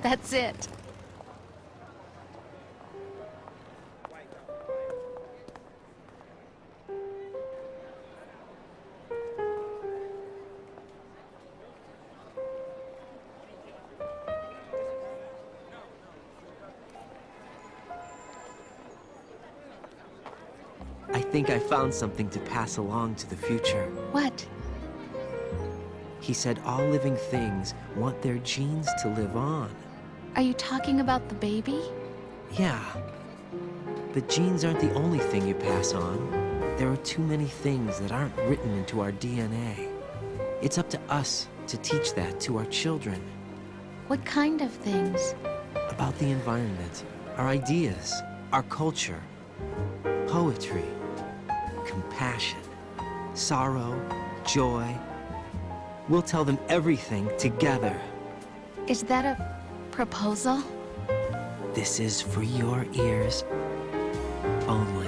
[SPEAKER 4] That's it.
[SPEAKER 3] I think I found something to pass along to the future.
[SPEAKER 4] What?
[SPEAKER 3] He said all living things want their genes to live on.
[SPEAKER 4] Are you talking about the baby?
[SPEAKER 3] Yeah. But genes aren't the only thing you pass on. There are too many things that aren't written into our DNA. It's up to us to teach that to our children.
[SPEAKER 4] What kind of things?
[SPEAKER 3] About the environment, our ideas, our culture, poetry, compassion, sorrow, joy. We'll tell them everything together.
[SPEAKER 4] Is that a proposal?
[SPEAKER 3] This is for your ears only.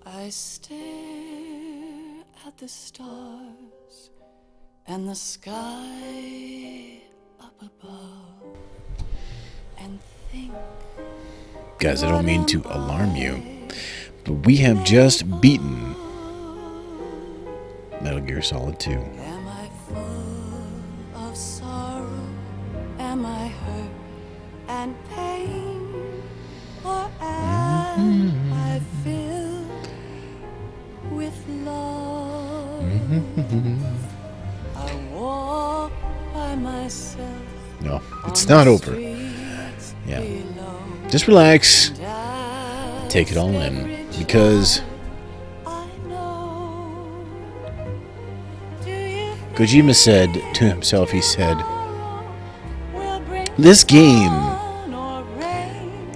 [SPEAKER 16] I stare at the stars and the sky up above and think.
[SPEAKER 1] Guys, I don't mean to alarm you, but we have just beaten Metal Gear Solid 2.
[SPEAKER 16] Am I full of sorrow? Am I hurt and pain? Or am I filled with love? I walk by myself.
[SPEAKER 1] No, it's not over. Yeah. Just relax. Take it all in. Because Kojima said to himself, he said, this game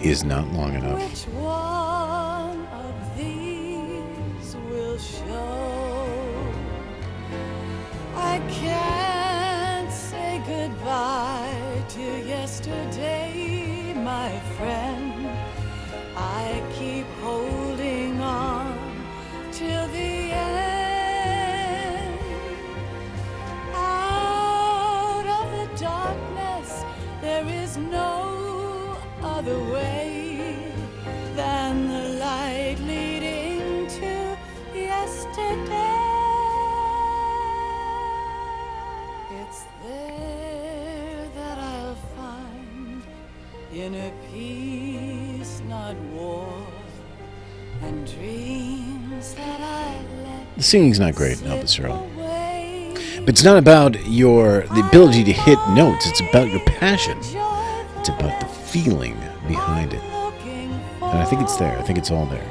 [SPEAKER 1] is not long enough.
[SPEAKER 16] Which one of these will show? I can't say goodbye to yesterday, my friend. I keep holding on till the end. Out of the darkness, there is no other way than the light leading to yesterday. It's there that I'll find inner peace, not war, and dreams that I let
[SPEAKER 1] The singing's not great, Elvis Earl. But it's not about the ability to hit notes. It's about your passion. It's about the feeling behind it. And I think it's there. I think it's all there.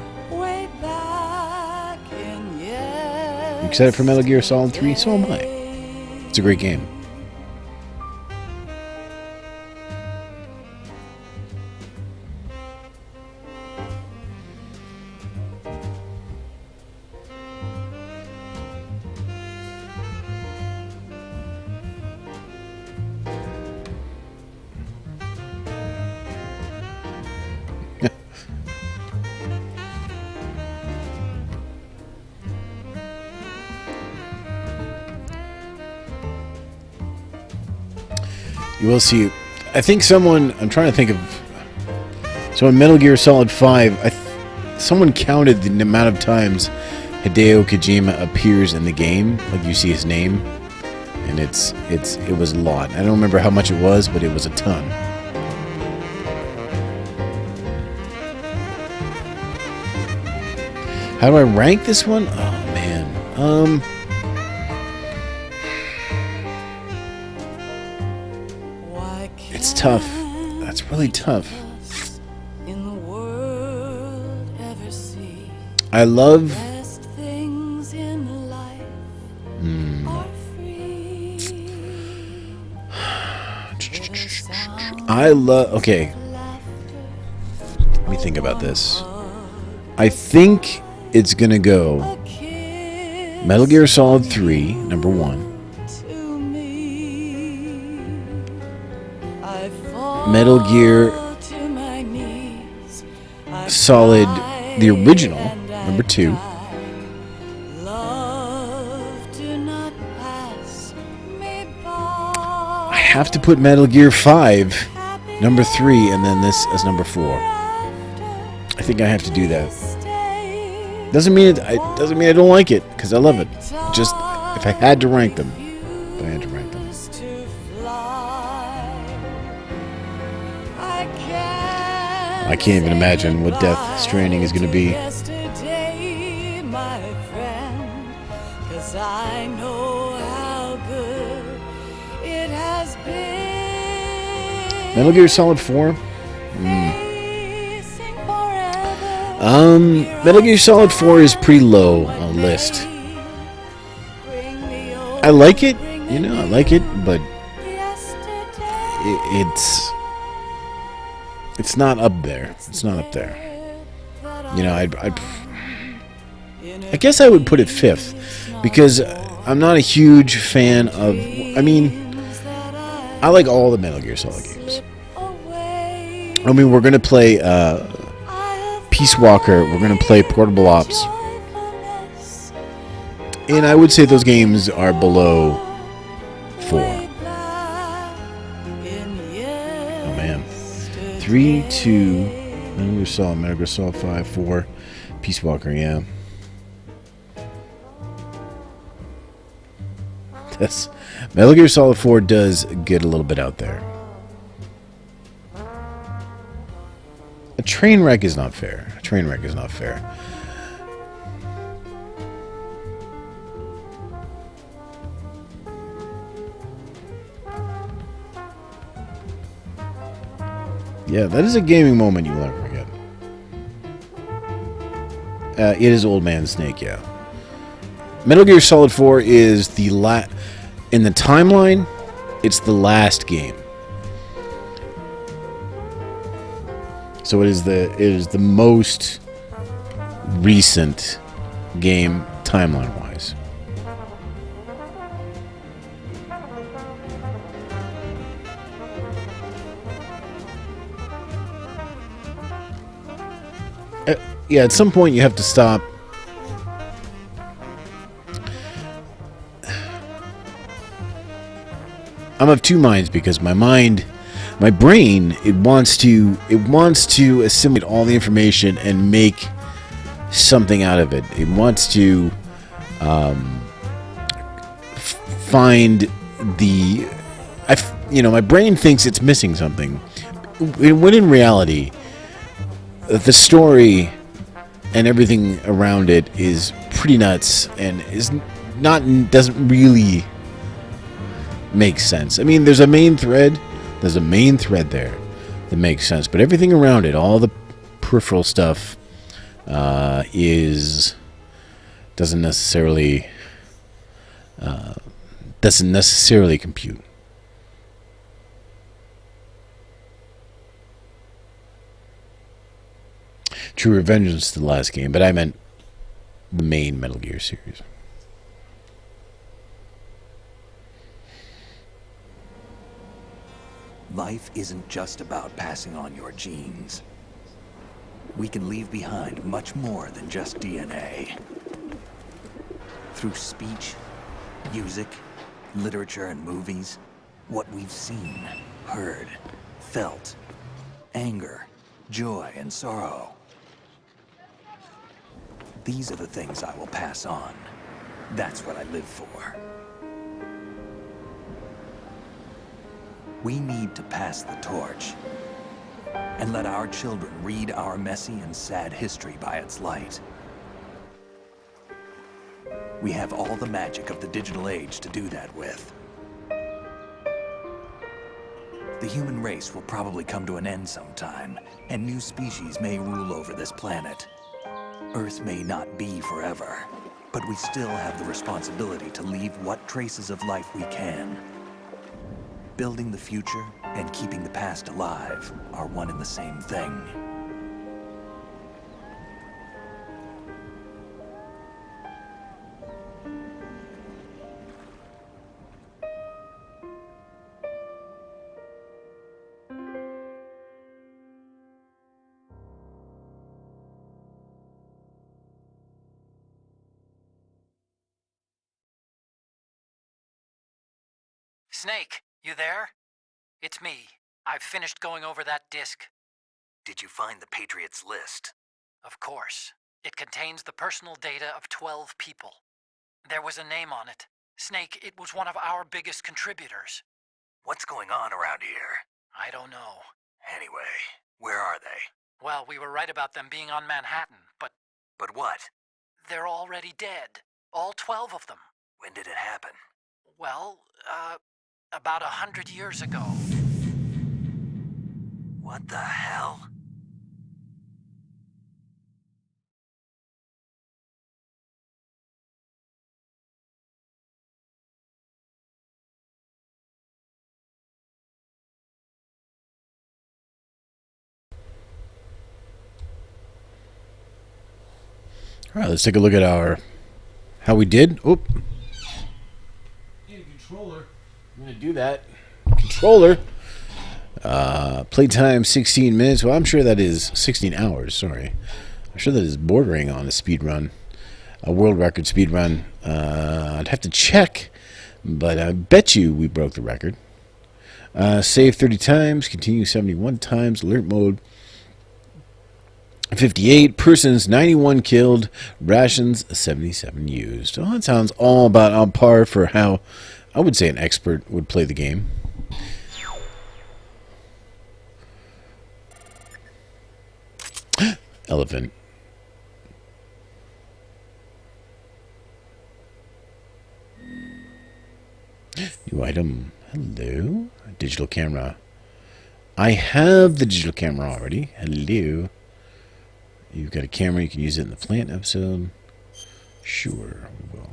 [SPEAKER 1] You excited for Metal Gear Solid 3? So am I. It's a great game. You will see. I think someone. I'm trying to think of. So in Metal Gear Solid 5, someone counted the amount of times Hideo Kojima appears in the game. Like you see his name, and it was a lot. I don't remember how much it was, but it was a ton. How do I rank this one? Oh man. It's tough. That's really tough. I love. I love. Okay. Let me think about this. I think it's gonna go Metal Gear Solid 3, number 1. Metal Gear Solid, the original, number 2. I have to put Metal Gear 5, number 3, and then this as number 4. I think I have to do that. Doesn't mean I don't like it, because I love it. Just if I had to rank them, I can't even imagine what Death Stranding is going to be. Metal Gear Solid 4? Metal Gear Solid 4 is pretty low on the list. I like it, I like it, but it's not up there. It's not up there. I guess I would put it 5th because I'm not a huge fan of. I like all the Metal Gear Solid games. We're gonna play Peace Walker. We're gonna play Portable Ops, and I would say those games are below 4. Oh man, 3, 2. Metal Gear Solid 5, 4. Peace Walker, yeah. Metal Gear Solid 4 does get a little bit out there. A train wreck is not fair. Yeah, that is a gaming moment you will never forget. It is Old Man Snake, yeah. Metal Gear Solid 4 is the in the timeline, it's the last game. So it is the most recent game timeline-wise. Yeah, at some point you have to stop. I'm of two minds because my brain, it wants to assimilate all the information and make something out of it. It wants to find my brain thinks it's missing something, when in reality, the story and everything around it is pretty nuts and doesn't really make sense. I mean, there's a main thread there that makes sense, but everything around it, all the peripheral stuff, doesn't necessarily compute. True Revengeance is the last game, but I meant the main Metal Gear series.
[SPEAKER 6] Life isn't just about passing on your genes. We can leave behind much more than just DNA. Through speech, music, literature, and movies, what we've seen, heard, felt, anger, joy, and sorrow. These are the things I will pass on. That's what I live for. We need to pass the torch and let our children read our messy and sad history by its light. We have all the magic of the digital age to do that with. The human race will probably come to an end sometime, and new species may rule over this planet. Earth may not be forever, but we still have the responsibility to leave what traces of life we can. Building the future and keeping the past alive are one and the same thing.
[SPEAKER 7] Snake, you there? It's me. I've finished going over that disk.
[SPEAKER 6] Did you find the Patriots list?
[SPEAKER 7] Of course. It contains the personal data of 12 people. There was a name on it. Snake, it was one of our biggest contributors.
[SPEAKER 6] What's going on around here?
[SPEAKER 7] I don't know.
[SPEAKER 6] Anyway, where are they?
[SPEAKER 7] Well, we were right about them being on Manhattan, but...
[SPEAKER 6] But what?
[SPEAKER 7] They're already dead. All 12 of them.
[SPEAKER 6] When did it happen?
[SPEAKER 7] Well, about 100 years ago.
[SPEAKER 6] What the hell?
[SPEAKER 1] All right, let's take a look at how we did. Oop. Controller. I'm gonna do that. Controller. Playtime 16 minutes. Well, I'm sure that is 16 hours. Sorry, I'm sure that is bordering on a speed run, a world record speed run. I'd have to check, but I bet you we broke the record. Save 30 times. Continue 71 times. Alert mode. 58 persons, 91 killed, rations 77 used. Well, that sounds all about on par for how I would say an expert would play the game. Elephant. New item. Hello. Digital camera. I have the digital camera already. Hello. You've got a camera, you can use it in the plant episode. Sure, we will.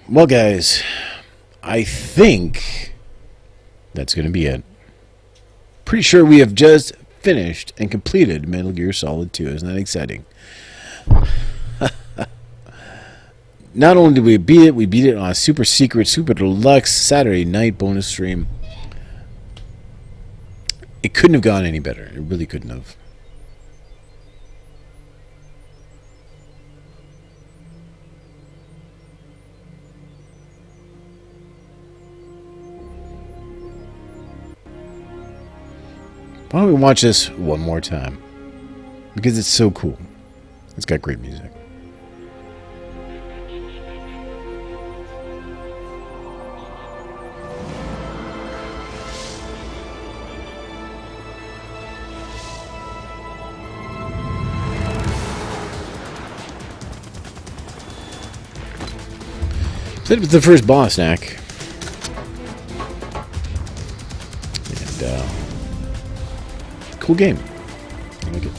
[SPEAKER 1] Well, guys, I think that's going to be it. Pretty sure we have just finished and completed Metal Gear Solid 2. Isn't that exciting? Not only did we beat it on a super secret, super deluxe Saturday night bonus stream. It couldn't have gone any better. It really couldn't have. Why don't we watch this one more time? Because it's so cool. It's got great music. So it was the first boss, Knack. And, cool game. I like it.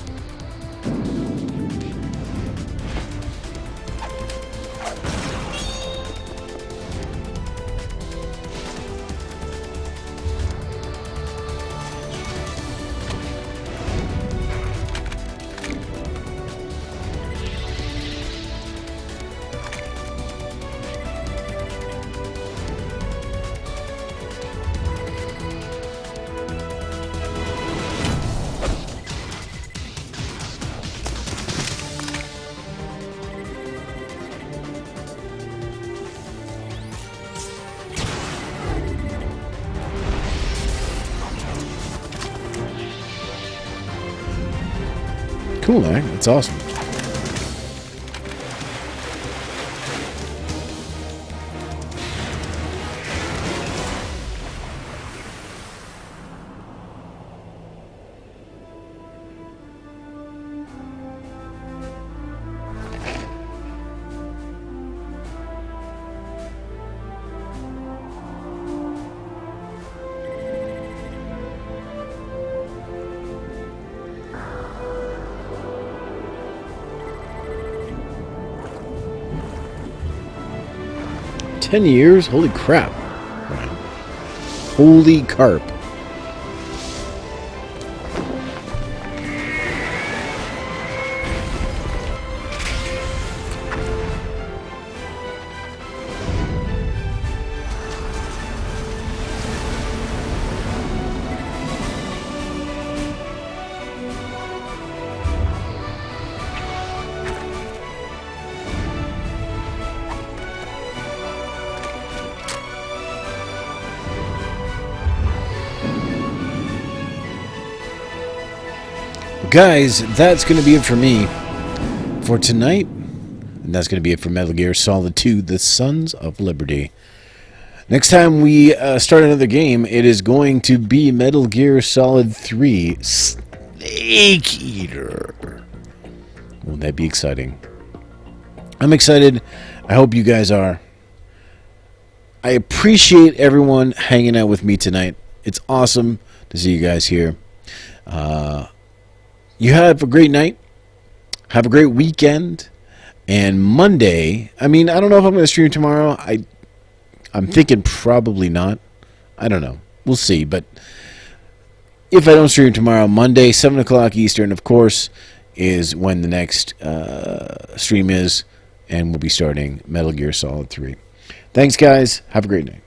[SPEAKER 1] Cool, man. That's awesome. $10 years? Holy crap. Right. Holy carp. Guys, that's going to be it for me for tonight. And that's going to be it for Metal Gear Solid 2, The Sons of Liberty. Next time we start another game, it is going to be Metal Gear Solid 3, Snake Eater. Won't that be exciting? I'm excited. I hope you guys are. I appreciate everyone hanging out with me tonight. It's awesome to see you guys here. You have a great night. Have a great weekend. And Monday, I mean, I don't know if I'm going to stream tomorrow. I'm thinking probably not. I don't know. We'll see. But if I don't stream tomorrow, Monday, 7 o'clock Eastern, of course, is when the next stream is. And we'll be starting Metal Gear Solid 3. Thanks, guys. Have a great night.